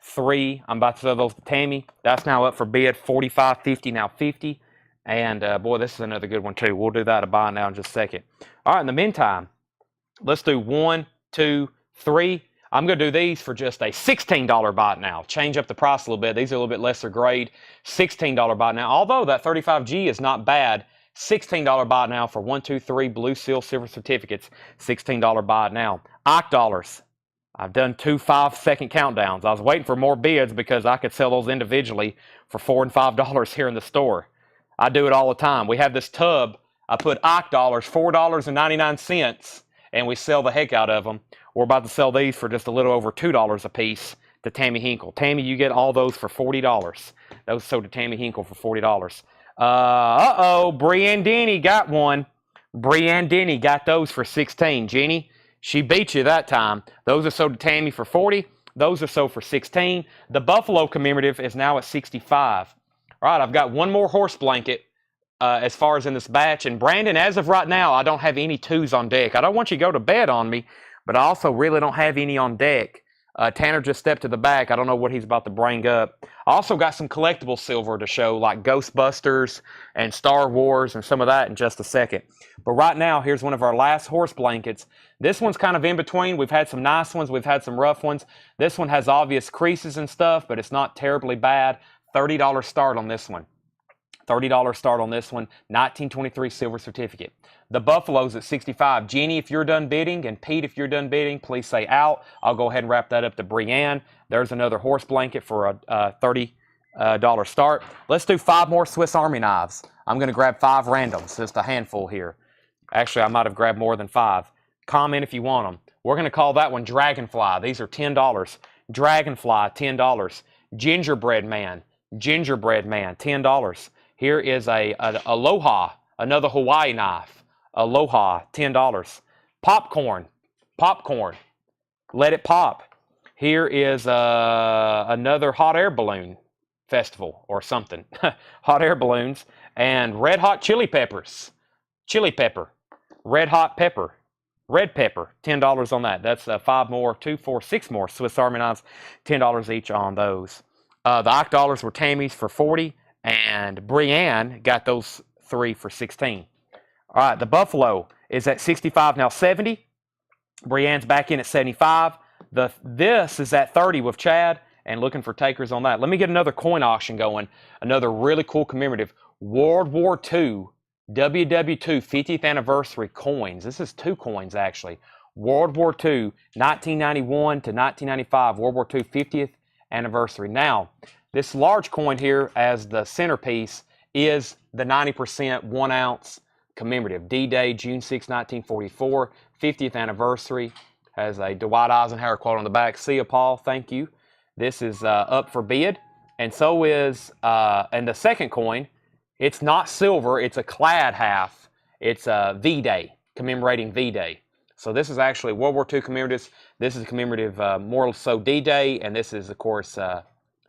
3. I'm about to sell those to Tammy. That's now up for bid. 45, 50, now 50. And boy, this is another good one too. We'll do that a buy now in just a second. All right, in the meantime, let's do 1, 2, 3. I'm going to do these for just a $16 buy now. Change up the price a little bit. These are a little bit lesser grade. $16 buy now. Although that 35G is not bad. $16 buy now for 1, 2, 3 blue seal silver certificates. $16 buy now. Ike dollars. I've done 2 5-second countdowns. I was waiting for more bids because I could sell those individually for $4 and $5 here in the store. I do it all the time. We have this tub. I put Ike dollars, $4.99, and we sell the heck out of them. We're about to sell these for just a little over $2 a piece to Tammy Hinkle. Tammy, you get all those for $40. Those sold to Tammy Hinkle for $40. Brianne Denny got one. Brianne Denny got those for $16. Jenny, she beat you that time. Those are sold to Tammy for $40. Those are sold for $16. The Buffalo commemorative is now at $65. All right, I've got one more horse blanket as far as in this batch. And Brandon, as of right now, I don't have any 2s on deck. I don't want you to go to bed on me, but I also really don't have any on deck. Tanner just stepped to the back. I don't know what he's about to bring up. I also got some collectible silver to show, like Ghostbusters and Star Wars and some of that in just a second. But right now, here's one of our last horse blankets. This one's kind of in between. We've had some nice ones. We've had some rough ones. This one has obvious creases and stuff, but it's not terribly bad. $30 start on this one. $30 start on this one. 1923 silver certificate. The Buffalo's at 65. Jenny, if you're done bidding, and Pete, if you're done bidding, please say out. I'll go ahead and wrap that up to Brianne. There's another horse blanket for a $30 start. Let's do 5 more Swiss Army knives. I'm going to grab 5 randoms, just a handful here. Actually, I might have grabbed more than 5. Comment if you want them. We're going to call that one Dragonfly. These are $10. Dragonfly, $10. Gingerbread Man, $10. Here is a Aloha, another Hawaii knife. Aloha, $10. Popcorn, let it pop. Here is another hot air balloon festival or something. Hot air balloons and red hot chili peppers. Chili pepper, red hot pepper, red pepper, $10 on that. That's 5 more, 2, 4, 6 more Swiss Army knives, $10 each on those. The Ike dollars were Tammy's for $40, and Brianne got those 3 for $16. All right, the Buffalo is at 65, now 70. Brianne's back in at 75. This is at 30 with Chad, and looking for takers on that. Let me get another coin auction going. Another really cool commemorative World War II WW2 50th anniversary coins. This is 2 coins actually. World War II 1991 to 1995 World War II 50th anniversary. Now, this large coin here as the centerpiece is the 90% 1 ounce commemorative. D-Day, June 6, 1944, 50th anniversary. Has a Dwight Eisenhower quote on the back. See you, Paul. Thank you. This is up for bid. And so is, and the second coin, it's not silver. It's a clad half. It's V-Day, commemorating V-Day. So this is actually World War II commemorative. This is commemorative more so D-Day, and this is, of course,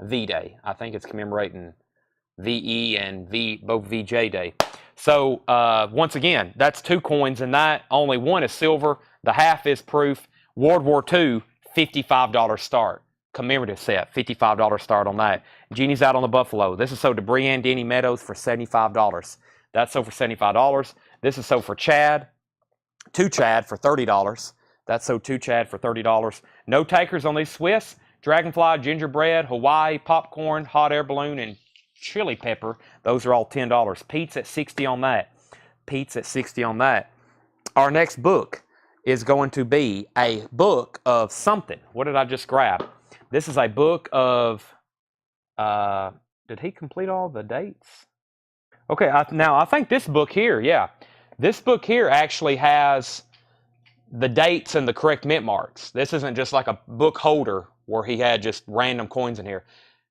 V-Day. I think it's commemorating VE and both VJ Day. So once again, that's 2 coins in that. Only one is silver. The half is proof. World War II, $55 start. Commemorative set, $55 start on that. Jeannie's out on the Buffalo. This is sold to Brianne Denny Meadows for $75. That's sold for $75. This is sold for Chad, to Chad for $30. That's sold to Chad for $30. No takers on these Swiss. Dragonfly, gingerbread, Hawaii, popcorn, hot air balloon, and chili pepper. Those are all $10. Pete's at $60 on that. Pete's at $60 on that. Our next book is going to be a book of something. What did I just grab? This is a book of, did he complete all the dates? Okay, now I think this book here, yeah. This book here actually has the dates and the correct mint marks. This isn't just like a book holder where he had just random coins in here.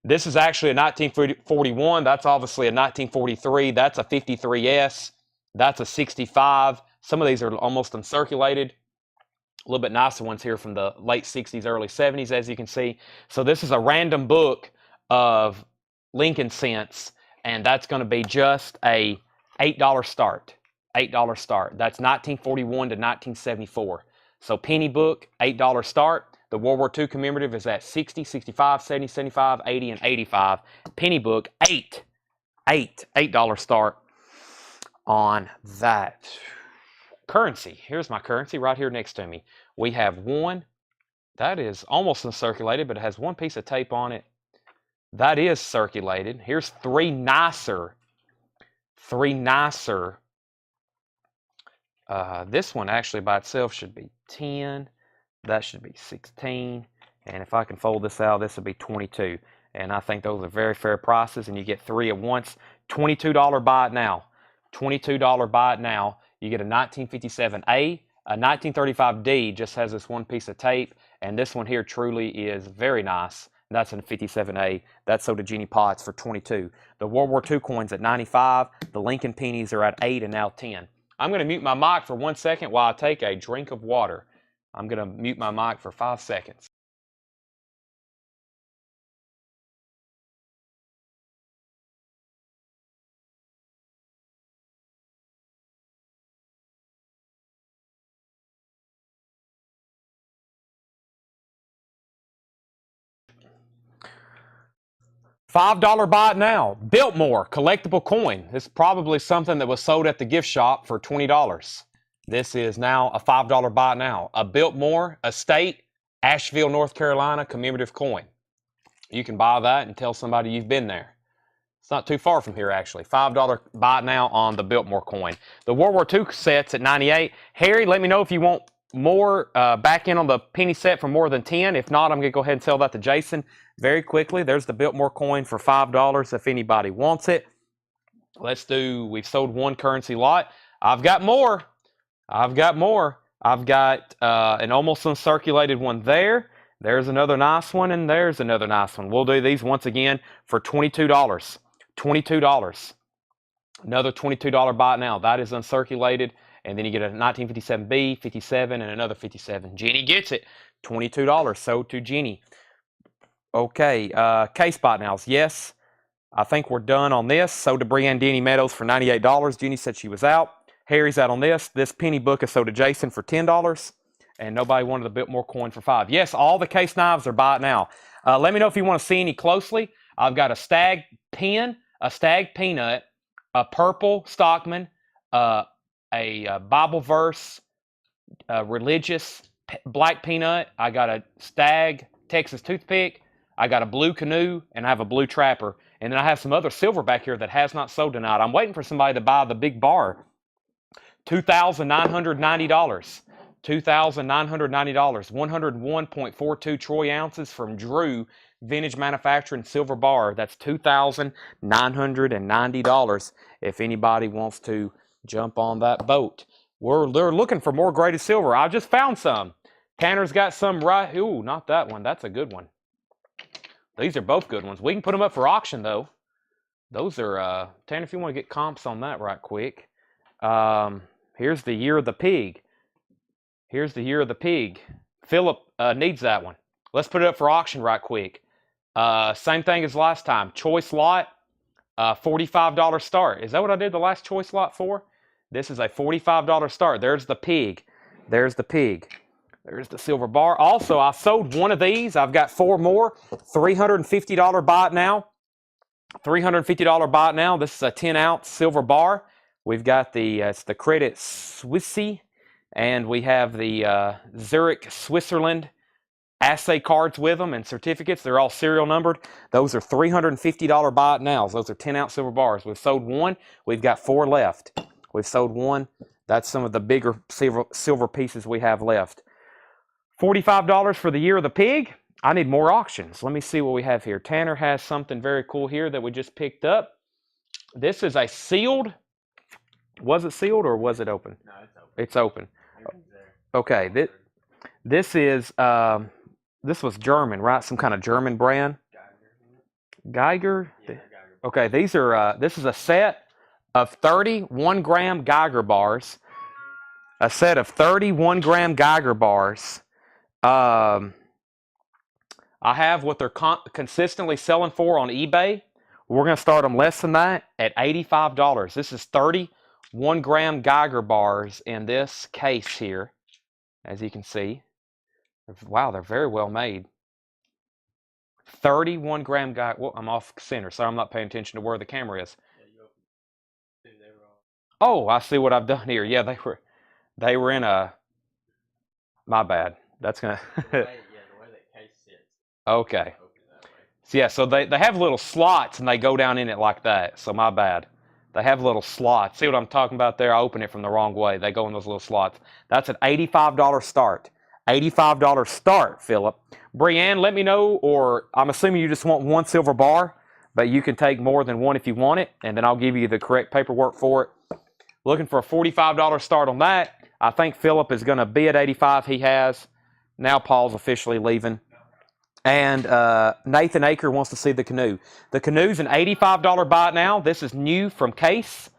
This is actually a 1941. That's obviously a 1943. That's a 53S. That's a 65. Some of these are almost uncirculated. A little bit nicer ones here from the late 60s, early 70s, as you can see. So this is a random book of Lincoln cents, and that's going to be just a $8 start. $8 start. That's 1941 to 1974. So penny book, $8 start. The World War II commemorative is at 60, 65, 70, 75, 80, and 85. Penny book, $8 start on that. Currency. Here's my currency right here next to me. We have one. That is almost uncirculated, but it has one piece of tape on it. That is circulated. Here's three nicer. This one actually by itself should be 10. That should be 16. And if I can fold this out, this would be 22. And I think those are very fair prices, and you get three at once. $22 buy it now. $22 buy it now. You get a 1957A. A 1935D just has this one piece of tape, and this one here truly is very nice. That's a 57A. That's sold to Jeannie Potts for 22. The World War II coins at 95. The Lincoln pennies are at 8 and now 10. I'm going to mute my mic for 1 second while I take a drink of water. I'm going to mute my mic for 5 seconds. $5 buy it now. Biltmore collectible coin. This is probably something that was sold at the gift shop for $20. This is now a $5 buy it now. A Biltmore Estate, Asheville, North Carolina commemorative coin. You can buy that and tell somebody you've been there. It's not too far from here, actually. $5 buy it now on the Biltmore coin. The World War II sets at 98. Harry, let me know if you want more back in on the penny set for more than 10. If not, I'm going to go ahead and sell that to Jason very quickly. There's the Biltmore coin for $5 if anybody wants it. We've sold one currency lot. I've got more. I've got an almost uncirculated one there. There's another nice one, and there's another nice one. We'll do these once again for $22. $22. Another $22 buy it now. That is uncirculated. And then you get a 1957B, 57, and another 57. Jenny gets it. $22 sold to Jenny. Okay, case spot nows. Yes, I think we're done on this. Sold to Brianne Denny Meadows for $98. Jenny said she was out. Harry's out on this. This penny book is sold to Jason for $10. And nobody wanted a Biltmore coin for $5. Yes, all the case knives are buy it now. Let me know if you want to see any closely. I've got a stag pen, a stag peanut, a purple Stockman, a Bible verse, religious black peanut. I got a stag Texas toothpick. I got a blue canoe, and I have a blue trapper. And then I have some other silver back here that has not sold tonight. I'm waiting for somebody to buy the big bar. $2,990. $2,990. 101.42 troy ounces from Drew Vintage Manufacturing Silver Bar. That's $2,990 if anybody wants to jump on that boat. They're looking for more graded silver. I just found some. Tanner's got some right. Ooh, not that one. That's a good one. These are both good ones. We can put them up for auction, though. Those are, Tanner, if you want to get comps on that right quick. Here's the Year of the Pig. Here's the Year of the Pig. Philip needs that one. Let's put it up for auction right quick. Same thing as last time. Choice lot. $45 start. Is that what I did the last choice lot for? This is a $45 start. There's the pig. There's the pig. There's the silver bar. Also, I sold one of these. I've got 4 more. $350 buy it now. $350 buy it now. This is a 10-ounce silver bar. We've got the it's the Credit Suisse, and we have the Zurich, Switzerland assay cards with them and certificates. They're all serial numbered. Those are $350 buy it nows. Those are 10-ounce silver bars. We've sold one. We've got 4 left. We've sold one. That's some of the bigger silver pieces we have left. $45 for the year of the pig. I need more auctions. Let me see what we have here. Tanner has something very cool here that we just picked up. This is a sealed. Was it sealed or was it open? No, it's open. It's open. Everything's there. Okay. This is this was German, right? Some kind of German brand. Geiger. Yeah, they're Geiger. Okay, these are. This is a set of 30 1-gram Geiger bars. A set of 30 1-gram Geiger bars. I have what they're consistently selling for on eBay. We're going to start them less than that at $85. This is 30 1-gram Geiger bars in this case here, as you can see. Wow, they're very well made. 30 1-gram Geiger. Well, I'm off center, so I'm not paying attention to where the camera is. Yeah, you opened it. Dude, they were all. Oh, I see what I've done here. Yeah, they were in a. My bad. That's gonna. The way that case sits. Okay. Open it that way. So yeah, so they have little slots and they go down in it like that. So my bad. They have little slots. See what I'm talking about there? I open it from the wrong way. They go in those little slots. That's an $85 start. $85 start, Philip. Brianne, let me know, or I'm assuming you just want 1 silver bar, but you can take more than 1 if you want it, and then I'll give you the correct paperwork for it. Looking for a $45 start on that. I think Philip is going to be at 85. He has. Now Paul's officially leaving. And Nathan Aker wants to see the canoe. The canoe's an $85 buy it now. This is new from Case.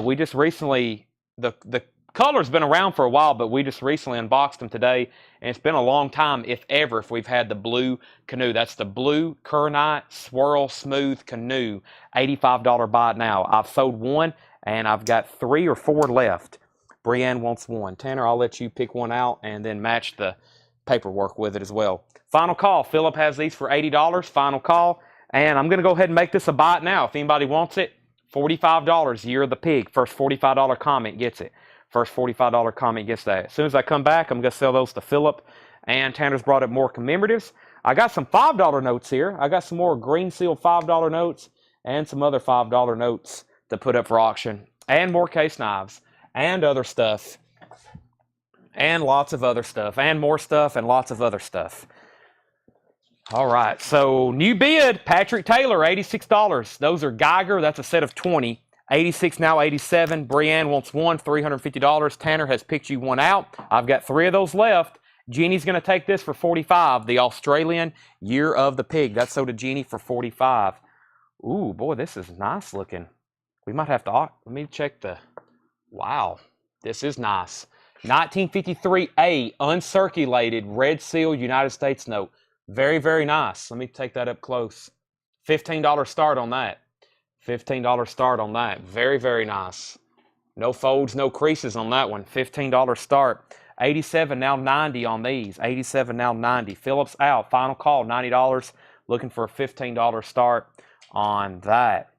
We just recently, the color's been around for a while, but we just recently unboxed them today, and it's been a long time, if ever, if we've had the blue canoe. That's the blue Kernite Swirl Smooth Canoe, $85 buy it now. I've sold one, and I've got 3 or 4 left. Brianne wants one. Tanner, I'll let you pick one out and then match the paperwork with it as well. Final call. Philip has these for $80. Final call. And I'm going to go ahead and make this a buy it now. If anybody wants it, $45, year of the pig. First $45 comment gets it. First $45 comment gets that. As soon as I come back, I'm going to sell those to Philip. And Tanner's brought up more commemoratives. I got some $5 notes here. I got some more green seal $5 notes and some other $5 notes to put up for auction. And more case knives and other stuff. And lots of other stuff. And more stuff and lots of other stuff. All right. So new bid, Patrick Taylor, $86. Those are Geiger. That's a set of 20. 86 now, 87. Brianne wants one, $350. Tanner has picked you one out. I've got 3 of those left. Jeannie's going to take this for $45. The Australian Year of the Pig. That's sold to Jeannie for $45. Ooh, boy, this is nice looking. We might have to, let me check the, wow, this is nice. 1953A, uncirculated, red seal, United States note. Very, very nice. Let me take that up close. $15 start on that. $15 start on that. Very, very nice. No folds, no creases on that one. $15 start. 87 now 90 on these. 87 now 90. Phillips out. Final call, $90. Looking for a $15 start on that.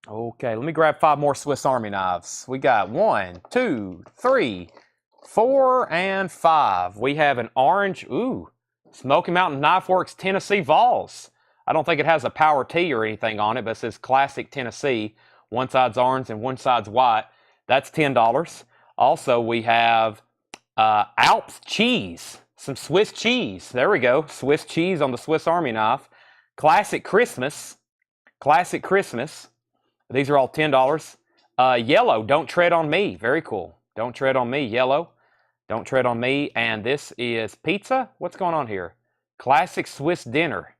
Okay, let me grab 5 more Swiss Army knives. We got 1, 2, 3, 4, and 5. We have an orange, Smoky Mountain Knife Works Tennessee Vols. I don't think it has a power T or anything on it, but it says Classic Tennessee. One side's orange and one side's white. That's $10. Also, we have Alps cheese, some Swiss cheese. There we go, Swiss cheese on the Swiss Army knife. Classic Christmas. Classic Christmas. These are all $10. Yellow, Don't Tread on Me. Very cool. Don't Tread on Me, yellow. Don't Tread on Me. And this is pizza. What's going on here? Classic Swiss Dinner.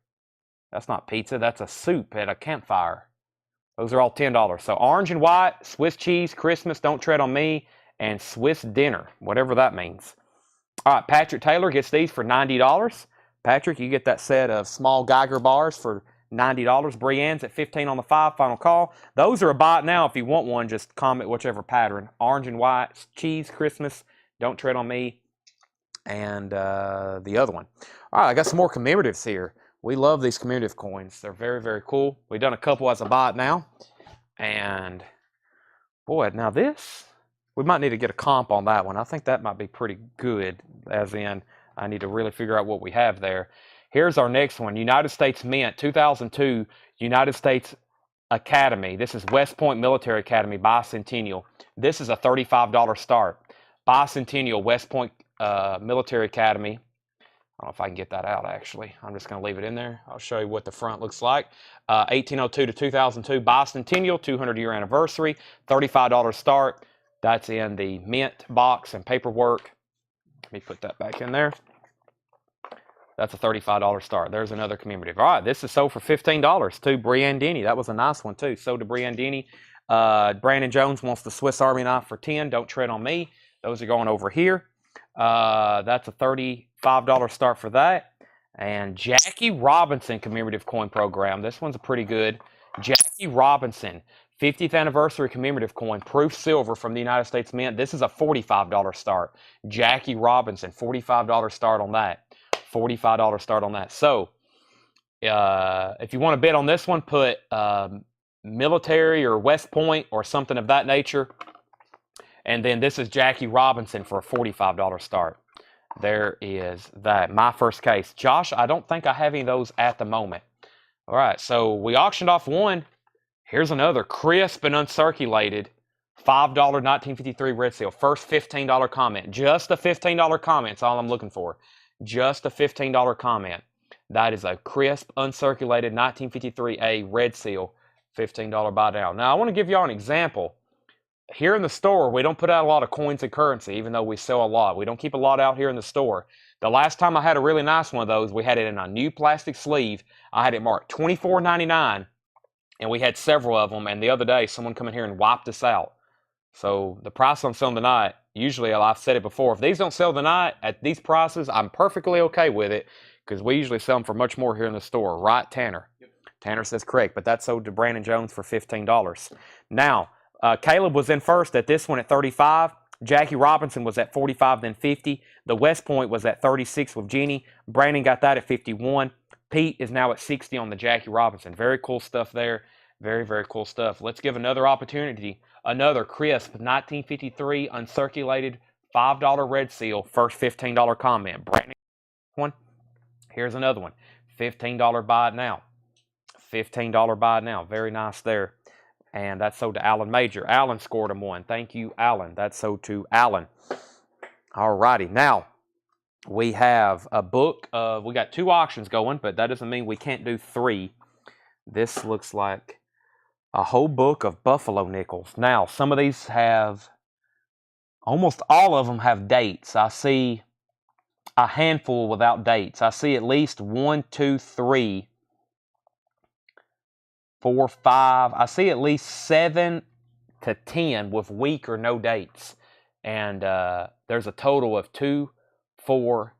That's not pizza. That's a soup at a campfire. Those are all $10. So orange and white, Swiss cheese, Christmas, Don't Tread on Me, and Swiss Dinner, whatever that means. All right, Patrick Taylor gets these for $90. Patrick, you get that set of small Geiger bars for $90. Brienne's at $15 on the 5, final call. Those are a buy now. If you want one, just comment whichever pattern. Orange and white, cheese, Christmas, don't tread on me, and the other one. All right, I got some more commemoratives here. We love these commemorative coins. They're very, very cool. We've done a couple as a buy now. And boy, now this, we might need to get a comp on that one. I think that might be pretty good, as in I need to really figure out what we have there. Here's our next one, United States Mint, 2002 United States Academy. This is West Point Military Academy Bicentennial. This is a $35 start. Bicentennial West Point Military Academy. I don't know if I can get that out, actually. I'm just going to leave it in there. I'll show you what the front looks like. 1802 to 2002 Bicentennial, 200-year anniversary, $35 start. That's in the mint box and paperwork. Let me put that back in there. That's a $35 start. There's another commemorative. All right, this is sold for $15 to Brienne Denny. That was a nice one, too. Sold to Brienne Denny. Brandon Jones wants the Swiss Army knife for $10. Don't tread on me. Those are going over here. That's a $35 start for that. And Jackie Robinson commemorative coin program. This one's a pretty good. Jackie Robinson, 50th anniversary commemorative coin, proof silver from the United States Mint. This is a $45 start. Jackie Robinson, $45 start on that. $45 start on that. So, if you want to bet on this one, put military or West Point or something of that nature. And then this is Jackie Robinson for a $45 start. There is that. My first case. Josh, I don't think I have any of those at the moment. All right, so we auctioned off one. Here's another crisp and uncirculated $5 1953 red seal. First $15 comment. Just a $15 comment is all I'm looking for. Just a $15 comment. That is a crisp, uncirculated 1953A red seal. $15 buy down. Now, I want to give y'all an example. Here in the store, we don't put out a lot of coins and currency, even though we sell a lot. We don't keep a lot out here in the store. The last time I had a really nice one of those, we had it in a new plastic sleeve. I had it marked $24.99, and we had several of them. And the other day, someone come in here and wiped us out. So the price I'm selling tonight, usually I've said it before, if these don't sell tonight at these prices, I'm perfectly okay with it, because we usually sell them for much more here in the store. Right, Tanner? Yep. Tanner says correct, but that's sold to Brandon Jones for $15. Now, Caleb was in first at this one at 35. Jackie Robinson was at 45, then 50. The West Point was at 36 with Jeannie. Brandon got that at 51. Pete is now at 60 on the Jackie Robinson. Very cool stuff there. Very, very cool stuff. Let's give another opportunity. Another crisp 1953 uncirculated $5 red seal. First $15 comment. Brandon one. Here's another one. $15 buy it now. $15 buy it now. Very nice there. And that's sold to Alan Major. Alan scored him one. Thank you, Alan. That's sold to Alan. All righty. Now, we have a book of, we got 2 auctions going, but that doesn't mean we can't do 3. This looks like a whole book of buffalo nickels. Now, some of these have, almost all of them have dates. I see a handful without dates. I see at least 1, 2, 3, 4, 5. I see at least 7 to 10 with week or no dates. And there's a total of 2, 4,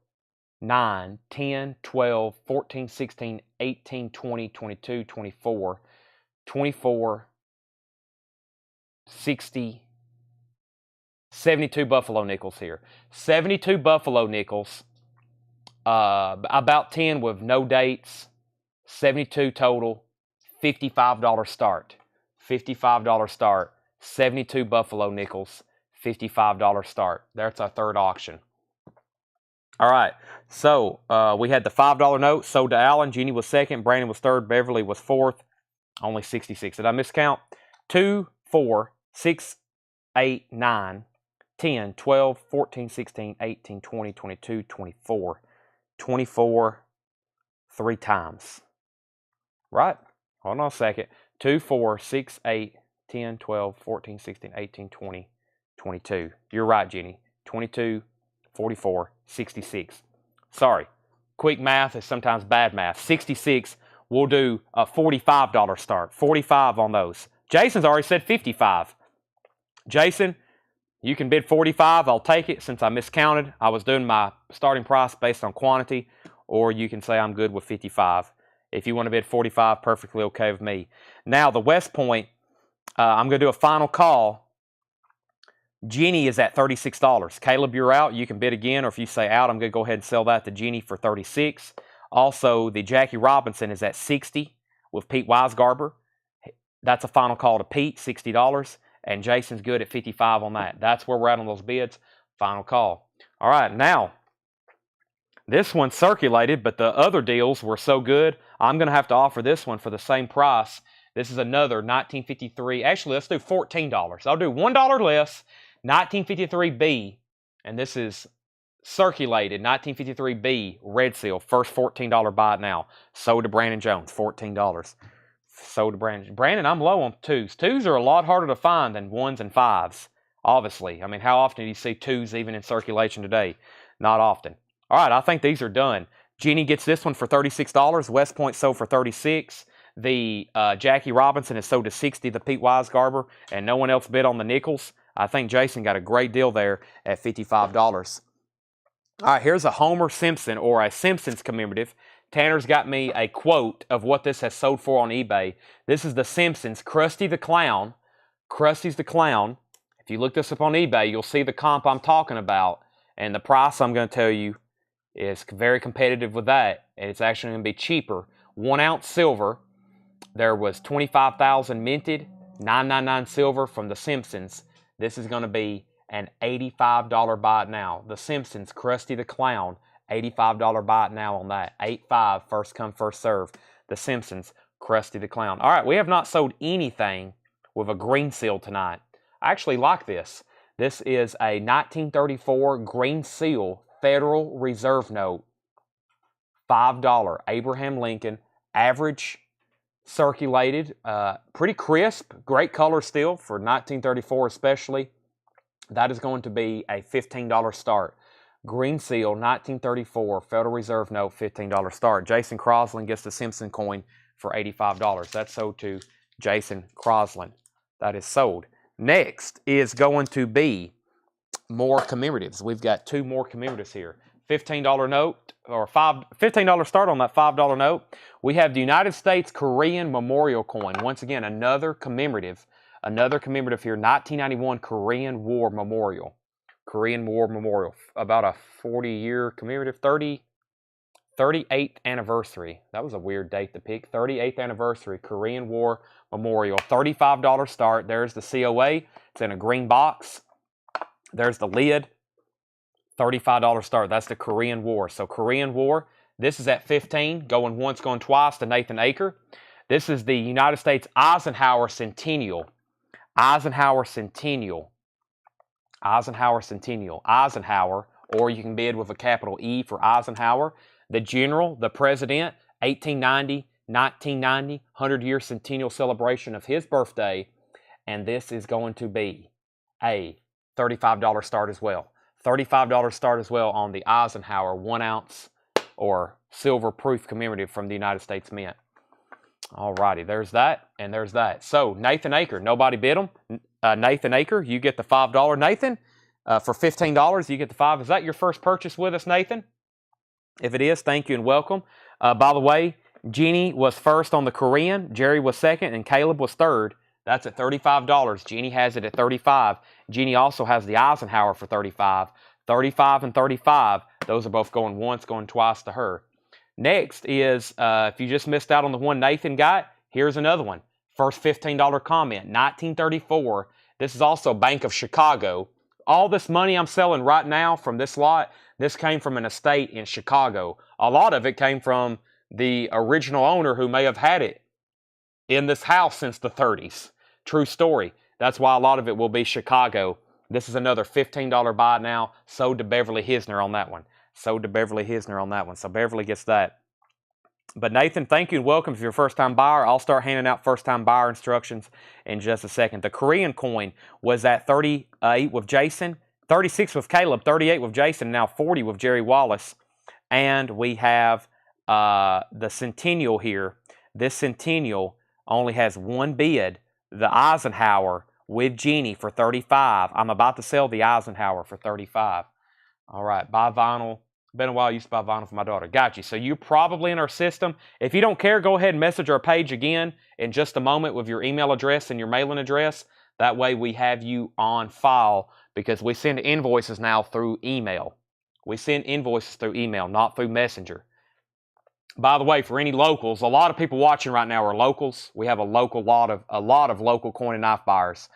9, 10, 12, 14, 16, 18, 20, 22, 24, 24, 60, 72 buffalo nickels here. 72 buffalo nickels. About 10 with no dates. 72 total. $55 start. $55 start. 72 buffalo nickels. $55 start. That's our third auction. All right. So we had the $5 note sold to Alan. Jeannie was second. Brandon was third. Beverly was fourth. Only 66. Did I miscount? 2, 4, 6, 8, 9, 10, 12, 14, 16, 18, 20, 22, 24. 24 3 times. Right? Hold on a second. 2, 4, 6, 8, 10, 12, 14, 16, 18, 20, 22. You're right, Jenny. 22, 44, 66. Sorry. Quick math is sometimes bad math. 66, we'll do a $45 start. 45 on those. Jason's already said 55. Jason, you can bid 45. I'll take it since I miscounted. I was doing my starting price based on quantity. Or you can say I'm good with 55. If you want to bid 45, perfectly okay with me. Now, the West Point, I'm going to do a final call. Jenny is at $36. Caleb, you're out. You can bid again, or if you say out, I'm going to go ahead and sell that to Jenny for $36. Also, the Jackie Robinson is at $60 with Pete Weisgarber. That's a final call to Pete, $60. And Jason's good at $55 on that. That's where we're at on those bids. Final call. All right, now, this one circulated, but the other deals were so good, I'm going to have to offer this one for the same price. This is another 1953. Actually, let's do $14. I'll do $1 less. 1953B, and this is circulated 1953B red seal. First $14 buy it now. Sold to Brandon Jones, $14. Sold to Brandon. Brandon, I'm low on twos. Twos are a lot harder to find than ones and fives, obviously. I mean, how often do you see twos even in circulation today? Not often. All right, I think these are done. Jenny gets this one for $36. West Point sold for $36. The Jackie Robinson is sold to $60. The Pete Weisgarber, and no one else bid on the nickels. I think Jason got a great deal there at $55. All right, here's a Homer Simpson or a Simpsons commemorative. Tanner's got me a quote of what this has sold for on eBay. This is the Simpsons, Krusty the Clown. Krusty's the Clown. If you look this up on eBay, you'll see the comp I'm talking about. And the price I'm going to tell you is very competitive with that. And it's actually going to be cheaper. 1 ounce silver. There was 25,000 minted, $9.99 silver from the Simpsons. This is going to be an $85 buy it now. The Simpsons, Krusty the Clown, $85 buy it now on that. 8.5, first come, first serve. The Simpsons, Krusty the Clown. All right, we have not sold anything with a green seal tonight. I actually like this. This is a 1934 green seal Federal Reserve note. $5, Abraham Lincoln, average circulated, pretty crisp, great color still for 1934 especially. That is going to be a $15 start. Green seal, 1934, Federal Reserve note, $15 start. Jason Crosland gets the Simpson coin for $85. That's sold to Jason Crosland. That is sold. Next is going to be more commemoratives. We've got 2 more commemoratives here. $15 note, or $15 start on that $5 note. We have the United States Korean Memorial coin. Once again, another commemorative here, 1991 Korean War Memorial. Korean War Memorial, about a 40-year commemorative, 38th anniversary. That was a weird date to pick. 38th anniversary Korean War Memorial, $35 start. There's the COA. It's in a green box. There's the lid. $35 start. That's the Korean War. So Korean War, this is at $15, going once, going twice to Nathan Aker. This is the United States Eisenhower Centennial. Eisenhower Centennial. Eisenhower, or you can bid with a capital E for Eisenhower. The General, the President, 1890, 1990, 100-year centennial celebration of his birthday. And this is going to be a $35 start as well. $35 start as well on the Eisenhower 1 ounce or silver proof commemorative from the United States Mint. Alrighty, there's that and there's that. So Nathan Aker, nobody bid him. Nathan Aker, you get the $5. Nathan, for $15, you get the 5. Is that your first purchase with us, Nathan? If it is, thank you and welcome. By the way, Jeannie was first on the Korean, Jerry was second, and Caleb was third. That's at $35. Jeannie has it at $35. Jeannie also has the Eisenhower for $35. $35 and $35. Those are both going once, going twice to her. Next is, if you just missed out on the one Nathan got, here's another one. First $15 comment, 1934. This is also Bank of Chicago. All this money I'm selling right now from this lot, this came from an estate in Chicago. A lot of it came from the original owner who may have had it in this house since the 30s. True story. That's why a lot of it will be Chicago. This is another $15 buy now. Sold to Beverly Hisner on that one. Sold to Beverly Hisner on that one. So Beverly gets that. But Nathan, thank you and welcome. If you're a first-time buyer, I'll start handing out first-time buyer instructions in just a second. The Korean coin was at 38 with Jason, 36 with Caleb, 38 with Jason, now 40 with Jerry Wallace. And we have the Centennial here. This Centennial only has one bid, the Eisenhower with Jeannie for $35. I'm about to sell the Eisenhower for $35. All right, buy vinyl Been a while. I used to buy vinyl for my daughter. Got you. So you're probably in our system. If you don't care, go ahead and message our page again in just a moment with your email address and your mailing address. That way we have you on file because we send invoices now through email. We send invoices through email, not through Messenger. By the way, for any locals, a lot of people watching right now are locals. We have a lot of local coin and knife buyers.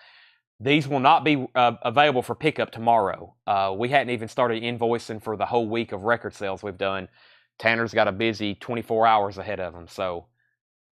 These will not be available for pickup tomorrow. We hadn't even started invoicing for the whole week of record sales we've done. Tanner's got a busy 24 hours ahead of him, so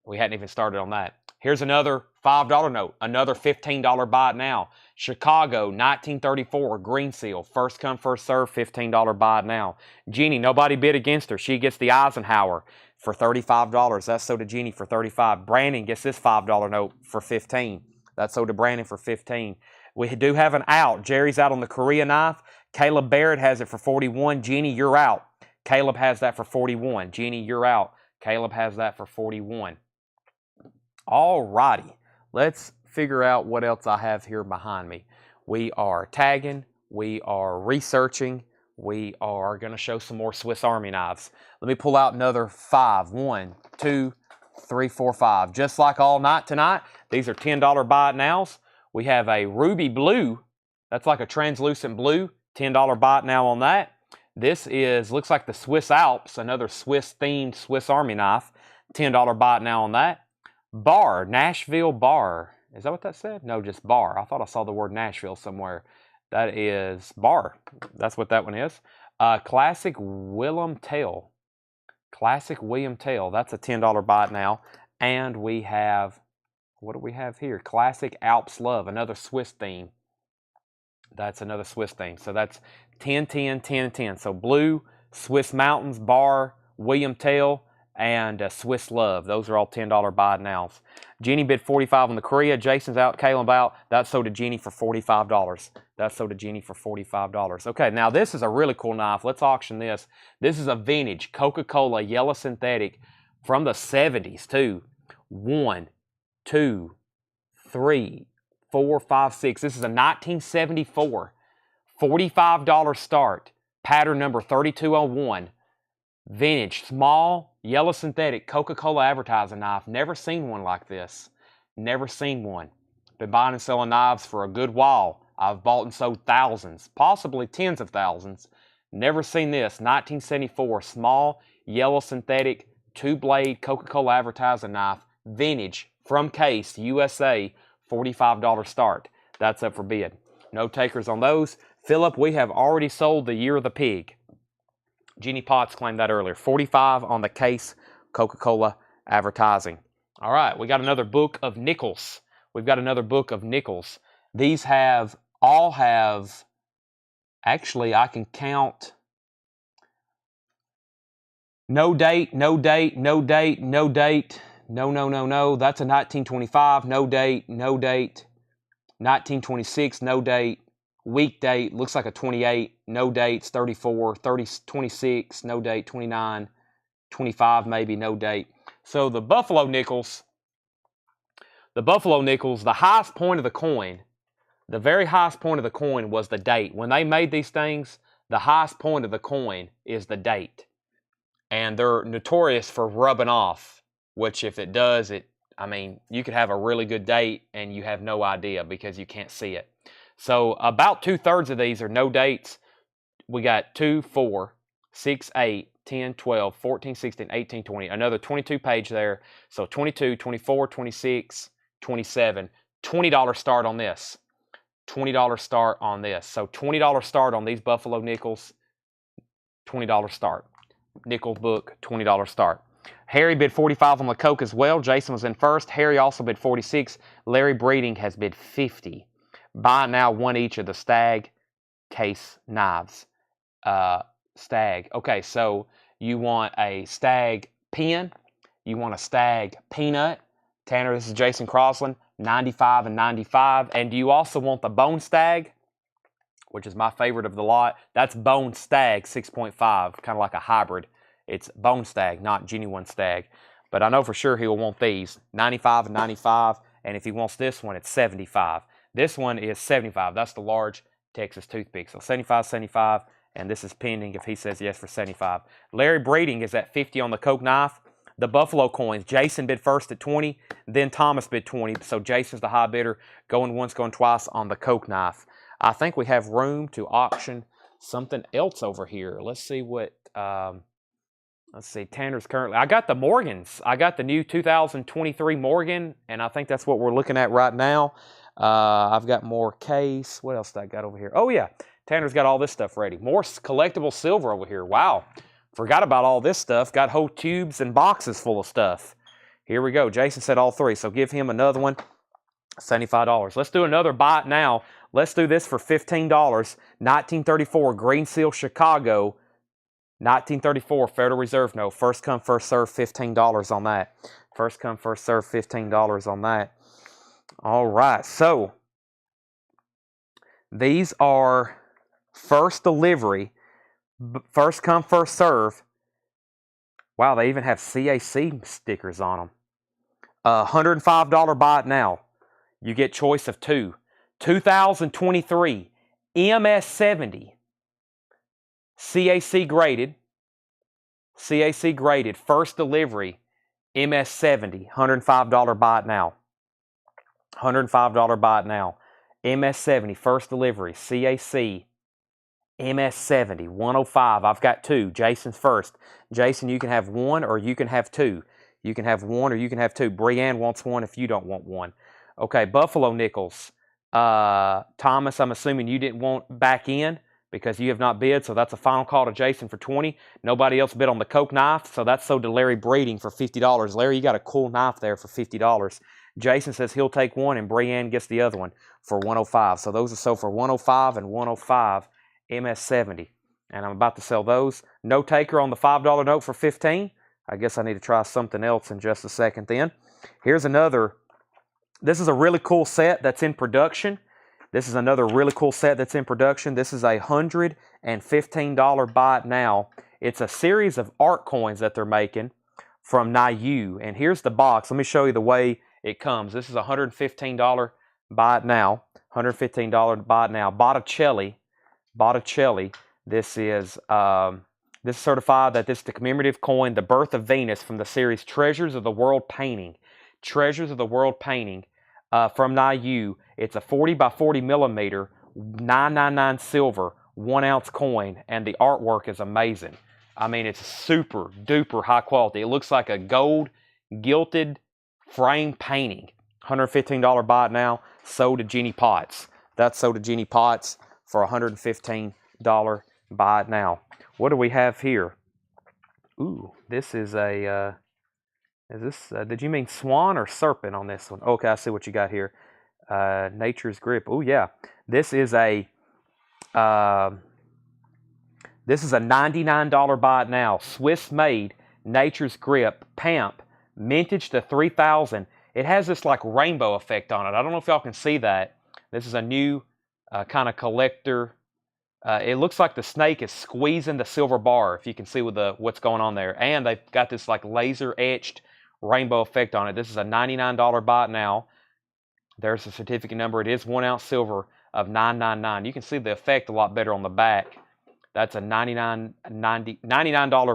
we hadn't even started on that. Here's another $5 note, another $15 buy it now. Chicago, 1934, green seal, first come, first serve, $15 buy it now. Jeannie, nobody bid against her. She gets the Eisenhower for $35. That's sold to Jeannie for $35. Brandon gets this $5 note for $15. That's sold to Brandon for $15. We do have an out. Jerry's out on the Korea knife. Caleb Barrett has it for $41. Jeannie, you're out. Caleb has that for $41. Jeannie, you're out. Caleb has that for $41. All righty. Let's figure out what else I have here behind me. We are tagging. We are researching. We are going to show some more Swiss Army knives. Let me pull out another 5. 1, 2, 3, 4, 5. Just like all night tonight, these are $10 buy it nows. We have a ruby blue. That's like a translucent blue. $10 buy it now on that. This looks like the Swiss Alps, another Swiss themed Swiss Army knife. $10 buy it now on that. Bar, Nashville Bar. Is that what that said? No, just bar. I thought I saw the word Nashville somewhere. That is bar. That's what that one is. Classic William Tell. Classic William Tell. That's a $10 buy it now. And we have, what do we have here? Classic Alps Love, another Swiss theme. That's another Swiss theme. So that's 10, 10, 10, 10. So blue, Swiss Mountains, bar, William Tell, and Swiss Love. Those are all $10 buy it nows. Jeannie bid $45 on the Korea. Jason's out. Caleb out. That's sold to Jeannie for $45. That's sold to Jeannie for $45. Okay, now this is a really cool knife. Let's auction this. This is a vintage Coca-Cola yellow synthetic from the 70s too. 1, 2, 3, 4, 5, 6. This is a 1974. $45 start. Pattern number 3201. Vintage, small, yellow synthetic Coca-Cola advertising knife. Never seen one like this. Never seen one. Been buying and selling knives for a good while. I've bought and sold thousands, possibly tens of thousands. Never seen this. 1974, small, yellow synthetic, 2-blade Coca-Cola advertising knife. Vintage, from case, USA, $45 start. That's up for bid. No takers on those. Philip, we have already sold the Year of the Pig. Jeannie Potts claimed that earlier. $45 on the case, Coca-Cola advertising. All right, we got another book of nickels. We've got another book of nickels. These all have, actually I can count, no date, no date, no date, no date, no, no, no, no. That's a 1925, no date, no date. 1926, no date. Week date, looks like a 28, no dates, 34, 30, 26, no date, 29, 25 maybe, no date. So the Buffalo nickels, the highest point of the coin, the very highest point of the coin was the date. When they made these things, the highest point of the coin is the date. And they're notorious for rubbing off, which if it does, I mean, you could have a really good date and you have no idea because you can't see it. So about 2/3 of these are no dates. We got 2, 4, 6, 8, 10, 12, 14, 16, 18, 20. Another 22 page there. So 22, 24, 26, 27. $20 start on this. $20 start on this. So $20 start on these Buffalo nickels. $20 start. Nickel book, $20 start. Harry bid $45 on the Coke as well. Jason was in first. Harry also bid $46. Larry Breeding has bid $50. Buy now one each of the Stag case knives. Stag. Okay, so you want a Stag pen. You want a Stag peanut. Tanner, this is Jason Crossland. 95 and 95. And do you also want the Bone Stag, which is my favorite of the lot? That's Bone Stag 6.5, kind of like a hybrid. It's Bone Stag, not genuine Stag. But I know for sure he will want these. 95 and 95. And if he wants this one, it's 75. This one is 75. That's the large Texas toothpick. So 75, 75, And this is pending if he says yes for 75. Larry Breeding is at 50 on the Coke knife. The Buffalo coins, Jason bid first at 20, then Thomas bid 20. So Jason's the high bidder, going once, going twice on the Coke knife. I think we have room to auction something else over here. Let's see what, let's see, Tanner's currently, I got the Morgans. I got the new 2023 Morgan, and I think that's what we're looking at right now. I've got more case. What else did I got over here? Oh, yeah. Tanner's got all this stuff ready. More collectible silver over here. Wow. Forgot about all this stuff. Got whole tubes and boxes full of stuff. Here we go. Jason said all three, so give him another one. $75. Let's do another buy it now. Let's do this for $15. 1934 Green Seal Chicago. 1934 Federal Reserve note. First come, first serve, $15 on that. First come, first serve, $15 on that. All right, so these are first delivery, first come, first serve. Wow, they even have CAC stickers on them. $105 buy it now. You get choice of two. 2023 MS70 CAC graded, first delivery, MS70, $105 buy it now. $105 buy it now. MS70, first delivery, CAC, MS70, 105. I've got two. Jason's first. Jason, you can have one or you can have two. You can have one or you can have two. Brianne wants one if you don't want one. Okay, Buffalo Nickels. Thomas, I'm assuming you didn't want back in because you have not bid, so that's a final call to Jason for 20. Nobody else bid on the Coke knife, so that's sold to Larry Breeding for $50. Larry, you got a cool knife there for $50. Jason says he'll take one, and Brianne gets the other one for 105. So those are sold for 105 and 105 MS70. And I'm about to sell those. No taker on the $5 note for 15. I guess I need to try something else in just a second then. Here's another. This is a really cool set that's in production. This is another really cool set that's in production. This is a $115 buy it now. It's a series of art coins that they're making from Niu. And here's the box. Let me show you the way it comes. This is a $115 buy it now. $115 buy it now. Botticelli. This is certified that this is the commemorative coin, the birth of Venus from the series Treasures of the World Painting. Treasures of the World Painting from Niu. It's a 40 by 40 millimeter, 999 silver, 1 ounce coin, and the artwork is amazing. I mean, it's super duper high quality. It looks like a gold gilded frame painting. $115 buy it now. Sold to Jenny Potts. That's sold to Jenny Potts for $115 buy it now. What do we have here? Ooh, this is a. Is this? Did you mean swan or serpent on this one? Okay, I see what you got here. Nature's Grip. Oh yeah, this is a. This is a $99 buy it now. Swiss made Nature's Grip Pamp mintage to 3000. It has this like rainbow effect on it. I don't know if y'all can see that. This is a new kind of collector. It looks like the snake is squeezing the silver bar, if you can see with what's going on there. And they've got this like laser etched rainbow effect on it. This is a $99 buy it now. There's the certificate number. It is 1 ounce silver of $999. You can see the effect a lot better on the back. That's a $99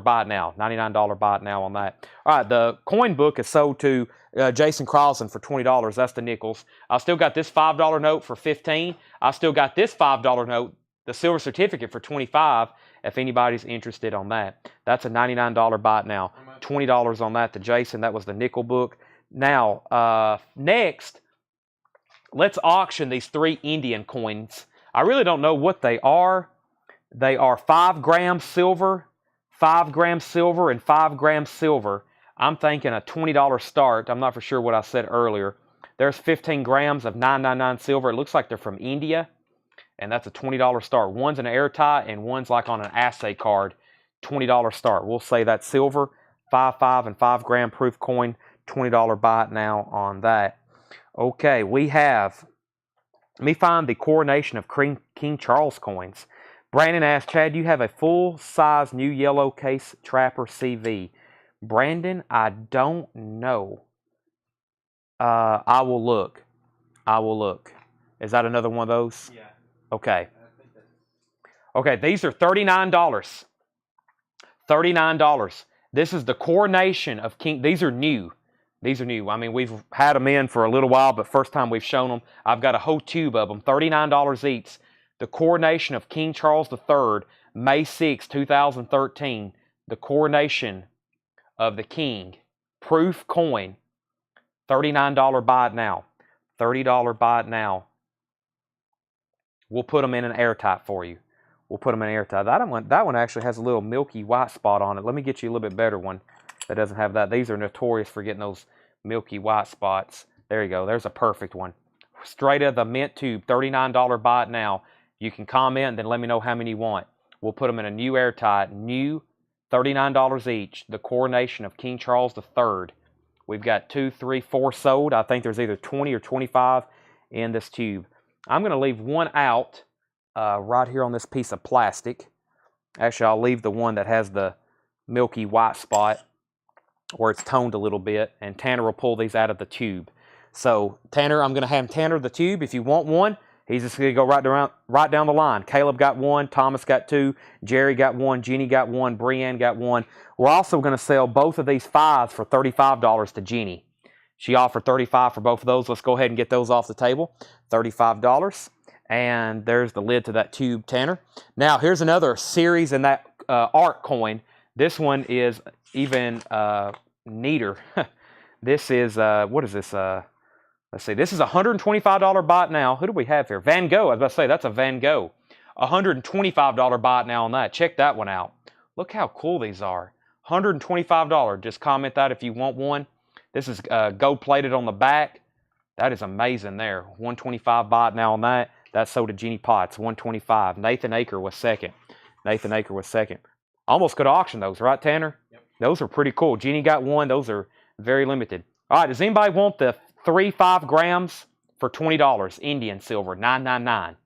buy it now. $99 buy it now on that. All right, the coin book is sold to Jason Carlson for $20. That's the nickels. I still got this $5 note for $15. I still got this $5 note, the silver certificate, for $25. If anybody's interested on that, that's a $99 buy it now. $20 on that to Jason. That was the nickel book. Now, next, let's auction these 3 Indian coins. I really don't know what they are. They are 5 gram silver, 5 gram silver, and 5 gram silver. I'm thinking a $20 start. I'm not for sure what I said earlier. There's 15 grams of 999 silver. It looks like they're from India, and that's a $20 start. One's an airtight, and one's like on an assay card. $20 start. We'll say that's silver, 5 and 5 gram proof coin. $20 buy it now on that. Okay, we have. Let me find the Coronation of King Charles coins. Brandon asked, Chad, do you have a full-size new yellow case Trapper CV? Brandon, I don't know. I will look. Is that another one of those? Yeah. Okay. I think that's... Okay, these are $39. $39. This is the coronation of King. These are new. These are new. I mean, we've had them in for a little while, but first time we've shown them. I've got a whole tube of them, $39 each. The coronation of King Charles III, May 6, 2013. The coronation of the king. Proof coin. $39 buy it now. $30 buy it now. We'll put them in an airtight for you. We'll put them in airtight. That one actually has a little milky white spot on it. Let me get you a little bit better one that doesn't have that. These are notorious for getting those milky white spots. There you go. There's a perfect one. Straight out of the mint tube, $39 buy it now. You can comment and then let me know how many you want. We'll put them in a new airtight, new $39 each. The coronation of King Charles III. We've got 2, 3, 4 sold. I think there's either 20 or 25 in this tube. I'm going to leave one out right here on this piece of plastic. Actually, I'll leave the one that has the milky white spot where it's toned a little bit, and Tanner will pull these out of the tube. So, Tanner, I'm going to have Tanner the tube. If you want one, he's just going to go right down the line. Caleb got one, Thomas got 2, Jerry got 1, Jenny got 1, Brianne got 1. We're also going to sell both of these 5s for $35 to Jenny. She offered $35 for both of those. Let's go ahead and get those off the table. $35. And there's the lid to that tube, Tanner. Now, here's another series in that art coin. This one is even neater. This is, what is this? Let's see. This is a $125 bot now. Who do we have here? Van Gogh. I was about to say, that's a Van Gogh. $125 bot now on that. Check that one out. Look how cool these are. $125. Just comment that if you want one. This is gold plated on the back. That is amazing there. $125 bot now on that. That's sold to Jeannie Potts. $125. Nathan Aker was second. Nathan Aker was second. Almost could auction those, right, Tanner? Yep. Those are pretty cool. Jeannie got one. Those are very limited. All right, does anybody want the 3 5 grams for $20? Indian silver, $9.99.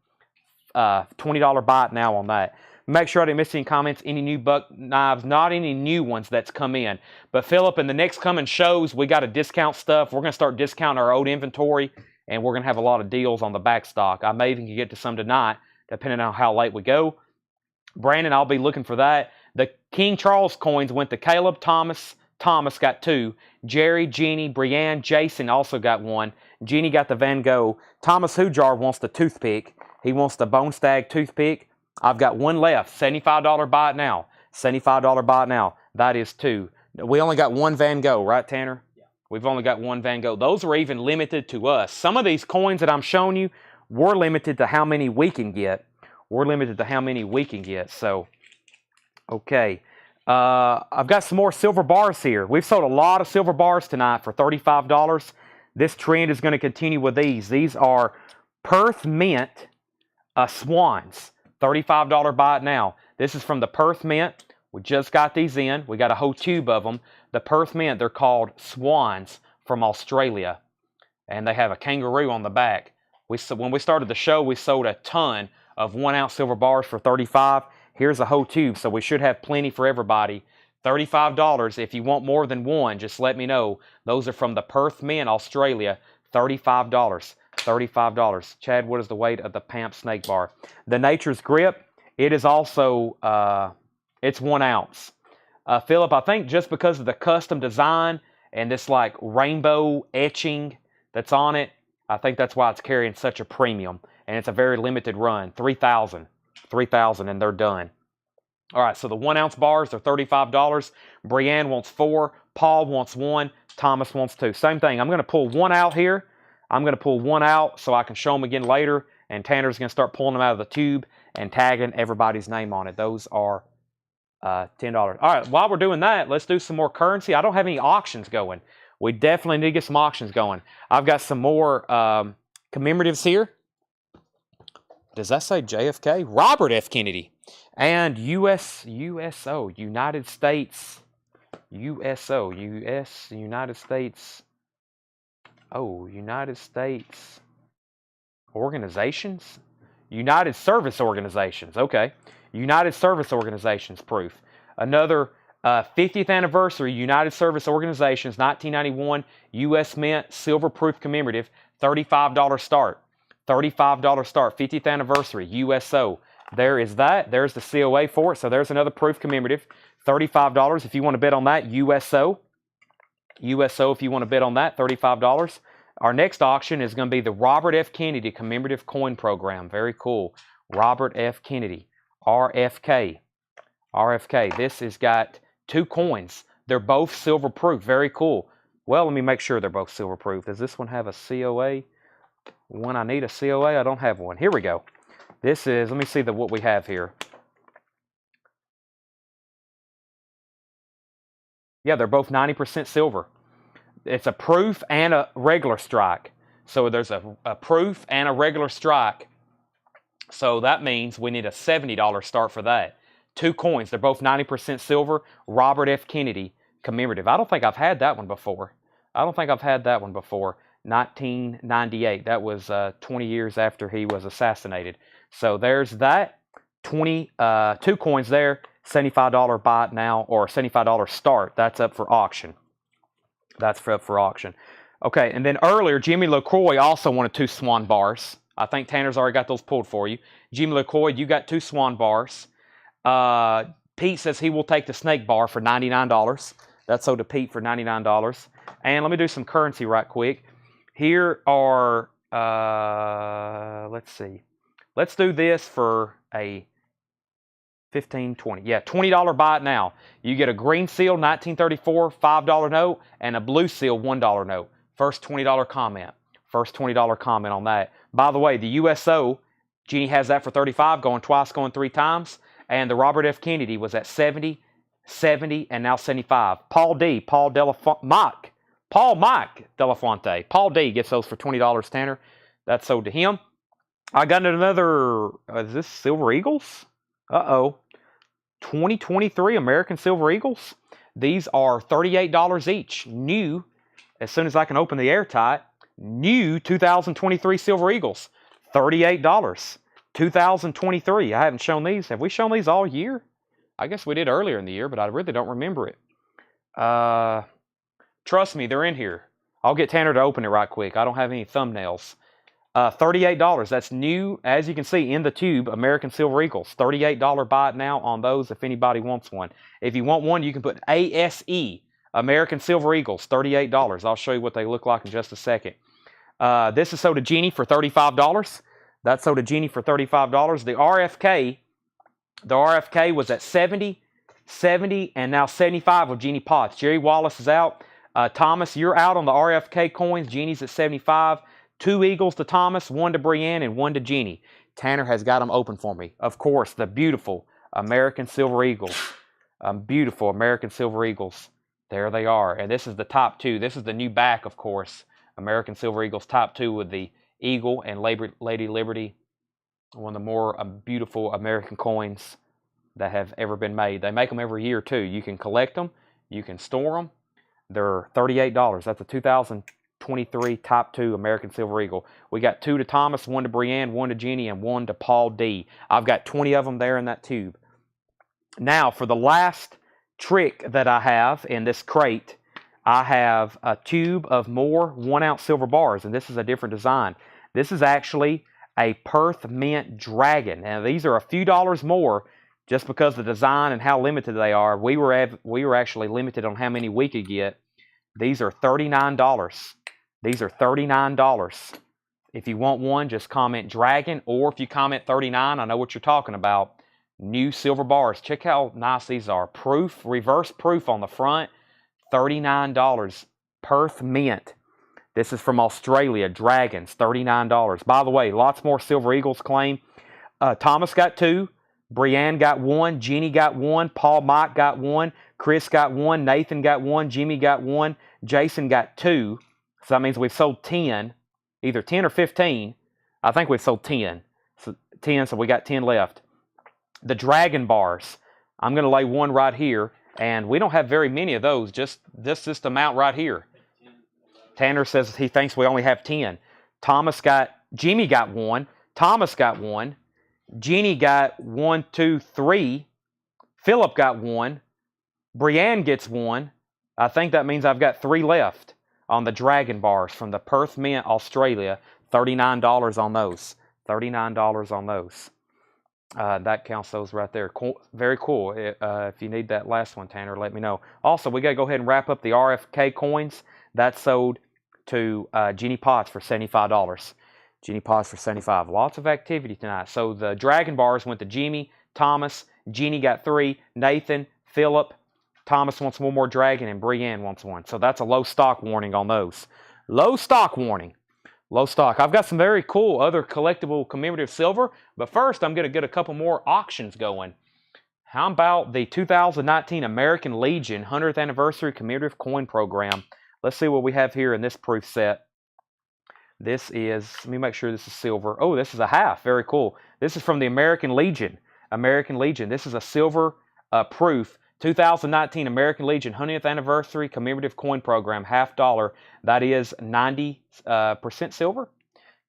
$20 bot now on that. Make sure I didn't miss any comments, any new buck knives, not any new ones that's come in. But Philip, in the next coming shows, we got to discount stuff. We're going to start discounting our old inventory, and we're going to have a lot of deals on the back stock. I may even get to some tonight, depending on how late we go. Brandon, I'll be looking for that. The King Charles coins went to Caleb, Thomas. Thomas got 2. Jerry, Jeannie, Brianne, Jason also got 1. Jeannie got the Van Gogh. Thomas Hujar wants the toothpick. He wants the Bone Stag toothpick. I've got one left. $75 buy it now. $75 buy it now. That is 2. We only got one Van Gogh, right, Tanner? Yeah. We've only got one Van Gogh. Those are even limited to us. Some of these coins that I'm showing you, we're limited to how many we can get. We're limited to how many we can get. So, okay. I've got some more silver bars here. We've sold a lot of silver bars tonight for $35. This trend is going to continue with these. These are Perth Mint Swans. $35 buy it now. This is from the Perth Mint. We just got these in. We got a whole tube of them. The Perth Mint, they're called Swans from Australia. And they have a kangaroo on the back. When we started the show, we sold a ton of 1-ounce silver bars for $35. Here's a whole tube, so we should have plenty for everybody. $35. If you want more than one, just let me know. Those are from the Perth Mint, Australia. $35. $35. Chad, what is the weight of the Pamp Snake Bar? The Nature's Grip, it is also, it's 1 ounce. Philip, I think just because of the custom design and this like rainbow etching that's on it, I think that's why it's carrying such a premium. And it's a very limited run. 3,000. 3,000 and they're done. All right, so the 1-ounce bars are $35. Brianne wants 4. Paul wants 1. Thomas wants 2. Same thing. I'm going to pull one out here. I'm going to pull one out so I can show them again later. And Tanner's going to start pulling them out of the tube and tagging everybody's name on it. Those are $10. All right, while we're doing that, let's do some more currency. I don't have any auctions going. We definitely need to get some auctions going. I've got some more commemoratives here. Does that say JFK? Robert F. Kennedy. And USO, United States. USO, United States. Oh, United States organizations? United Service Organizations. Okay. United Service Organizations proof. Another 50th anniversary United Service Organizations, 1991, U.S. Mint, silver proof commemorative, $35 start. $35 start, 50th anniversary, USO. There is that. There's the COA for it. So there's another proof commemorative. $35 if you want to bid on that. USO. USO if you want to bid on that. $35. Our next auction is going to be the Robert F. Kennedy Commemorative Coin Program. Very cool. Robert F. Kennedy. RFK. RFK. This has got 2 coins. They're both silver proof. Very cool. Well, let me make sure they're both silver proof. Does this one have a COA? When I need a COA, I don't have one. Here we go. This is, let me see what we have here. Yeah, they're both 90% silver. It's a proof and a regular strike. So there's a proof and a regular strike. So that means we need a $70 start for that. 2 coins. They're both 90% silver. Robert F. Kennedy commemorative. I don't think I've had that one before. 1998. That was 20 years after he was assassinated. So there's that. 2 coins there. $75 buy it now, or $75 start. That's up for auction. That's up for auction. Okay, and then earlier, Jimmy LaCroix also wanted 2 Swan bars. I think Tanner's already got those pulled for you. Jimmy LaCroix, you got 2 Swan bars. Pete says he will take the snake bar for $99. That's sold to Pete for $99. And let me do some currency right quick. Here are, let's see. Let's do this for a 15, 20. Yeah, $20 buy it now. You get a green seal, 1934, $5 note, and a blue seal, $1 note. First $20 comment. First $20 comment on that. By the way, the USO, Jeannie has that for $35, going twice, going 3 times. And the Robert F. Kennedy was at $70, $70, and now $75. Paul Mike Delafonte. Paul D gets those for $20, Tanner. That's sold to him. I got another, is this Silver Eagles? Uh-oh. 2023 American Silver Eagles. These are $38 each. New, as soon as I can open the airtight, new 2023 Silver Eagles. $38. 2023. I haven't shown these. Have we shown these all year? I guess we did earlier in the year, but I really don't remember it. Trust me, they're in here. I'll get Tanner to open it right quick. I don't have any thumbnails. $38. That's new, as you can see, in the tube, American Silver Eagles. $38 buy it now on those if anybody wants one. If you want one, you can put ASE, American Silver Eagles, $38. I'll show you what they look like in just a second. This is sold to Jeannie for $35. That's sold to Jeannie for $35. The RFK was at 70, 70, and now 75 with Jeannie Potts. Jerry Wallace is out. Thomas, you're out on the RFK coins. Jeannie's at 75. 2 Eagles to Thomas, 1 to Brienne, and 1 to Jeannie. Tanner has got them open for me. Of course, the beautiful American Silver Eagles. Beautiful American Silver Eagles. There they are. And this is the top 2. This is the new back, of course. American Silver Eagles top 2 with the Eagle and Lady Liberty. One of the more beautiful American coins that have ever been made. They make them every year, too. You can collect them. You can store them. They're $38. That's a 2023 top 2 American Silver Eagle. We got 2 to Thomas, 1 to Brienne, 1 to Jeannie, and 1 to Paul D. I've got 20 of them there in that tube. Now, for the last trick that I have in this crate, I have a tube of more 1-ounce silver bars, and this is a different design. This is actually a Perth Mint Dragon. Now, these are a few dollars more just because of the design and how limited they are. We were actually limited on how many we could get. These are $39. These are $39. If you want one, just comment Dragon, or if you comment 39, I know what you're talking about. New silver bars. Check how nice these are. Proof, reverse proof on the front. $39. Perth Mint. This is from Australia. Dragons, $39. By the way, lots more Silver Eagles claim. Thomas got 2. Brienne got 1. Jeannie got 1. Paul Mike got 1. Chris got 1. Nathan got 1. Jimmy got 1. Jason got 2. So that means we've sold 10. Either 10 or 15. I think we've sold 10. So 10, so we got 10 left. The Dragon bars. I'm going to lay one right here. And we don't have very many of those. Just this amount right here. Tanner says he thinks we only have 10. Jimmy got 1. Thomas got 1. Jeannie got 1, 2, 3. Philip got 1. Brienne gets 1. I think that means I've got 3 left on the Dragon bars from the Perth Mint, Australia. $39 on those. $39 on those. That counts those right there. Cool, very cool. If you need that last one, Tanner, let me know. Also, we got to go ahead and wrap up the RFK coins. That sold to Jenny Potts for $75. Jenny Potts for $75. Lots of activity tonight. So the Dragon Bars went to Jimmy, Thomas, Jenny got 3, Nathan, Philip, Thomas wants one more Dragon, and Brienne wants one. So that's a low stock warning on those. Low stock warning. Low stock. I've got some very cool other collectible commemorative silver, but first I'm going to get a couple more auctions going. How about the 2019 American Legion 100th Anniversary Commemorative Coin Program? Let's see what we have here in this proof set. This is, let me make sure this is silver. Oh, this is a half. Very cool. This is from the American Legion. American Legion. This is a silver proof. 2019 American Legion 100th Anniversary Commemorative Coin Program, $50. That is 90% silver.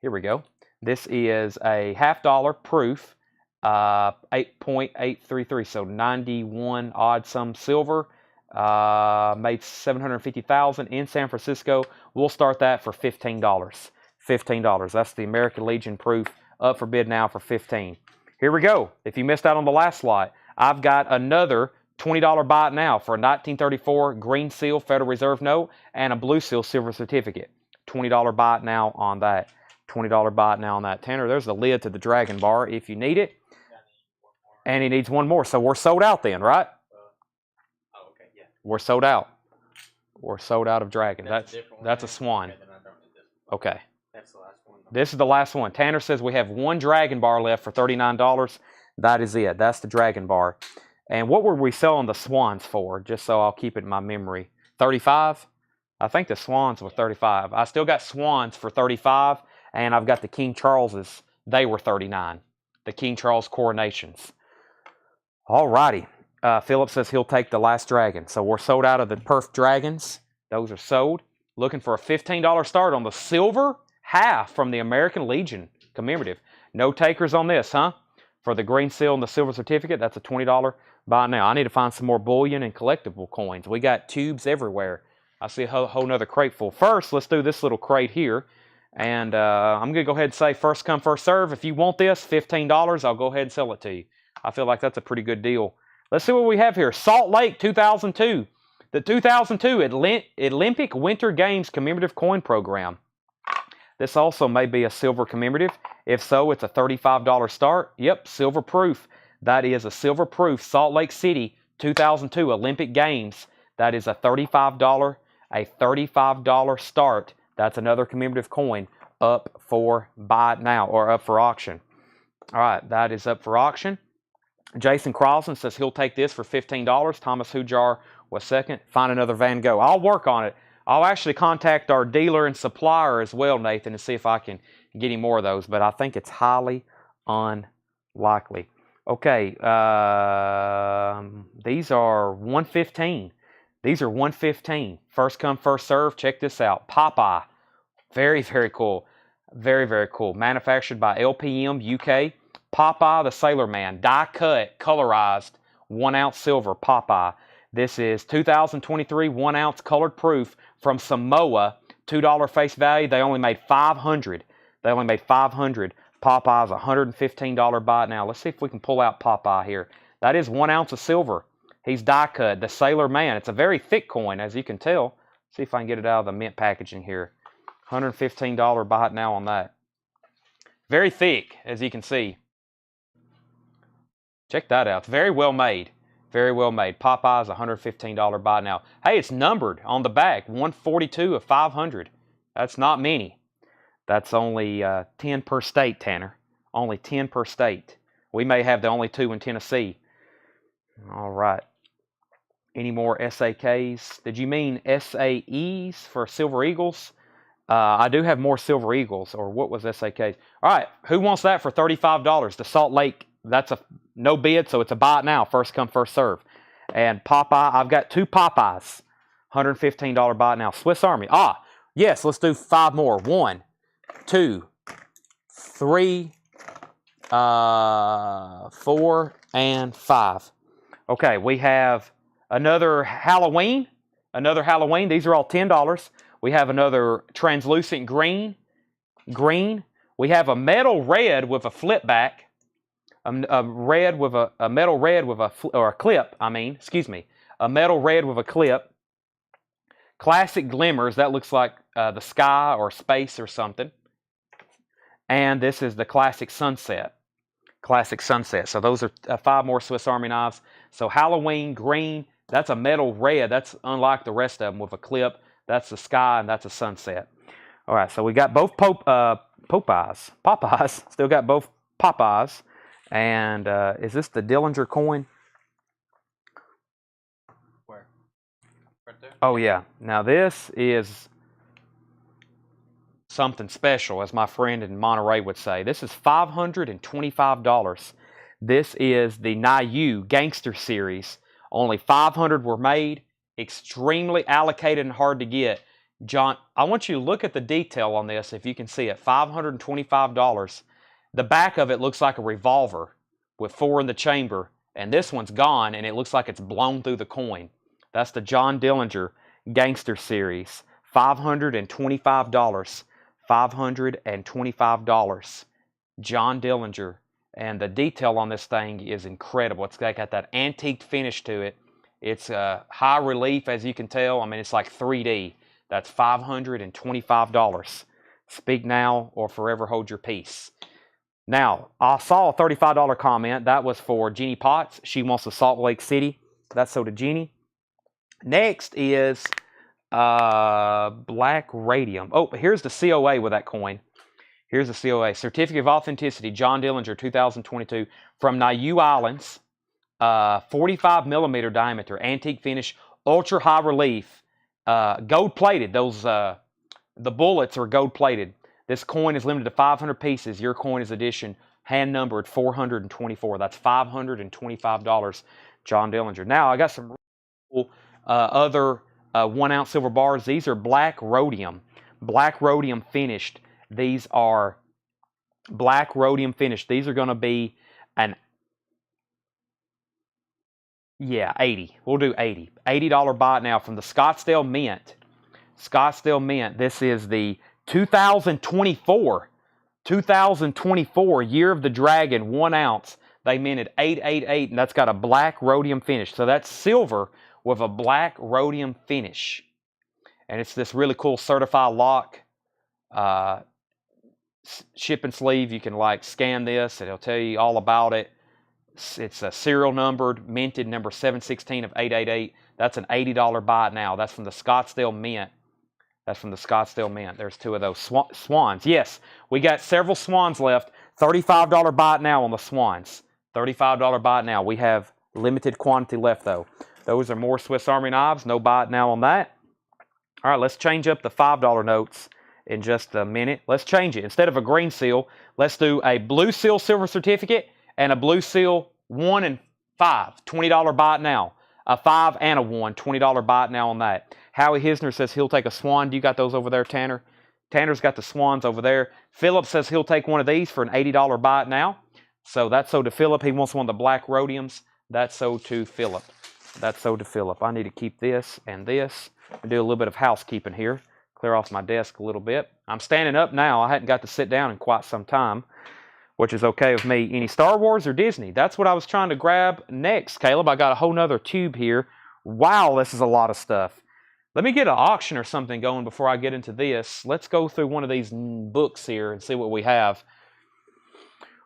Here we go. This is a $50 proof, 8.833, so 91 odd some silver. Made 750,000 in San Francisco. We'll start that for $15. $15. That's the American Legion proof, up for bid now for $15. Here we go. If you missed out on the last lot, I've got another $20 buy it now for a 1934 green seal Federal Reserve note and a blue seal silver certificate. $20 buy it now on that. $20 buy it now on that. Tanner, there's the lid to the Dragon Bar if you need it. And he needs one more. So we're sold out then, right? Oh, okay, yeah. We're sold out. We're sold out of Dragon. That's a swan. Okay, then I don't need this. Okay. That's the last one. This is the last one. Tanner says we have one Dragon Bar left for $39. That is it. That's the Dragon Bar. And what were we selling the swans for? Just so I'll keep it in my memory. 35? I think the swans were 35. I still got swans for 35, and I've got the King Charleses. They were 39. The King Charles coronations. All righty. Philip says he'll take the last dragon. So we're sold out of the Perf Dragons. Those are sold. Looking for a $15 start on the silver half from the American Legion commemorative. No takers on this, huh? For the green seal and the silver certificate, that's a $20 buy now. I need to find some more bullion and collectible coins. We got tubes everywhere. I see a whole nother crate full. First, let's do this little crate here. And I'm going to go ahead and say first come, first serve. If you want this, $15, I'll go ahead and sell it to you. I feel like that's a pretty good deal. Let's see what we have here. Salt Lake 2002. The 2002 Olympic Winter Games Commemorative Coin Program. This also may be a silver commemorative. If so, it's a $35 start. Yep, silver proof. That is a silver proof Salt Lake City 2002 Olympic Games. That is a $35 start. That's another commemorative coin up for buy now or up for auction. All right, that is up for auction. Jason Crosland says he'll take this for $15. Thomas Hujar was second. Find another Van Gogh. I'll work on it. I'll actually contact our dealer and supplier as well, Nathan, and see if I can get him more of those, but I think it's highly unlikely. Okay, these are 115. These are 115. First come, first serve. Check this out. Popeye. Very, very cool. Very, very cool. Manufactured by LPM UK. Popeye the Sailor Man. Die cut, colorized, 1 ounce silver. Popeye. This is 2023 1 ounce colored proof from Samoa. $2 face value. They only made 500. They only made 500. Popeye's $115 buy now. Let's see if we can pull out Popeye here. That is 1 ounce of silver. He's die cut. The Sailor Man. It's a very thick coin, as you can tell. See if I can get it out of the mint packaging here. $115 buy now on that. Very thick, as you can see. Check that out. It's very well made. Very well made. Popeye's $115 buy now. Hey, it's numbered on the back. 142 of 500. That's not many. That's only 10 per state, Tanner. Only 10 per state. We may have the only 2 in Tennessee. All right. Any more SAKs? Did you mean SAEs for Silver Eagles? I do have more Silver Eagles, or what was SAKs? All right. Who wants that for $35? The Salt Lake, that's a no bid, so it's a buy it now. First come, first serve. And Popeye, I've got 2 Popeyes. $115 buy it now. Swiss Army. Yes, let's do 5 more. 1, 2, 3, 4, and 5. Okay, we have another Halloween. These are all $10. We have another translucent green. We have a metal red with a flip back. A red with a metal red with a clip. I mean, excuse me, a metal red with a clip. Classic glimmers. That looks like the sky or space or something. And this is the classic sunset. Classic sunset. So those are 5 more Swiss Army knives. So Halloween green. That's a metal red. That's unlike the rest of them with a clip. That's the sky and that's a sunset. All right. So we got both Popeyes. Still got both Popeyes. And is this the Dillinger coin? Where? Right there? Oh, yeah. Now, this is something special, as my friend in Monterey would say. This is $525. This is the Nayu Gangster Series. Only 500 were made. Extremely allocated and hard to get. John, I want you to look at the detail on this, if you can see it. $525. The back of it looks like a revolver with 4 in the chamber, and this one's gone, and it looks like it's blown through the coin. That's the John Dillinger Gangster Series. $525. $525. John Dillinger. And the detail on this thing is incredible. It's got that antique finish to it. It's high relief, as you can tell. I mean, it's like 3D. That's $525. Speak now or forever hold your peace. Now, I saw a $35 comment. That was for Jeannie Potts. She wants the Salt Lake City. That's so to Jeannie. Next is Black Radium. Oh, here's the COA with that coin. Here's the COA. Certificate of Authenticity, John Dillinger, 2022. From Niue Islands. 45 millimeter diameter. Antique finish. Ultra high relief. Gold plated. Those the bullets are gold plated. This coin is limited to 500 pieces. Your coin is edition hand numbered 424. That's $525. John Dillinger. Now I got some really cool other 1 ounce silver bars. These are black rhodium. Black rhodium finished. These are black rhodium finished. These are going to be an 80. We'll do 80. $80 buy it now from the Scottsdale Mint. Scottsdale Mint. This is the 2024 Year of the Dragon 1 ounce. They minted 888, and that's got a black rhodium finish. So that's silver with a black rhodium finish. And it's this really cool certified lock shipping sleeve. You can like scan this and it'll tell you all about it. It's a serial numbered, minted number 716 of 888. That's an $80 buy it now. That's from the Scottsdale Mint. That's from the Scottsdale Mint. There's 2 of those swans. Yes, we got several swans left. $35 buy it now on the swans. $35 buy it now. We have limited quantity left though. Those are more Swiss Army knives. No buy it now on that. All right, let's change up the $5 notes in just a minute. Let's change it. Instead of a green seal, let's do a blue seal silver certificate and a blue seal 1 and 5. $20 buy it now. A 5 and a 1. $20 buy it now on that. Howie Hisner says he'll take a swan. Do you got those over there, Tanner? Tanner's got the swans over there. Philip says he'll take one of these for an $80 buy it now. So that's so to Philip. He wants one of the black rhodiums. That's so to Philip. That's so to Philip. I need to keep this and this. I do a little bit of housekeeping here. Clear off my desk a little bit. I'm standing up now. I hadn't got to sit down in quite some time, which is okay with me. Any Star Wars or Disney? That's what I was trying to grab next, Caleb. I got a whole nother tube here. Wow, this is a lot of stuff. Let me get an auction or something going before I get into this. Let's go through one of these books here and see what we have.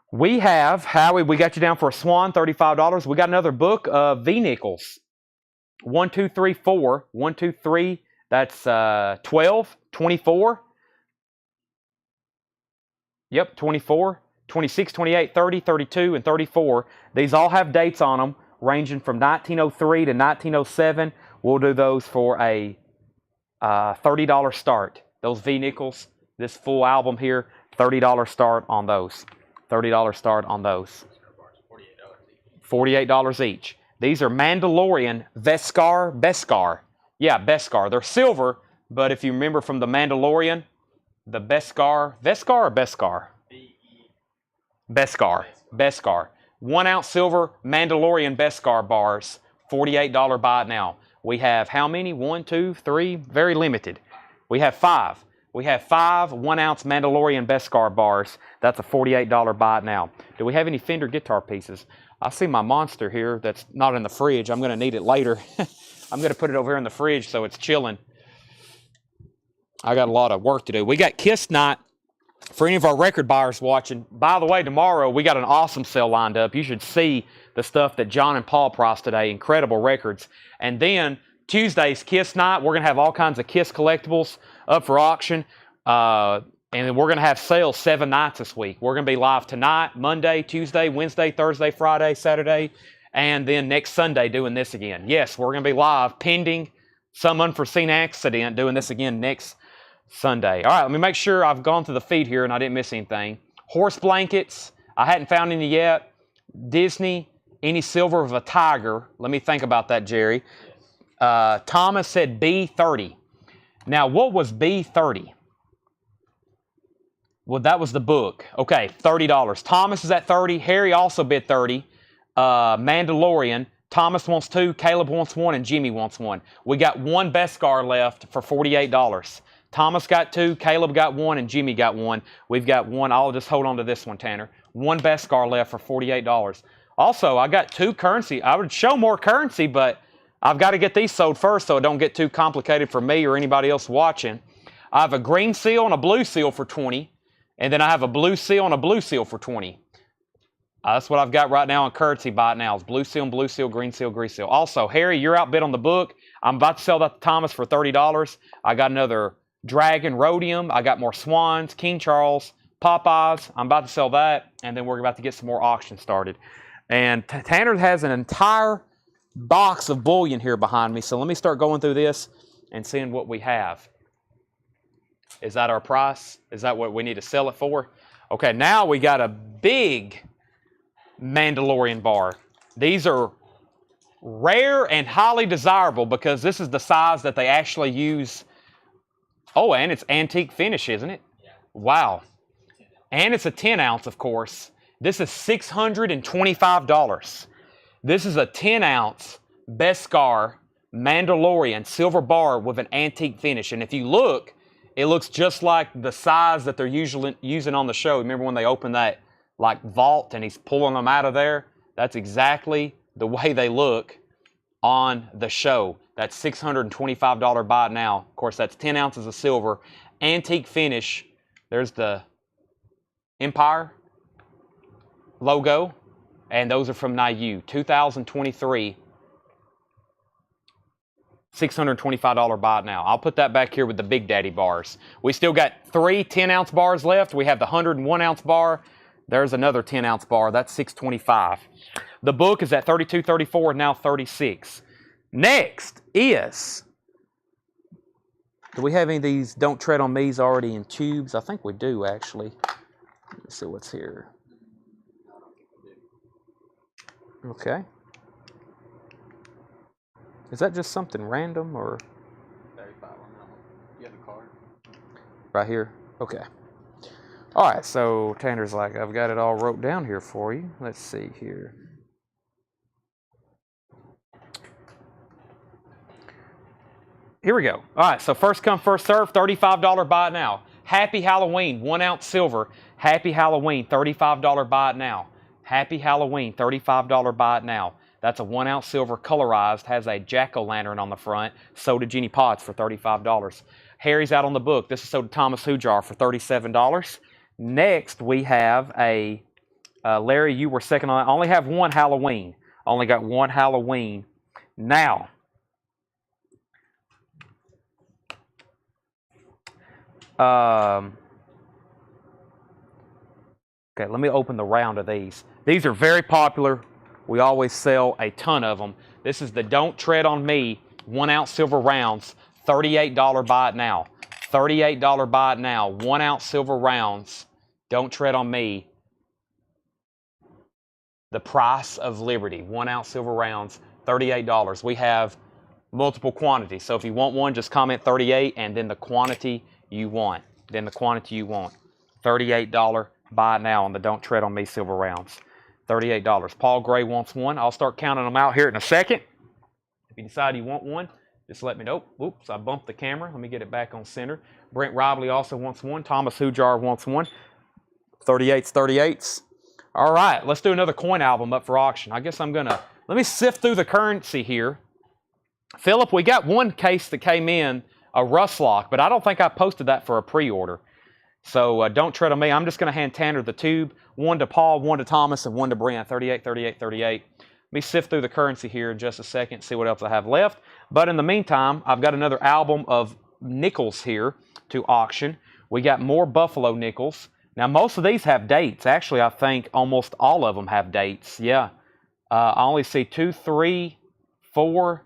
We have, Howie, we got you down for a swan, $35. We got another book of V-nickels. 1, 2, 3, 4. 1, 2, 3. That's 12, 24. Yep, 24, 26, 28, 30, 32, and 34. These all have dates on them, ranging from 1903 to 1907. We'll do those for a $30 start. Those V-nickels, this full album here, $30 start on those. $30 start on those. $48 each. These are Mandalorian Beskar. Yeah, Beskar. They're silver, but if you remember from the Mandalorian, the Beskar or Beskar? Beskar. 1 ounce silver Mandalorian Beskar bars, $48 buy it now. We have how many? 1, 2, 3, very limited. We have 5. We have 5 1-ounce Mandalorian Beskar bars. That's a $48 buy it now. Do we have any Fender guitar pieces? I see my Monster here that's not in the fridge. I'm going to need it later. I'm going to put it over here in the fridge so it's chilling. I got a lot of work to do. We got Kiss Night for any of our record buyers watching. By the way, tomorrow we got an awesome sale lined up. You should see the stuff that John and Paul priced today. Incredible records. And then Tuesday's Kiss Night. We're going to have all kinds of Kiss collectibles up for auction. And then we're going to have sales 7 nights this week. We're going to be live tonight, Monday, Tuesday, Wednesday, Thursday, Friday, Saturday, and then next Sunday doing this again. Yes, we're going to be live pending some unforeseen accident doing this again next Sunday. All right, let me make sure I've gone through the feed here and I didn't miss anything. Horse blankets, I hadn't found any yet. Disney, any silver of a tiger. Let me think about that, Jerry. Thomas said B30. Now, what was B30? Well, that was the book. Okay, $30. Thomas is at 30. Harry also bid 30. Mandalorian. Thomas wants 2. Caleb wants 1. And Jimmy wants 1. We got 1 Beskar left for $48. Thomas got 2. Caleb got 1. And Jimmy got 1. We've got 1. I'll just hold on to this one, Tanner. 1 Beskar left for $48. Also, I got 2 currency. I would show more currency, but I've got to get these sold first so it don't get too complicated for me or anybody else watching. I have a green seal and a blue seal for 20. And then I have a blue seal and a blue seal for 20. That's what I've got right now on currency buy it now. It's blue seal, green seal, green seal. Also, Harry, you're outbid on the book. I'm about to sell that to Thomas for $30. I got another Dragon Rhodium. I got more Swans, King Charles, Popeyes. I'm about to sell that. And then we're about to get some more auctions started. And Tanner has an entire box of bullion here behind me. So let me start going through this and seeing what we have. Is that our price? Is that what we need to sell it for? Okay, now we got a big Mandalorian bar. These are rare and highly desirable because this is the size that they actually use. Oh, and it's antique finish, isn't it? Yeah. Wow. And it's a 10 ounce, of course. This is $625. This is a 10 ounce Beskar Mandalorian silver bar with an antique finish. And if you look, it looks just like the size that they're usually using on the show. Remember when they opened that like vault and he's pulling them out of there? That's exactly the way they look on the show. That's $625 buy it now. Of course, that's 10 ounces of silver. Antique finish. There's the Empire logo. And those are from Niu. 2023. $625 buy it now. I'll put that back here with the Big Daddy bars. We still got 3 10-ounce bars left. We have the 101-ounce bar. There's another 10-ounce bar. That's $625. The book is at $32, $34, and now $36. Next is, do we have any of these Don't Tread on Me's already in tubes? I think we do, actually. Let's see what's here. Okay. Is that just something random or? 35 on that one. You have the card? Right here? Okay. All right, so Tanner's like, I've got it all wrote down here for you. Let's see here. Here we go. All right, so first come, first serve, $35 buy it now. Happy Halloween, 1 ounce silver. Happy Halloween, $35 buy it now. Happy Halloween, $35 buy it now. That's a 1 ounce silver colorized, has a jack-o'-lantern on the front. So did Jenny Potts for $35. Harry's out on the book. This is sold to Thomas Hujar for $37. Next, we have a, Larry, you were second on. I only have 1 Halloween. Only got 1 Halloween. Now, okay, let me open the round of these. These are very popular. We always sell a ton of them. This is the Don't Tread on Me 1 ounce silver rounds. $38 buy it now. $38 buy it now. 1 ounce silver rounds. Don't Tread on Me. The price of liberty. 1 ounce silver rounds. $38. We have multiple quantities. So if you want one, just comment 38 and then the quantity you want. Then the quantity you want. $38 buy it now on the Don't Tread on Me silver rounds. $38. Paul Gray wants one. I'll start counting them out here in a second. If you decide you want one, just let me know. Oops, I bumped the camera. Let me get it back on center. Brent Robley also wants one. Thomas Hujar wants one. 38s, 38s. All right, let's do another coin album up for auction. I guess I'm going to, let me sift through the currency here. Philip, we got one case that came in, a Rustlock, but I don't think I posted that for a pre-order. So don't tread on me. I'm just going to hand Tanner the tube. One to Paul, one to Thomas, and one to Brent. 38, 38, 38. Let me sift through the currency here in just a second, see what else I have left. But in the meantime, I've got another album of nickels here to auction. We got more Buffalo nickels. Now, most of these have dates. Actually, I think almost all of them have dates. Yeah. I only see 2, 3, 4.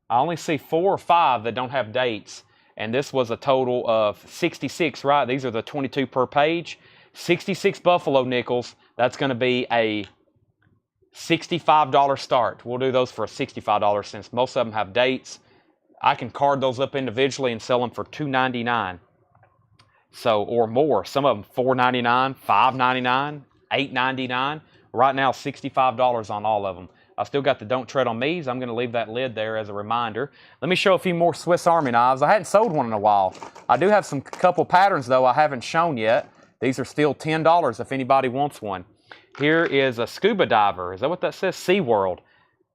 I only see 4 or 5 that don't have dates. And this was a total of 66, right? These are the 22 per page. 66 Buffalo nickels. That's going to be a $65 start. We'll do those for a $65 since most of them have dates. I can card those up individually and sell them for $2.99. So, or more. Some of them $4.99, $5.99, $8.99. Right now, $65 on all of them. I still got the Don't Tread on Me's. I'm going to leave that lid there as a reminder. Let me show a few more Swiss Army knives. I hadn't sold one in a while. I do have some couple patterns, though, I haven't shown yet. These are still $10 if anybody wants one. Here is a scuba diver. Is that what that says? SeaWorld.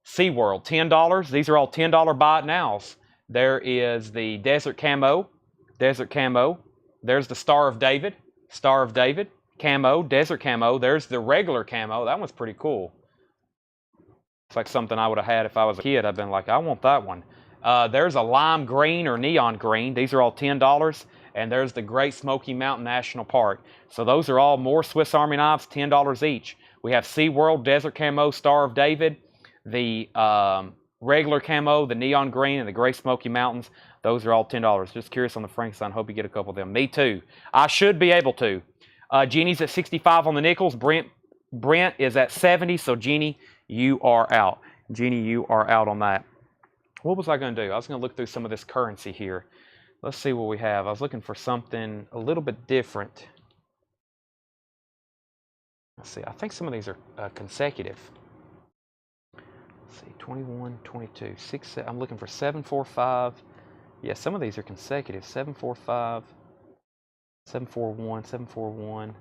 SeaWorld, $10. These are all $10 buy it nows. There is the Desert Camo. Desert Camo. There's the Star of David. Star of David. Camo. Desert Camo. There's the regular camo. That one's pretty cool. It's like something I would have had if I was a kid. I've been like, I want that one. There's a lime green or neon green. These are all $10. And there's the Great Smoky Mountain National Park. So those are all more Swiss Army knives, $10 each. We have SeaWorld, Desert Camo, Star of David, the regular camo, the neon green, and the Great Smoky Mountains. Those are all $10. Just curious on the Frankenstein. Hope you get a couple of them. Me too. I should be able to. Jeannie's at 65 on the nickels. Brent is at 70. So Jeannie, you are out. Jeannie, you are out on that. What was I going to do? I was going to look through some of this currency here. Let's see what we have. I was looking for something a little bit different. Let's see. I think some of these are consecutive. Let's see. 21, 22, 6. I'm looking for 745. Yeah, some of these are consecutive. 745, 741, 741.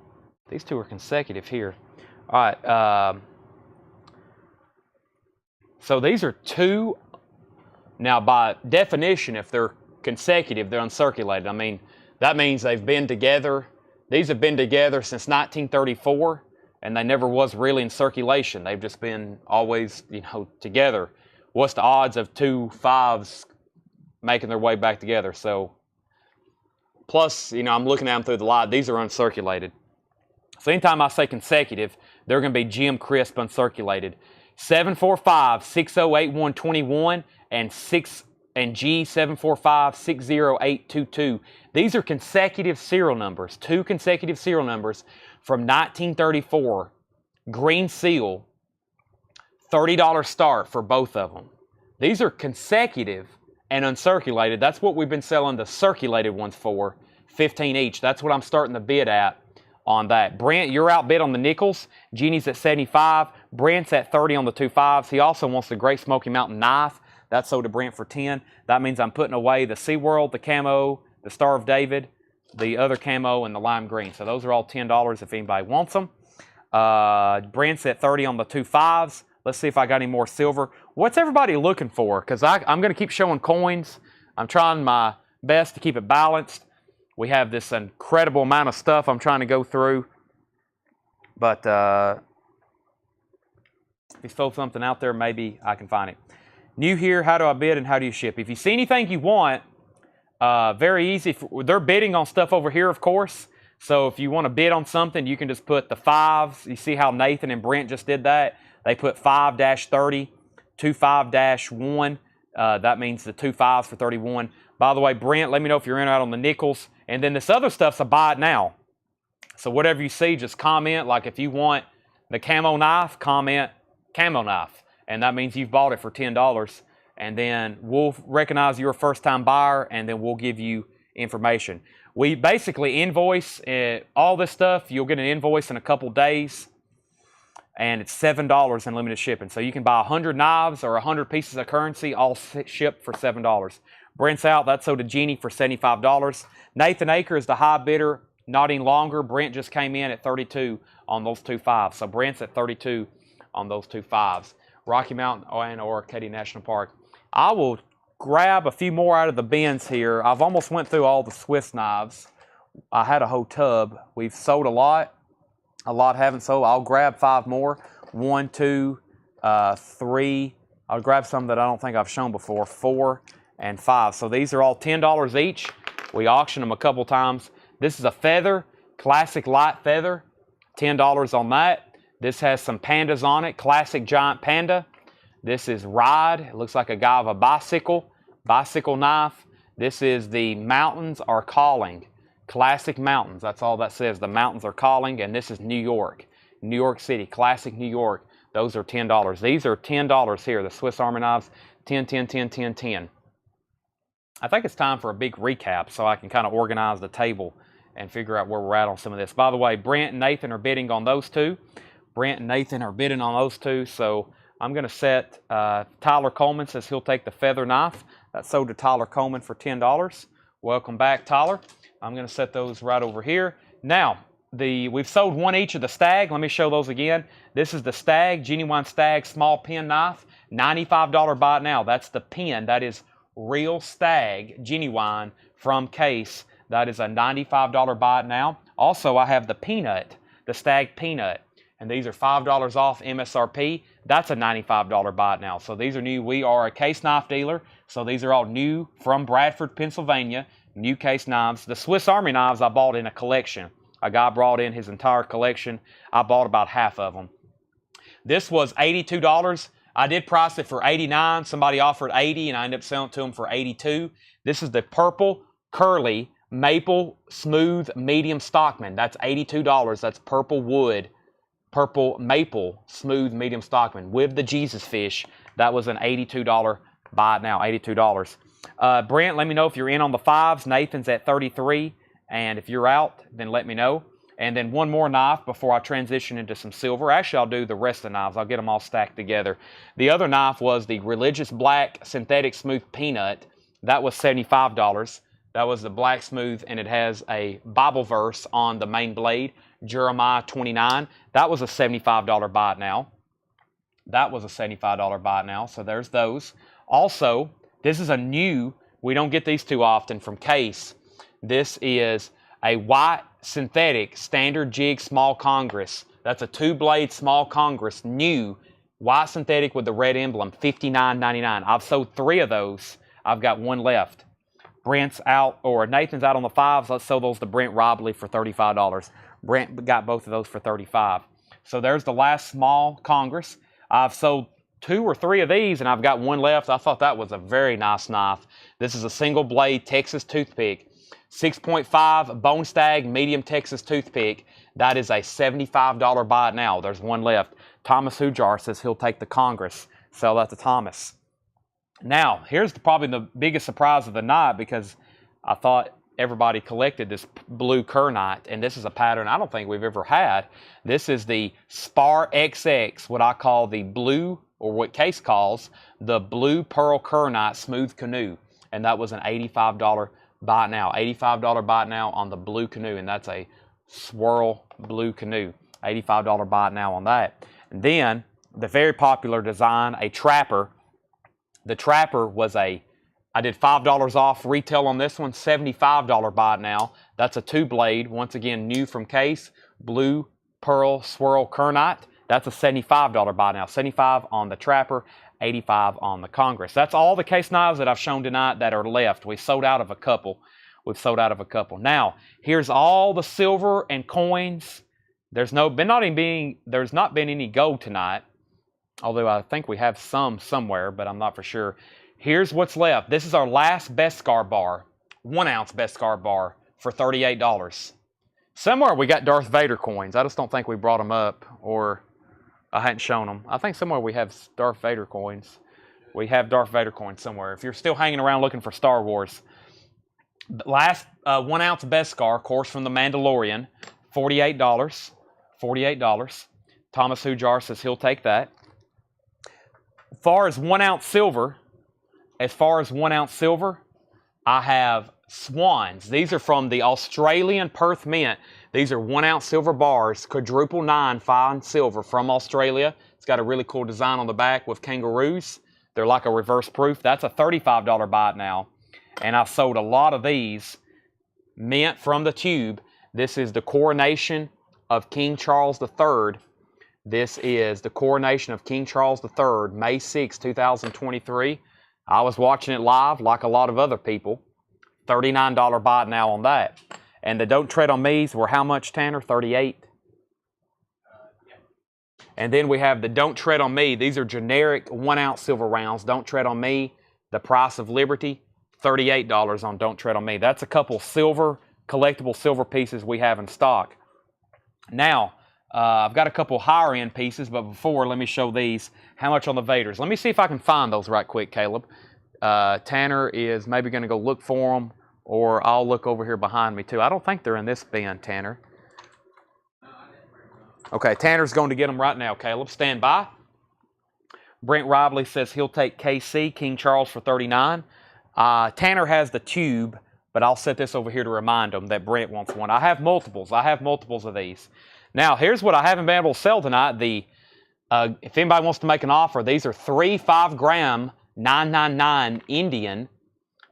These two are consecutive here. All right. So these are two. Now, by definition, if they're consecutive, they're uncirculated. I mean, that means they've been together. These have been together since 1934, and they never was really in circulation. They've just been always, together. What's the odds of 2 5s making their way back together? So, plus, I'm looking at them through the light. These are uncirculated. So anytime I say consecutive, they're going to be Jim Crisp uncirculated. 745 6081 21 and G745 60822. These are consecutive serial numbers. 2 consecutive serial numbers from 1934. Green seal. $30 start for both of them. These are consecutive and uncirculated. That's what we've been selling the circulated ones for. 15 each. That's what I'm starting the bid at on that. Brent, you're outbid on the nickels. Jeannie's at 75. Brent's at 30 on the 2 5s. He also wants the Great Smoky Mountain knife. That's sold to Brent for 10. That means I'm putting away the SeaWorld, the camo, the Star of David, the other camo, and the lime green. So those are all $10 if anybody wants them. Brent's at 30 on the 2 5s. Let's see if I got any more silver. What's everybody looking for? Because I'm going to keep showing coins. I'm trying my best to keep it balanced. We have this incredible amount of stuff I'm trying to go through. But if you throw something out there, maybe I can find it. New here, how do I bid and how do you ship? If you see anything you want, very easy. They're bidding on stuff over here, of course. So if you want to bid on something, you can just put the 5s. You see how Nathan and Brent just did that? They put 5-30, 25-1. That means the 2 5s for 31. By the way, Brent, let me know if you're in or out on the nickels. And then this other stuff's a buy it now. So whatever you see, just comment. Like if you want the camo knife, comment camo knife. And that means you've bought it for $10. And then we'll recognize you're a first-time buyer, and then we'll give you information. We basically invoice all this stuff. You'll get an invoice in a couple days. And it's $7 in limited shipping. So you can buy 100 knives or 100 pieces of currency, all shipped for $7. Brent's out. That's sold to Jeannie for $75. Nathan Aker is the high bidder, not any longer. Brent just came in at 32 on those 2 5s. So Brent's at 32 on those 2 5s. Rocky Mountain and or Katy National Park. I will grab a few more out of the bins here. I've almost went through all the Swiss knives. I had a whole tub. We've sold a lot. A lot haven't sold. I'll grab 5 more. 1, 2, 3. I'll grab some that I don't think I've shown before. 4 and 5. So these are all $10 each. We auctioned them a couple times. This is a feather, classic light feather. $10 on that. This has some pandas on it. Classic giant panda. This is Ride. It looks like a guy with a bicycle knife. This is the Mountains Are Calling. Classic mountains. That's all that says. The mountains are calling. And this is New York. New York City. Classic New York. Those are $10. These are $10 here. The Swiss Army knives. 10, 10, 10, 10, 10. I think it's time for a big recap so I can kind of organize the table and figure out where we're at on some of this. By the way, Brent and Nathan are bidding on those 2. Brent and Nathan are bidding on those 2. So I'm going to set Tyler Coleman says he'll take the feather knife. That's sold to Tyler Coleman for $10. Welcome back, Tyler. I'm going to set those right over here. Now, we've sold 1 each of the Stag. Let me show those again. This is the Stag, genuine Stag small pen knife. $95 buy it now. That's the pen. That is real Stag, genuine from case. That is a $95 buy it now. Also, I have the Peanut, the Stag Peanut. And these are $5 off MSRP. That's a $95 buy it now. So these are new. We are a case knife dealer. So these are all new from Bradford, Pennsylvania. New case knives. The Swiss Army knives I bought in a collection. A guy brought in his entire collection. I bought about half of them. This was $82. I did price it for $89. Somebody offered $80 and I ended up selling it to them for $82. This is the purple curly maple smooth medium Stockman. That's $82. That's purple wood. Purple maple smooth medium Stockman with the Jesus fish. That was an $82 buy it now. $82. Brent, let me know if you're in on the 5s. Nathan's at 33. And if you're out, then let me know. And then one more knife before I transition into some silver. Actually, I'll do the rest of the knives. I'll get them all stacked together. The other knife was the Religious Black Synthetic Smooth Peanut. That was $75. That was the black smooth, and it has a Bible verse on the main blade, Jeremiah 29. That was a $75 buy it now. That was a $75 buy it now. So there's those. Also, this is a new, we don't get these too often from Case. This is a white synthetic standard jig small Congress. That's a 2-blade small Congress, new white synthetic with the red emblem, $59.99. I've sold 3 of those. I've got 1 left. Brent's out, or Nathan's out on the 5s. Let's sell those to Brent Robley for $35. Brent got both of those for $35. So there's the last small Congress. I've sold 2 or 3 of these, and I've got 1 left. I thought that was a very nice knife. This is a single blade Texas toothpick. 6.5 Bone Stag medium Texas toothpick. That is a $75 buy it now. There's 1 left. Thomas Hujar says he'll take the Congress. Sell that to Thomas. Now, here's probably the biggest surprise of the night, because I thought everybody collected this blue Kernite, and this is a pattern I don't think we've ever had. This is the Spar XX, what I call the blue, or what Case calls the blue pearl Kernite smooth canoe, and that was an $85 buy it now. $85 buy it now on the blue canoe, and that's a swirl blue canoe. $85 buy it now on that. And then the very popular design, a Trapper. The Trapper was I did $5 off retail on this one, $75 buy it now. That's a 2-blade, once again, new from Case, blue pearl swirl Kernite. That's a $75 buy now. $75 on the Trapper, $85 on the Congress. That's all the Case knives that I've shown tonight that are left. We sold out of a couple. We've sold out of a couple. Now, here's all the silver and coins. There's not been any gold tonight, although I think we have some somewhere, but I'm not for sure. Here's what's left. This is our last Beskar bar, 1-ounce Beskar bar for $38. Somewhere we got Darth Vader coins. I just don't think we brought them up, or I hadn't shown them. I think somewhere we have Darth Vader coins. We have Darth Vader coins somewhere. If you're still hanging around looking for Star Wars. Last 1-ounce Beskar, of course, from The Mandalorian, $48. $48. Thomas Hujar says he'll take that. As far as 1-ounce silver, I have Swans. These are from the Australian Perth Mint. These are 1 ounce silver bars, quadruple 9 fine silver from Australia. It's got a really cool design on the back with kangaroos. They're like a reverse proof. That's a $35 buy now. And I've sold a lot of these mint from the tube. This is the coronation of King Charles III. This is the coronation of King Charles III, May 6, 2023. I was watching it live like a lot of other people. $39 buy now on that. And the Don't Tread on Me's were how much, Tanner? 38? Yeah. And then we have the Don't Tread on Me. These are generic 1 ounce silver rounds. Don't Tread on Me, the price of liberty, $38 on Don't Tread on Me. That's a couple silver, collectible silver pieces we have in stock. Now, I've got a couple higher end pieces, but before, let me show these. How much on the Vaders? Let me see if I can find those right quick, Caleb. Tanner is maybe going to go look for them, or I'll look over here behind me too. I don't think they're in this bin, Tanner. Okay, Tanner's going to get them right now, Caleb. Stand by. Brent Rively says he'll take KC, King Charles, for $39. Tanner has the tube, but I'll set this over here to remind him that Brent wants one. I have multiples. I have multiples of these. Now, here's what I haven't been able to sell tonight. If anybody wants to make an offer, these are 3 5-gram 999 Indian.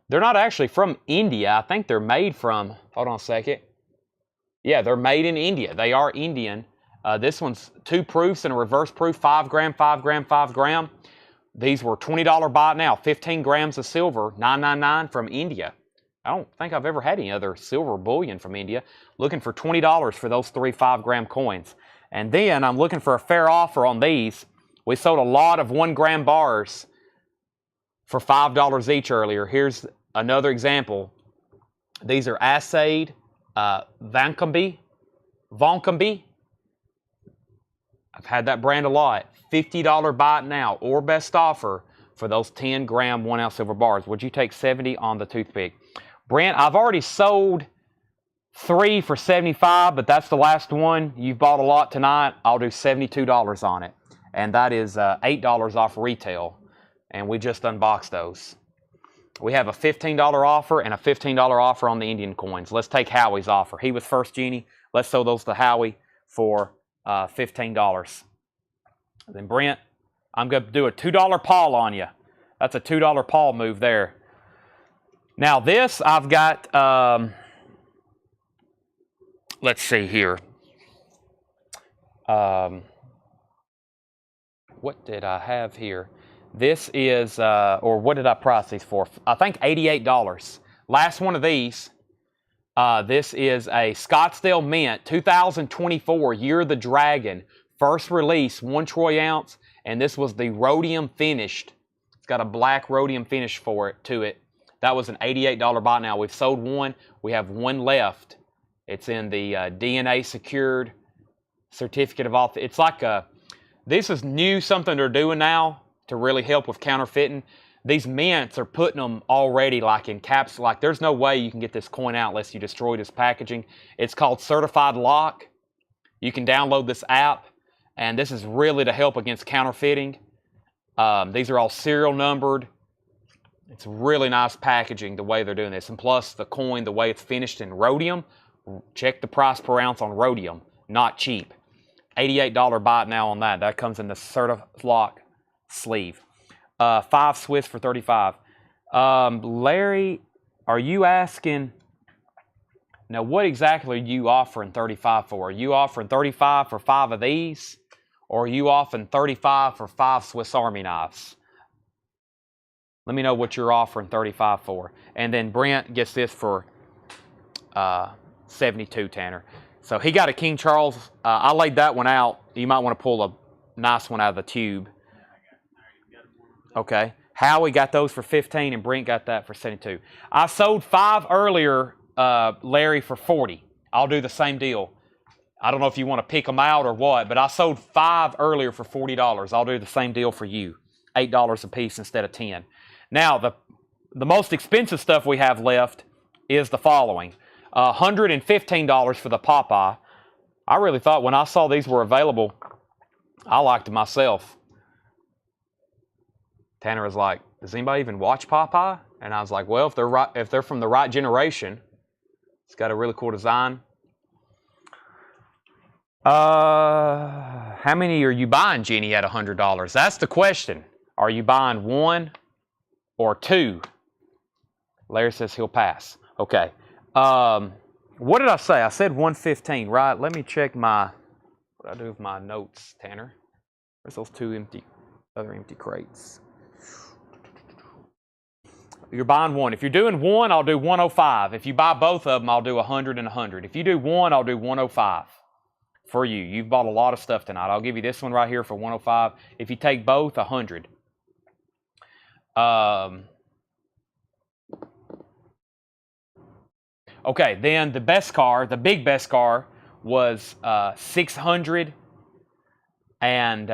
They're not actually from India. I think they're made from, hold on a second. Yeah, they're made in India. They are Indian. This one's 2 proofs and a reverse proof, 5 gram, 5 gram, 5 gram. These were $20 buy now, 15 grams of silver, $9.99 from India. I don't think I've ever had any other silver bullion from India. Looking for $20 for those 3 5-gram coins. And then I'm looking for a fair offer on these. We sold a lot of 1 gram bars for $5 each earlier. Here's another example. These are assayed Vancombe. I've had that brand a lot. $50 buy it now or best offer for those 10 gram 1 ounce silver bars. Would you take 70 on the toothpick? Brent, I've already sold 3 for $75, but that's the last one. You've bought a lot tonight. I'll do $72 on it. And that is $8 off retail. And we just unboxed those. We have a $15 offer and a $15 offer on the Indian coins. Let's take Howie's offer. He was first, Jeannie. Let's sell those to Howie for $15. Then Brent, I'm going to do a $2 Paul on you. That's a $2 Paul move there. Now this I've got, let's see here. What did I have here? This is, or what did I price these for? I think $88. Last one of these. This is a Scottsdale Mint 2024 Year of the Dragon. First release, 1 troy ounce. And this was the rhodium finished. It's got a black rhodium finish to it. That was an $88 buy now. We've sold 1. We have 1 left. It's in the DNA secured certificate of authority. It's like this is new, something they're doing now to really help with counterfeiting. These mints are putting them already like in caps. Like there's no way you can get this coin out unless you destroy this packaging. It's called Certified Lock. You can download this app, and this is really to help against counterfeiting. These are all serial numbered. It's really nice packaging the way they're doing this. And plus the coin, the way it's finished in rhodium. Check the price per ounce on rhodium. Not cheap. $88 buy it now on that. That comes in the Certified Lock sleeve. 5 Swiss for $35. Larry, are you asking, now what exactly are you offering $35 for? Are you offering $35 for 5 of these? Or are you offering $35 for 5 Swiss Army knives? Let me know what you're offering $35 for. And then Brent gets this for 72, Tanner. So he got a King Charles. I laid that one out. You might want to pull a nice one out of the tube. Okay. Howie got those for 15 and Brent got that for 72. I sold 5 earlier, Larry, for 40. I'll do the same deal. I don't know if you want to pick them out or what, but I sold 5 earlier for $40. I'll do the same deal for you. $8 a piece instead of 10. Now, the most expensive stuff we have left is the following. $115 for the Popeye. I really thought when I saw these were available, I liked them myself. Tanner was like, does anybody even watch Popeye? And I was like, well, if they're from the right generation, it's got a really cool design. How many are you buying, Jenny, at $100? That's the question. Are you buying one or two? Larry says he'll pass. Okay. What did I say? I said 115, right? Let me check what I do with my notes, Tanner. Where's those two other empty crates? You're buying one. If you're doing one, I'll do 105. If you buy both of them, I'll do 100 and 100. If you do one, I'll do 105 for you. You've bought a lot of stuff tonight. I'll give you this one right here for 105. If you take both, 100. Okay, then the best car, the big best car, was 600, and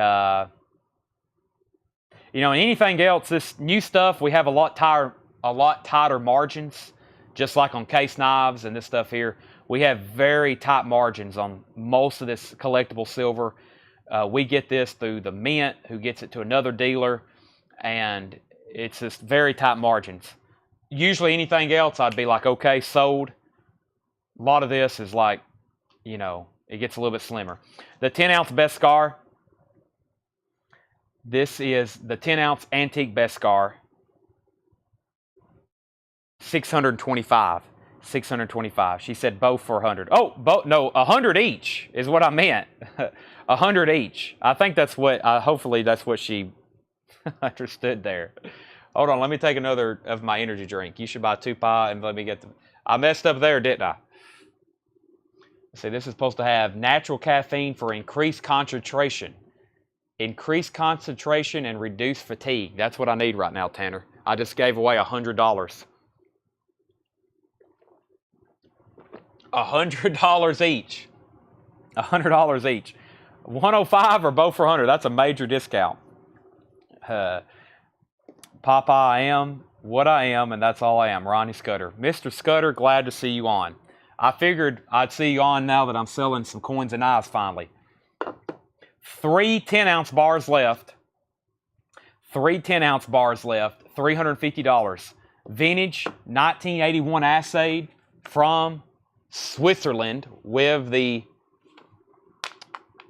anything else, this new stuff, we have a lot tighter margins, just like on case knives and this stuff here. We have very tight margins on most of this collectible silver. We get this through the mint, who gets it to another dealer, and it's just very tight margins. Usually anything else, I'd be like, okay, sold. A lot of this is like, it gets a little bit slimmer. The 10-ounce best scar. This is the 10-ounce antique best scar. 625. 625. She said both for 100. Oh, no, 100 each is what I meant. 100 each. I think that's what, hopefully that's what she understood there. Hold on, let me take another of my energy drink. You should buy 2 pie and let me get I messed up there, didn't I? See, this is supposed to have natural caffeine for increased concentration. Increased concentration and reduced fatigue. That's what I need right now, Tanner. I just gave away $100. $100 each. $100 each. 105 or both for 100. That's a major discount. Papa, I am what I am, and that's all I am. Ronnie Scudder. Mr. Scudder, glad to see you on. I figured I'd see you on now that I'm selling some coins and knives finally. 3 10-ounce bars left. 3 10-ounce bars left. $350. Vintage 1981 assayed from Switzerland with the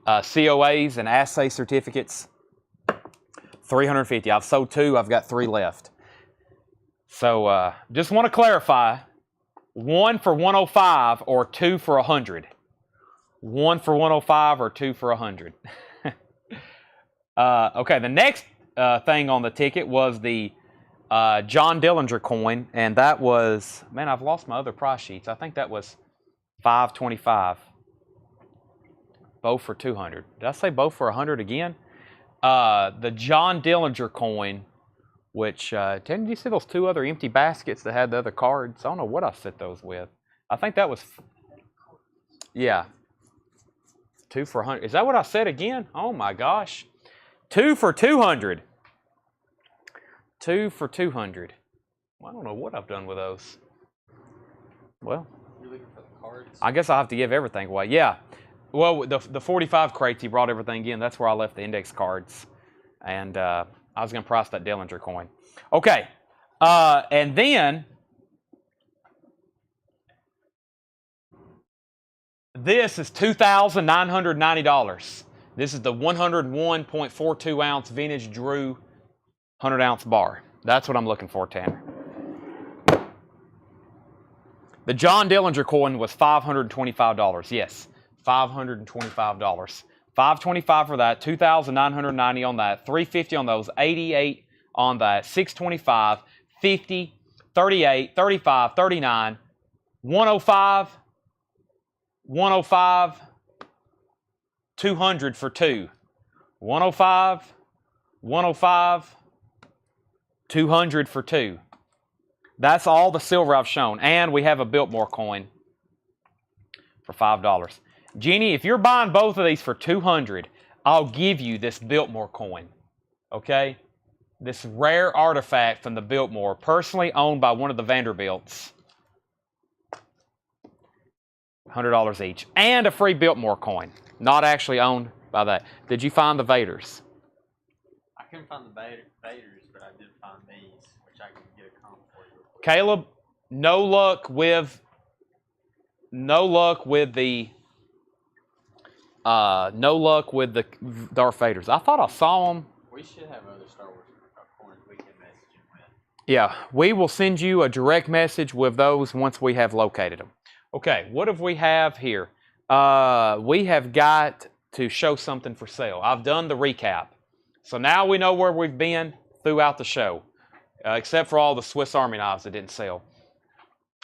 COAs and assay certificates. $350. I've sold 2. I've got 3 left. So just want to clarify. 1 for 105 or 2 for 100. 1 for 105 or 2 for 100. Okay, the next thing on the ticket was the John Dillinger coin, and that was, man, I've lost my other price sheets. I think that was $525. Both for 200. Did I say both for 100 again? The John Dillinger coin, which, did you see those 2 other empty baskets that had the other cards? I don't know what I set those with. I think that was, yeah, 2 for 100. Is that what I said again? Oh my gosh. 2 for 200. 2 for 200. Well, I don't know what I've done with those. Well, You're looking for the cards? I guess I'll have to give everything away. Yeah. Well, the 45 crates, he brought everything in. That's where I left the index cards. And I was going to price that Dillinger coin. Okay. And then this is $2,990. This is the 101.42 ounce vintage Drew 100-ounce bar. That's what I'm looking for, Tanner. The John Dillinger coin was $525. Yes, $525. $525 for that, $2,990 on that, $350 on those, $88 on that, $625, $50, $38, $35, $39, $105, $105, $200 for 2. $105, $105, $200 for 2. That's all the silver I've shown. And we have a Biltmore coin for $5. Jeannie, if you're buying both of these for $200, I'll give you this Biltmore coin. Okay? This rare artifact from the Biltmore, personally owned by one of the Vanderbilts. $100 each. And a free Biltmore coin. Not actually owned by that. Did you find the Vaders? I couldn't find the Vaders, but I did find these, which I can get a comp for you. Caleb, no luck with the Darth Vaders. I thought I saw them. We should have other Star Wars coins we can message him with. Yeah, we will send you a direct message with those once we have located them. Okay, what have we have here? We have got to show something for sale. I've done the recap. So now we know where we've been throughout the show, except for all the Swiss Army knives that didn't sell.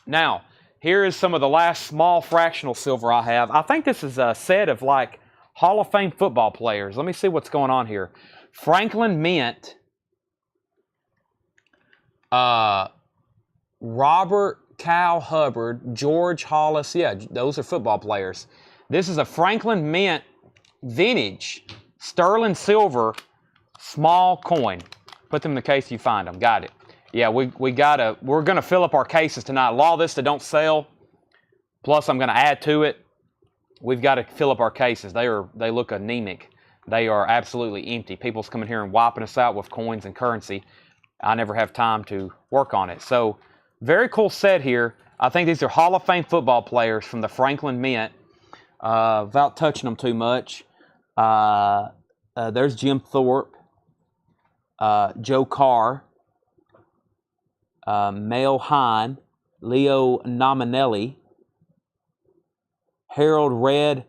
Now, here is some of the last small fractional silver I have. I think this is a set of like Hall of Fame football players. Let me see what's going on here. Franklin Mint, Robert Cal Hubbard, George Hollis. Yeah, those are football players. This is a Franklin Mint vintage sterling silver small coin. Put them in the case you find them. Got it. Yeah, we're gonna fill up our cases tonight. A lot of this that don't sell. Plus, I'm gonna add to it. We've got to fill up our cases. They look anemic. They are absolutely empty. People's coming here and wiping us out with coins and currency. I never have time to work on it. So, very cool set here. I think these are Hall of Fame football players from the Franklin Mint. Without touching them too much. There's Jim Thorpe, Joe Carr, Mel Hine, Leo Nominelli, Harold Red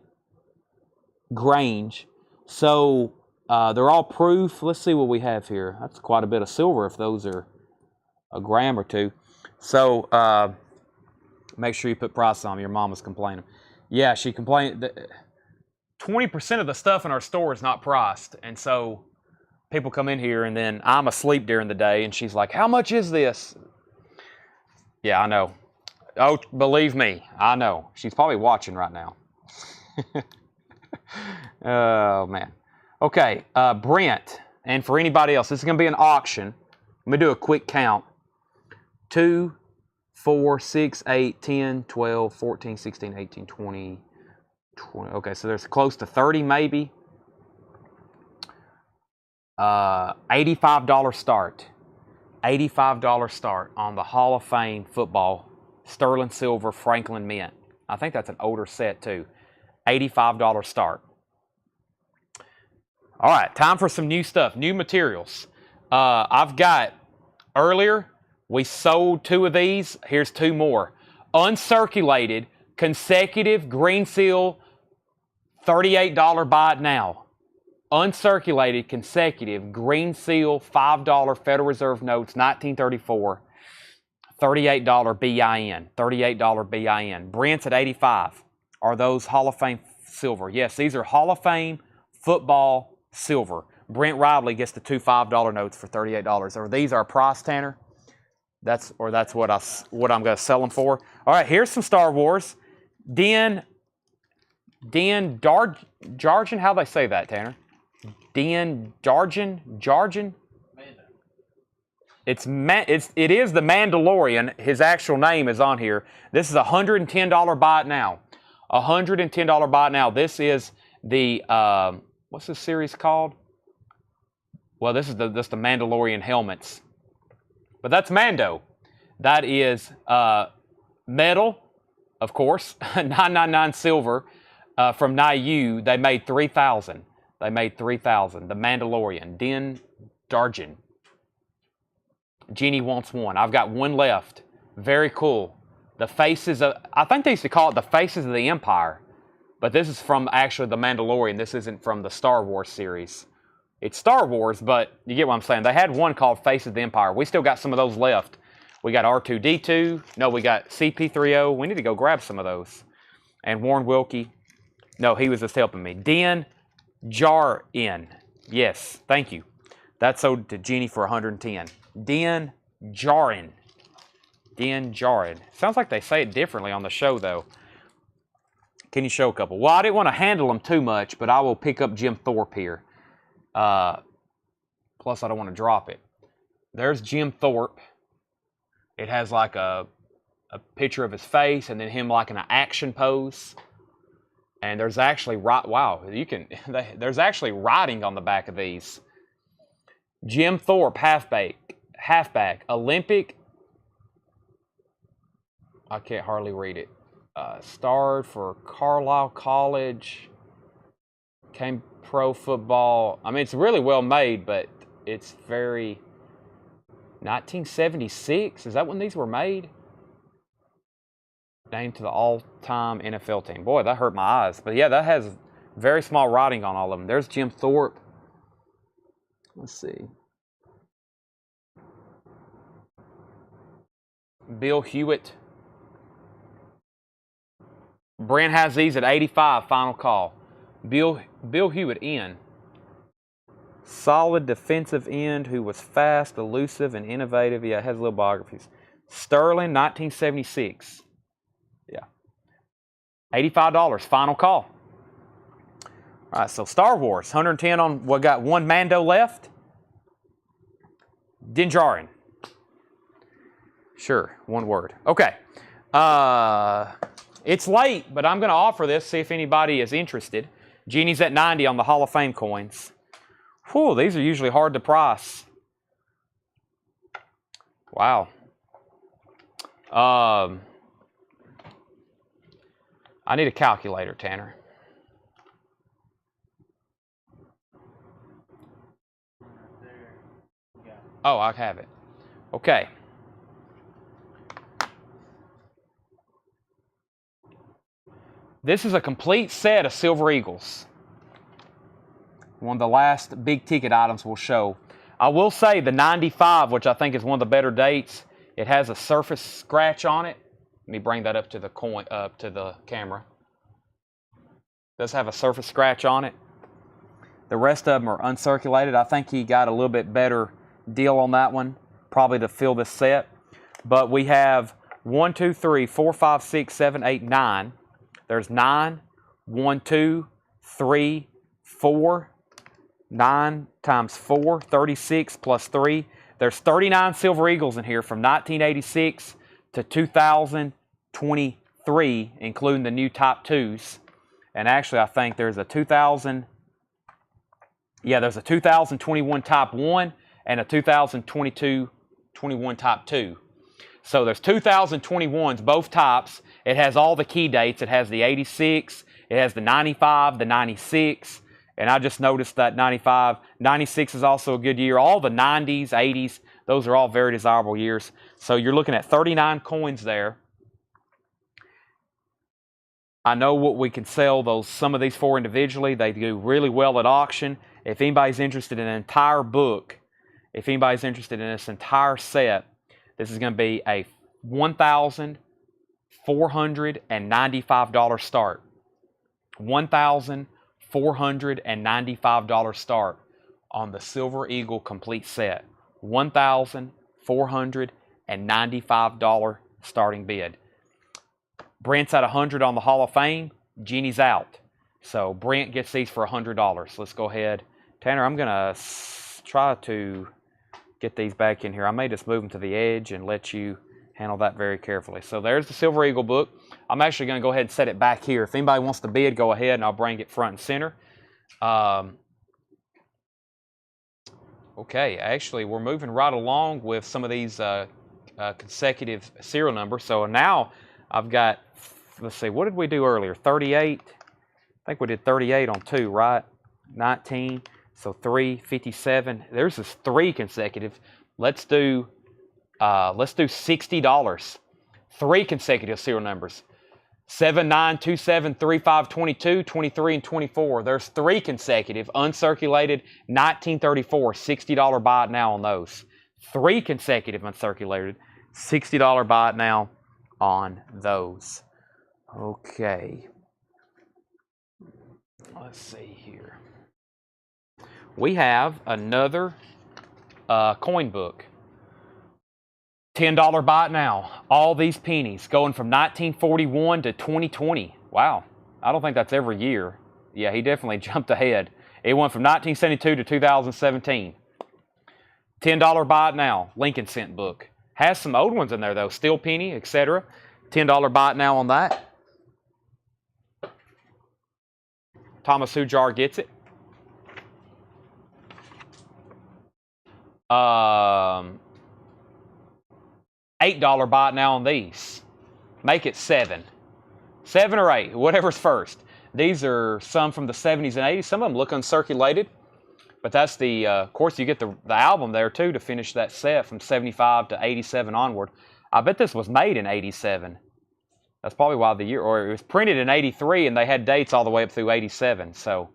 Grange. So they're all proof. Let's see what we have here. That's quite a bit of silver if those are a gram or two. So make sure you put price on them. Your mama's complaining. Yeah, she complained that 20% of the stuff in our store is not priced. And so people come in here and then I'm asleep during the day and she's like, how much is this? Yeah, I know. Oh, believe me, I know. She's probably watching right now. Oh, man. Okay, Brent, and for anybody else, this is going to be an auction. Let me do a quick count. 2, 4, 6, 8, 10, 12, 14, 16, 18, 20. Okay, so there's close to 30 maybe. $85 start. $85 start on the Hall of Fame football sterling silver Franklin Mint. I think that's an older set too. $85 start. All right, time for some new stuff, new materials. I've got, earlier, we sold 2 of these. Here's 2 more. Uncirculated, consecutive green seal, $38 buy it now. Uncirculated, consecutive, green seal, $5 Federal Reserve notes, 1934, $38 BIN, $38 BIN. Brent's at 85. Are those Hall of Fame silver? Yes, these are Hall of Fame football silver. Brent Riley gets the 2 $5 notes for $38. Are these our price, Tanner? That's what I'm going to sell them for. All right, here's some Star Wars. Din Djarin, how do they say that, Tanner? Din Djarin? It is the Mandalorian. His actual name is on here. This is a $110 buy it now. $110 buy it now. This is the what's this series called? Well, this is the Mandalorian helmets. But that's Mando. That is metal, of course, 999 silver from Niu. They made 3,000. They made 3,000. The Mandalorian, Din Djarin. Jeannie wants one. I've got one left. Very cool. The faces of, I think they used to call it the faces of the Empire. But this is from actually the Mandalorian. This isn't from the Star Wars series. It's Star Wars, but you get what I'm saying. They had one called Faces of the Empire. We still got some of those left. We got R2-D2. No, we got CP3O. We need to go grab some of those. And Warren Wilkie. No, he was just helping me. Din Djarin. Yes, thank you. That's sold to Jeannie for 110. Din Djarin. Din Djarin. Sounds like they say it differently on the show, though. Can you show a couple? Well, I didn't want to handle them too much, but I will pick up Jim Thorpe here. Plus, I don't want to drop it. There's Jim Thorpe. It has like a picture of his face and then him like in an action pose. And there's actually, there's actually writing on the back of these. Jim Thorpe, halfback, Olympic I can't hardly read it. Starred for Carlisle College. Came pro football. I mean, it's really well made, but it's very 1976. Is that when these were made? Named to the all-time NFL team. Boy, that hurt my eyes. But yeah, that has very small writing on all of them. There's Jim Thorpe. Let's see. Bill Hewitt. Brent has these at 85, final call. Bill Hewitt in. Solid defensive end who was fast, elusive, and innovative. Yeah, it has little biographies. Sterling, 1976. Yeah. $85, final call. All right, so Star Wars, 110 on what got one Mando left. Din Djarin. Sure, one word. Okay. It's late, but I'm going to offer this, see if anybody is interested. Genie's at 90 on the Hall of Fame coins. Whew, these are usually hard to price. Wow. I need a calculator, Tanner. Oh, I have it. Okay. This is a complete set of Silver Eagles. One of the last big ticket items we'll show. I will say the 95, which I think is one of the better dates, it has a surface scratch on it. Let me bring that up to the camera. It does have a surface scratch on it. The rest of them are uncirculated. I think he got a little bit better deal on that one, probably to fill this set. But we have 1, 2, 3, 4, 5, 6, 7, 8, 9. There's 9, 1, 2, 3, 4. 9 times 4, 36 plus 3. There's 39 Silver Eagles in here from 1986 to 2023, including the new top 2s. And actually, I think there's a 2021 top 1 and a 2022-21 top 2. So there's 2021s, both tops. It has all the key dates. It has the 86, it has the 95, the 96. And I just noticed that 95, 96 is also a good year. All the 90s, 80s, those are all very desirable years. So you're looking at 39 coins there. I know what we can sell some of these for individually. They do really well at auction. If anybody's interested in an entire book, if anybody's interested in this entire set, this is going to be a $1,495 start. $1,495 start on the Silver Eagle complete set. $1,495 starting bid. Brent's at 100 on the Hall of Fame. Genie's out. So Brent gets these for $100. Let's go ahead. Tanner, I'm going to try to get these back in here. I may just move them to the edge and let you handle that very carefully. So there's the Silver Eagle book. I'm actually going to go ahead and set it back here. If anybody wants to bid, go ahead and I'll bring it front and center. Okay, actually we're moving right along with some of these consecutive serial numbers. So now I've got, let's see, what did we do earlier? 38. I think we did 38 on 2, right? 19. So 3, 57. There's this 3 consecutive. Let's do $60. 3 consecutive serial numbers. 7, 9, 2, 7, 3, 5, 22, 23, and 24. There's 3 consecutive uncirculated 1934. $60 buy it now on those. 3 consecutive uncirculated. $60 buy it now on those. Okay. Let's see here. We have another coin book. $10 buy it now. All these pennies going from 1941 to 2020. Wow. I don't think that's every year. Yeah, he definitely jumped ahead. It went from 1972 to 2017. $10 buy it now. Lincoln Cent book. Has some old ones in there though. Steel penny, etc. $10 buy it now on that. Thomas Hujar gets it. $8 buy it now on these. Make it 7. 7 or 8, whatever's first. These are some from the 70s and 80s. Some of them look uncirculated. But that's the, of course, you get the album there, too, to finish that set from 75 to 87 onward. I bet this was made in 87. That's probably why the year, or it was printed in 83, and they had dates all the way up through 87. So,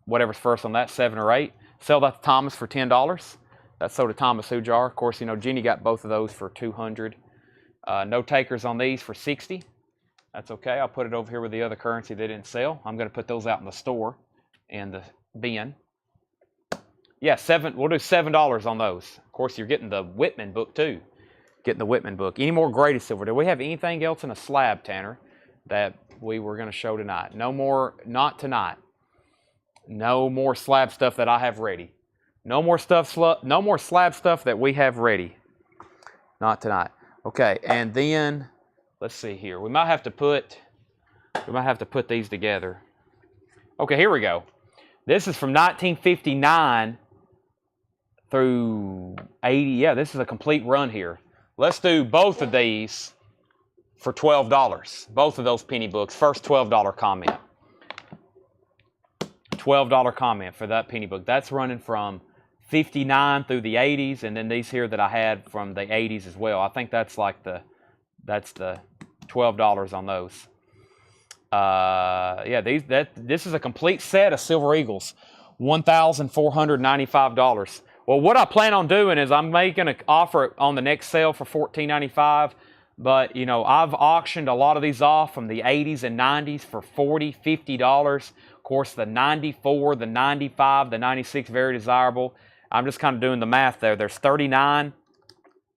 whatever's first on that, 7 or 8. Sell that to Thomas for $10. That's sold to Thomas Hujar. Of course, you know, Jenny got both of those for $200. No takers on these for $60. That's okay. I'll put it over here with the other currency they didn't sell. I'm going to put those out in the store in the bin. Yeah, we'll do $7 on those. Of course, you're getting the Whitman book, too. Getting the Whitman book. Any more graded silver? Do we have anything else in a slab, Tanner, that we were going to show tonight? No more, not tonight. No more slab stuff that I have ready. No more slab stuff that we have ready. Not tonight. Okay, and then let's see here. We might have to put these together. Okay, here we go. This is from 1959 through 80. Yeah, this is a complete run here. Let's do both of these for $12. Both of those penny books. First $12 comment. $12 comment for that penny book. That's running from 59 through the 80s, and then these here that I had from the 80s as well. I think that's like that's the $12 on those. Yeah, this is a complete set of Silver Eagles, $1,495. Well, what I plan on doing is I'm making an offer on the next sale for $14.95. But, you know, I've auctioned a lot of these off from the 80s and 90s for $40, $50. Of course, the 94, the 95, the 96, very desirable. I'm just kind of doing the math there. There's 39.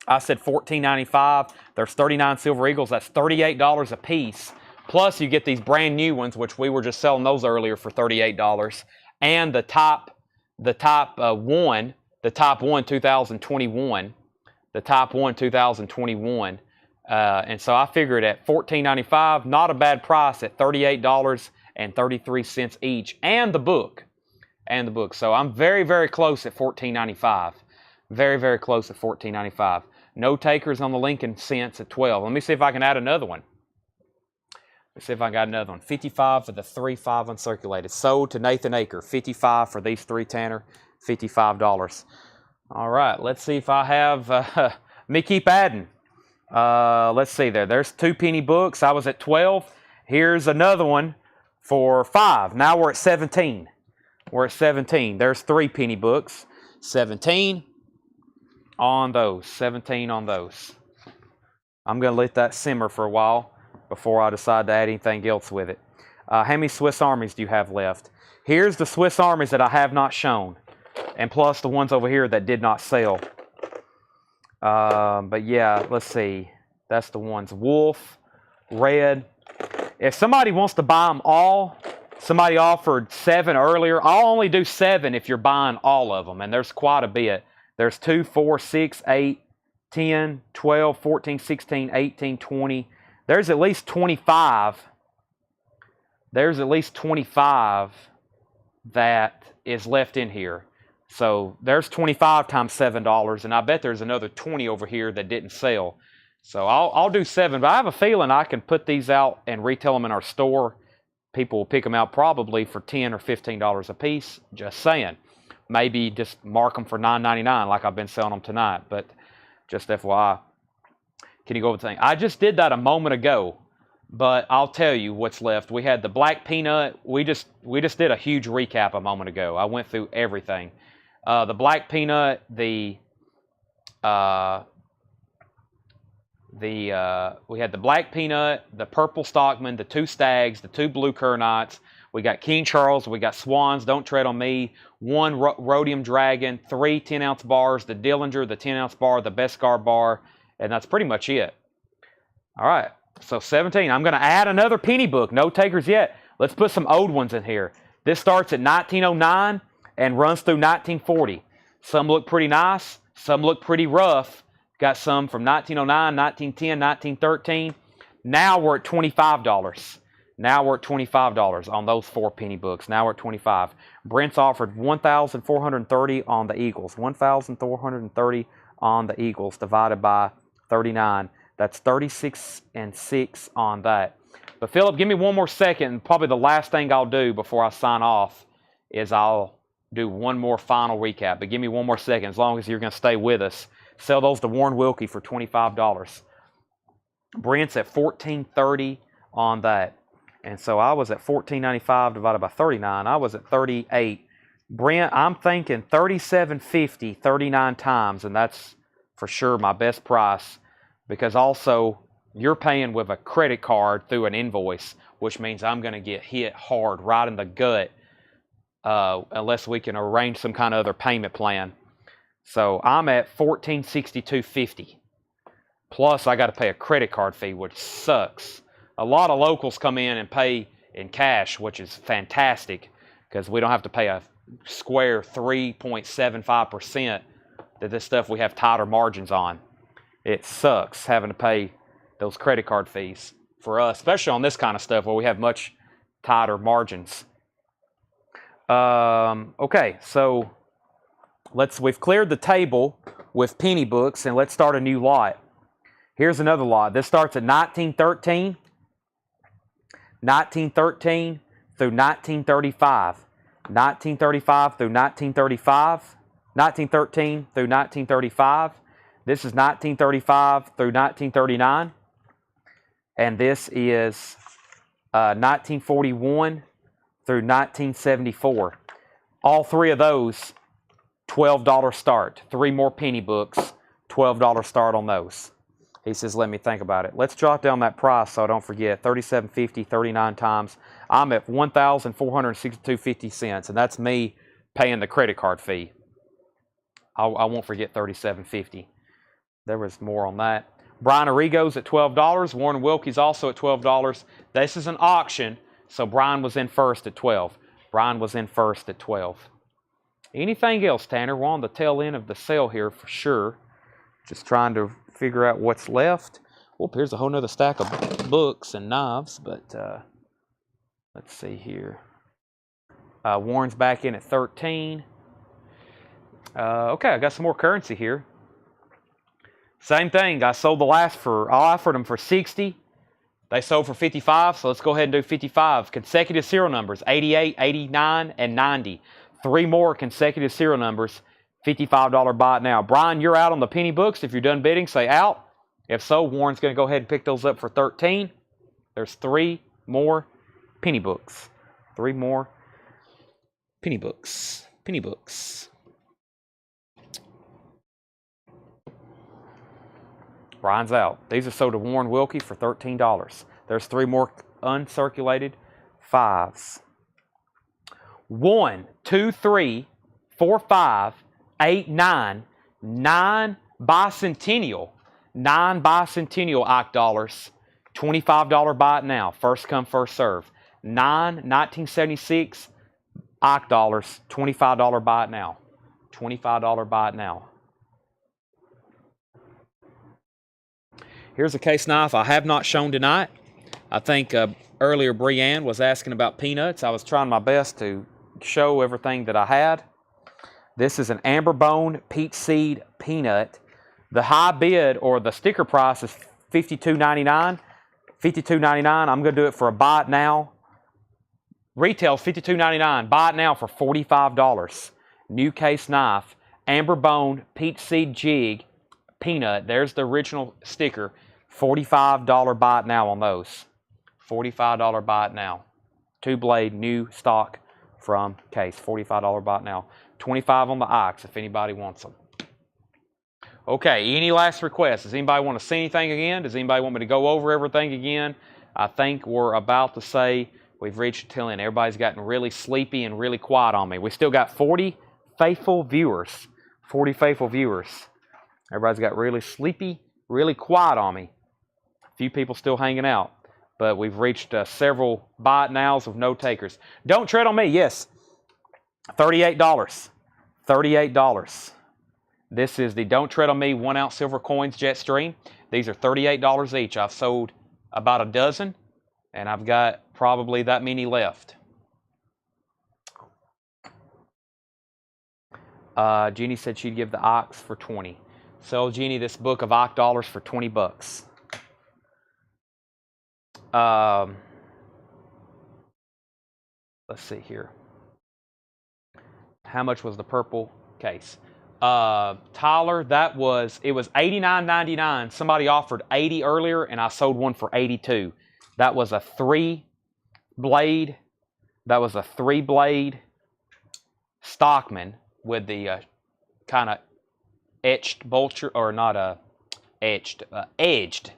I said $14.95. There's 39 Silver Eagles. That's $38 a piece. Plus, you get these brand new ones, which we were just selling those earlier for $38. And the top one 2021. The top one 2021. And so I figured at $14.95, not a bad price at $38.33 each, and the book. So I'm very, very close at $14.95. Very, very close at $14.95. No takers on the Lincoln cents at $12. Let me see if I can add another one. Let's see if I got another one. $55 for the 3.5 uncirculated. Sold to Nathan Aker. $55 for these three, Tanner. $55. All right, let's see if I have, let me keep adding. Let's see there. There's 2 penny books. I was at 12. Here's another one for 5. Now we're at 17. We're at 17. There's 3 penny books. 17 on those. 17 on those. I'm going to let that simmer for a while before I decide to add anything else with it. How many Swiss Armies do you have left? Here's the Swiss Armies that I have not shown. And plus the ones over here that did not sell. But yeah, let's see. That's the ones. Wolf, Red. If somebody wants to buy them all, somebody offered 7 earlier. I'll only do 7 if you're buying all of them. And there's quite a bit. There's 2, 4, 6, 8, 10, 12, 14, 16, 18, 20. There's at least 25. There's at least 25 that is left in here. So there's 25 times $7, and I bet there's another 20 over here that didn't sell. So I'll do 7, but I have a feeling I can put these out and retail them in our store. People will pick them out probably for $10 or $15 a piece. Just saying. Maybe just mark them for $9.99 like I've been selling them tonight, but just FYI. Can you go over the thing? I just did that a moment ago, but I'll tell you what's left. We had the black peanut. We just did a huge recap a moment ago. I went through everything. The black peanut, we had the black peanut, the purple stockman, the 2 stags, the 2 blue Kurnots. We got King Charles, we got Swans, Don't Tread on Me, 1 Rhodium Dragon, 3 10-ounce bars, the Dillinger, the 10-ounce bar, the Beskar bar, and that's pretty much it. All right, so 17. I'm going to add another penny book. No takers yet. Let's put some old ones in here. This starts at 1909 and runs through 1940. Some look pretty nice. Some look pretty rough. Got some from 1909, 1910, 1913. Now we're at $25. Now we're at $25 on those 4 penny books. Now we're at $25. Brent's offered $1,430 on the Eagles. $1,430 on the Eagles divided by 39. That's 36 and 6 on that. But Philip, give me one more second, and probably the last thing I'll do before I sign off is I'll do one more final recap. But give me one more second, as long as you're going to stay with us. Sell those to Warren Wilkie for $25. Brent's at $14.30 on that. And so I was at $14.95 divided by 39. I was at 38. Brent, I'm thinking $37.50 39 times, and that's for sure my best price, because also you're paying with a credit card through an invoice, which means I'm going to get hit hard right in the gut unless we can arrange some kind of other payment plan. So I'm at $14.62.50. Plus, I got to pay a credit card fee, which sucks. A lot of locals come in and pay in cash, which is fantastic because we don't have to pay a square 3.75% that this stuff we have tighter margins on. It sucks having to pay those credit card fees for us, especially on this kind of stuff where we have much tighter margins. Okay, so we've cleared the table with penny books, and let's start a new lot. Here's another lot. This starts at 1913 through 1935. 1935 through 1935. 1913 through 1935. This is 1935 through 1939. And this is 1941 through 1974. All three of those, $12 start. Three more penny books, $12 start on those. He says, let me think about it. Let's jot down that price so I don't forget. $37.50, 39 times. I'm at $1,462.50, and that's me paying the credit card fee. I won't forget $37.50. There was more on that. Brian Arrigo's at $12. Warren Wilkie's also at $12. This is an auction, so Brian was in first at $12. Brian was in first at $12. Anything else, Tanner? We're on the tail end of the sale here for sure. Just trying to figure out what's left. Well, here's a whole nother stack of books and knives, but let's see here. Warren's back in at 13. Okay, I got some more currency here. Same thing. I sold the last I offered them for 60. They sold for 55, so let's go ahead and do 55. Consecutive serial numbers, 88, 89, and 90. Three more consecutive serial numbers, $55 buy it now. Brian, you're out on the penny books. If you're done bidding, say out. If so, Warren's going to go ahead and pick those up for 13. There's three more penny books. Three more penny books. Penny books. Brian's out. These are sold to Warren Wilkie for $13. There's three more uncirculated fives. 1, 2, 3, 4, 5, 8, 9. 9 bicentennial. 9 bicentennial Ike dollars. $25 buy it now. First come, first serve. 9 1976 Ike dollars. $25 buy it now. $25 buy it now. Here's a case knife I have not shown tonight. I think earlier Brianne was asking about peanuts. I was trying my best to show everything that I had. This is an amber bone peach seed peanut. The high bid or the sticker price is $52.99. $52.99. I'm going to do it for a buy it now. Retail $52.99. Buy it now for $45. New case knife. Amber bone peach seed jig peanut. There's the original sticker. $45 buy it now on those. $45 buy it now. 2-blade new stock from case. $45 buy it now. $25 on the Ikes if anybody wants them. Okay, any last requests? Does anybody want to see anything again? Does anybody want me to go over everything again? I think we're about to say we've reached the tail end. Everybody's gotten really sleepy and really quiet on me. We still got 40 faithful viewers. 40 faithful viewers. Everybody's got really sleepy, really quiet on me. A few people still hanging out. But we've reached several buy it nows with no takers. Don't tread on me. Yes. $38. $38. This is the Don't Tread on Me 1 ounce silver coins Jetstream. These are $38 each. I've sold about a dozen, and I've got probably that many left. Jeannie said she'd give the Ikes for 20. Sell Jeannie this book of Ike dollars for 20 bucks. let's see here. How much was the purple case? Tyler, it was $89.99. Somebody offered 80 earlier, and I sold one for 82. That was a 3-blade. That was a 3-blade Stockman with the kind of etched bolster, or not edged.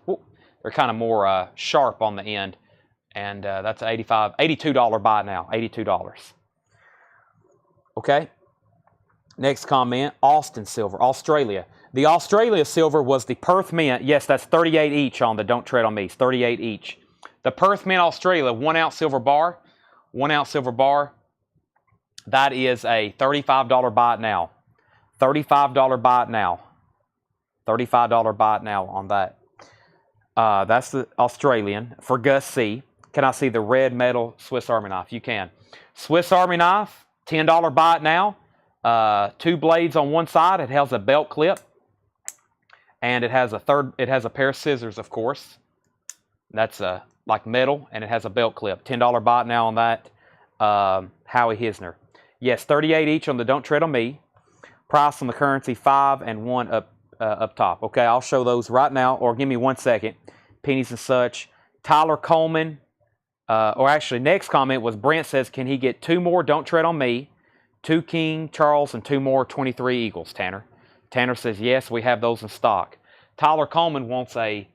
Ooh, they're kind of more sharp on the end, and that's an $82 buy now. $82. Okay. Next comment, Austin silver, Australia. The Australia silver was the Perth Mint. Yes, that's 38 each on the Don't Tread on Me. 38 each. The Perth Mint Australia, 1 ounce silver bar. 1 ounce silver bar. That is a $35 buy it now. $35 buy it now. $35 buy it now on that. That's the Australian. For Gus C. Can I see the red metal Swiss Army knife? You can. Swiss Army knife, $10 buy it now. 2 blades on one side. It has a belt clip, and it has a pair of scissors, of course. That's like metal, and it has a belt clip. $10 buy it now on that. Howie Hisner. Yes, 38 each on the Don't Tread on Me. Price on the currency 5 and 1 up top. Okay, I'll show those right now, or give me 1 second. Pennies and such. Tyler Coleman, or actually, next comment was Brent says, can he get 2 more Don't Tread on Me? 2 King Charles and 2 more 23 Eagles, Tanner. Tanner says, yes, we have those in stock. Tyler Coleman wants a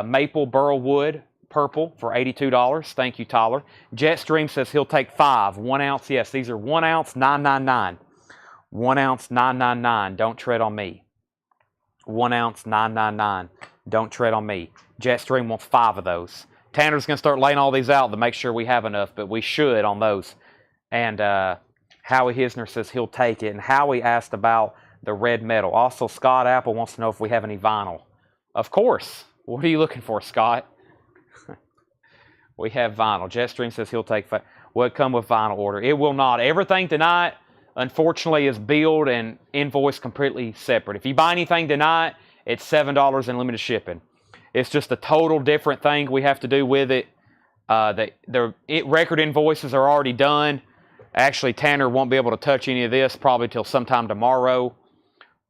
maple burl wood purple for $82. Thank you, Tyler. Jetstream says he'll take 5. 1 ounce, yes, these are 1 ounce, $9.99. 1 ounce, $9.99. Don't Tread on Me. 1 ounce, $9.99. Don't Tread on Me. Jetstream wants 5 of those. Tanner's going to start laying all these out to make sure we have enough, but we should on those. And Howie Hisner says he'll take it. And Howie asked about the red metal. Also, Scott Apple wants to know if we have any vinyl. Of course. What are you looking for, Scott? We have vinyl. Jetstream says he'll take. Will it come with vinyl order? It will not. Everything tonight, unfortunately, is billed and invoice completely separate. If you buy anything tonight, it's $7 in limited shipping. It's just a total different thing we have to do with it. The record invoices are already done. Actually, Tanner won't be able to touch any of this probably till sometime tomorrow.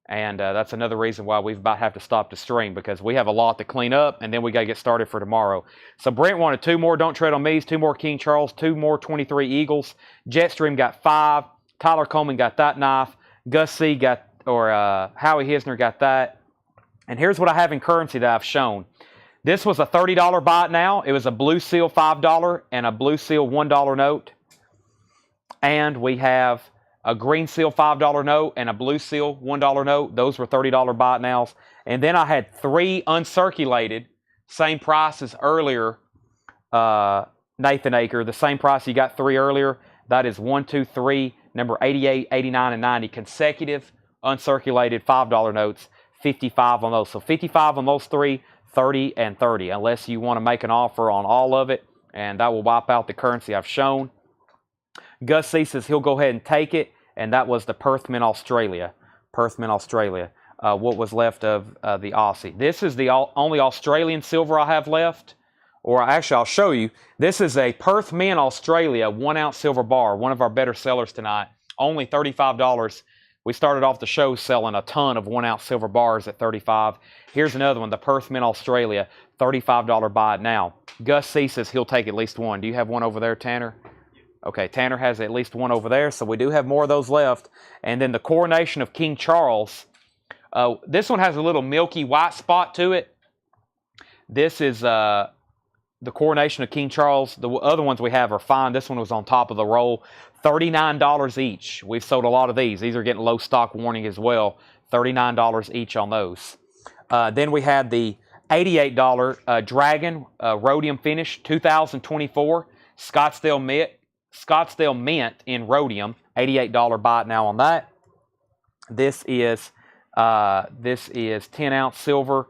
And that's another reason why we about have to stop the stream, because we have a lot to clean up, and then we got to get started for tomorrow. So Brent wanted 2 more Don't Tread on Me's, 2 more King Charles, 2 more 23 Eagles. Jetstream got 5. Tyler Coleman got that knife. Gus C got, or Howie Hisner got that. And here's what I have in currency that I've shown. This was a $30 buy it now. It was a Blue Seal $5 and a Blue Seal $1 note. And we have a Green Seal $5 note and a Blue Seal $1 note. Those were $30 buy it nows. And then I had 3 uncirculated, same price as earlier, Nathan Aker, the same price you got 3 earlier. That is 1, 2, 3, number 88, 89, and 90 consecutive uncirculated $5 notes, 55 on those. So 55 on those 3, 30 and 30, unless you want to make an offer on all of it, and that will wipe out the currency I've shown. Gus C says he'll go ahead and take it, and that was the Perth Mint Australia. Perth Mint Australia. What was left of the Aussie. This is the only Australian silver I have left. Or actually, I'll show you. This is a Perth Mint Australia 1 ounce silver bar, one of our better sellers tonight. Only $35. We started off the show selling a ton of 1 ounce silver bars at $35. Here's another one, the Perth Mint Australia, $35 buy it now. Gus C says he'll take at least 1. Do you have one over there, Tanner? Okay, Tanner has at least 1 over there, so we do have more of those left. And then the Coronation of King Charles. This one has a little milky white spot to it. This is the Coronation of King Charles. The other ones we have are fine. This one was on top of the roll. $39 each. We've sold a lot of these. These are getting low stock warning as well. $39 each on those. Then we had the $88 Dragon Rhodium Finish 2024 Scottsdale Mint in Rhodium. $88 buy it now on that. This is 10 ounce silver,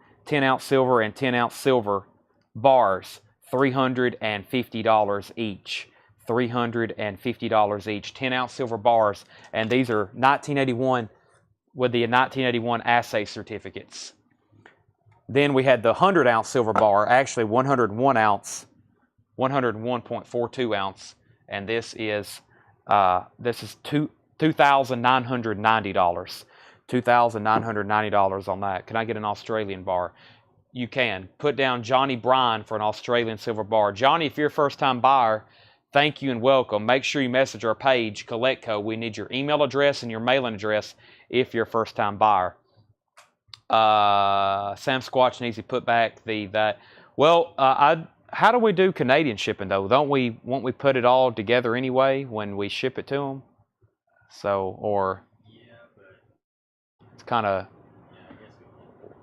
and 10 ounce silver bars. $350 each. $350 each. 10 ounce silver bars. And these are 1981 with the 1981 assay certificates. Then we had the 100 ounce silver bar, actually 101 ounce 101.42 ounce, and this is $2,990. $2,990 on that. Can I get an Australian bar? You can. Put down Johnny Bryan for an Australian silver bar. Johnny, if you're a first-time buyer, thank you and welcome. Make sure you message our page, CollectCo. We need your email address and your mailing address if you're a first-time buyer. Sam Squatch needs to put back that. Well, how do we do Canadian shipping though? Won't we put it all together anyway when we ship it to them? So, or Yeah, but it's kind of yeah, I guess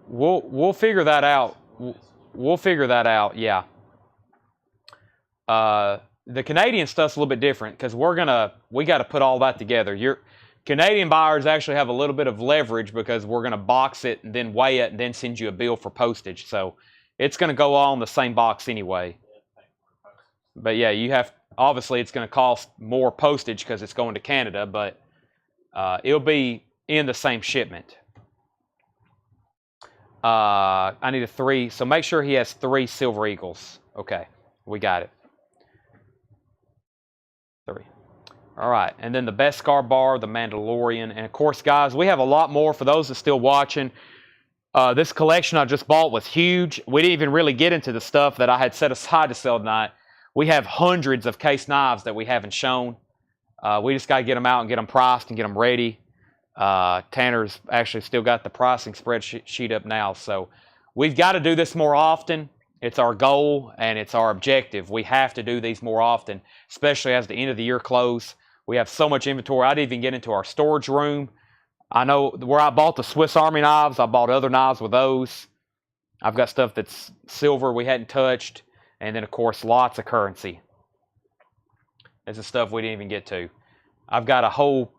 we'll figure that out. We'll figure that out. Yeah. The Canadian stuff's a little bit different because we got to put all that together. Your Canadian buyers actually have a little bit of leverage because we're gonna box it and then weigh it and then send you a bill for postage. So it's gonna go all in the same box anyway. But yeah, obviously it's gonna cost more postage because it's going to Canada, but it'll be in the same shipment. I need a 3, so make sure he has 3 Silver Eagles. Okay, we got it. 3. All right, and then the Beskar bar, the Mandalorian, and of course, guys, we have a lot more for those that are still watching. This collection I just bought was huge. We didn't even really get into the stuff that I had set aside to sell tonight. We have hundreds of case knives that we haven't shown. We just got to get them out and get them priced and get them ready. Tanner's actually still got the pricing spreadsheet up now, so we've got to do this more often. It's our goal and it's our objective. We have to do these more often, especially as the end of the year close. We have so much inventory. I didn't even get into our storage room. I know where I bought the Swiss Army knives, I bought other knives with those. I've got stuff that's silver we hadn't touched, and then of course lots of currency. This is stuff we didn't even get to. I've got a whole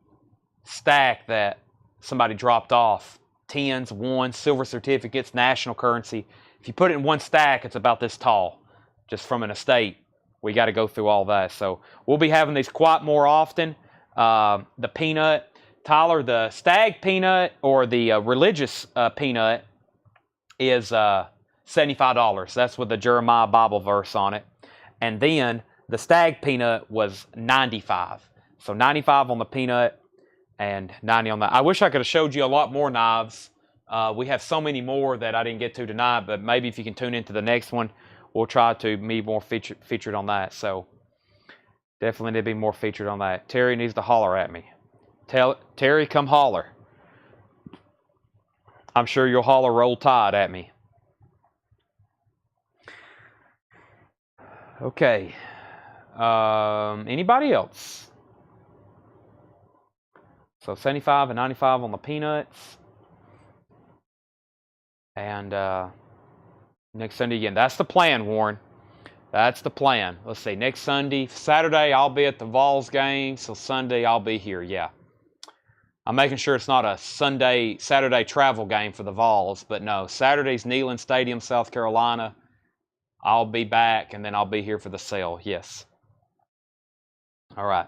stack that somebody dropped off. 10s, 1s, silver certificates, national currency. If you put it in one stack, it's about this tall, just from an estate. We got to go through all that. So we'll be having these quite more often. The peanut, Tyler, the stag peanut or the religious peanut is $75. That's with the Jeremiah Bible verse on it. And then the stag peanut was $95. So $95 on the peanut and $90 on that. I wish I could have showed you a lot more knives. We have so many more that I didn't get to tonight, but maybe if you can tune into the next one, we'll try to be more featured on that. So definitely need to be more featured on that. Terry needs to holler at me. Terry, come holler. I'm sure you'll holler Roll Tide at me. Okay. Anybody else? So 75 and 95 on the peanuts. And next Sunday again. That's the plan, Warren. That's the plan. Let's see. Next Sunday, Saturday, I'll be at the Vols game. So Sunday, I'll be here. Yeah. I'm making sure it's not a Saturday travel game for the Vols. But no, Saturday's Neyland Stadium, South Carolina. I'll be back, and then I'll be here for the sale. Yes. All right.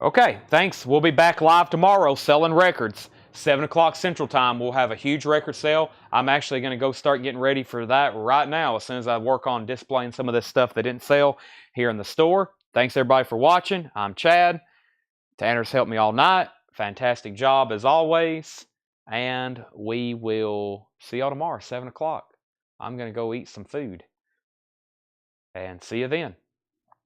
Okay, thanks. We'll be back live tomorrow selling records. 7 o'clock Central Time, we'll have a huge record sale. I'm actually going to go start getting ready for that right now as soon as I work on displaying some of this stuff that didn't sell here in the store. Thanks, everybody, for watching. I'm Chad. Tanner's helped me all night. Fantastic job, as always. And we will see y'all tomorrow, 7 o'clock. I'm going to go eat some food. And see you then.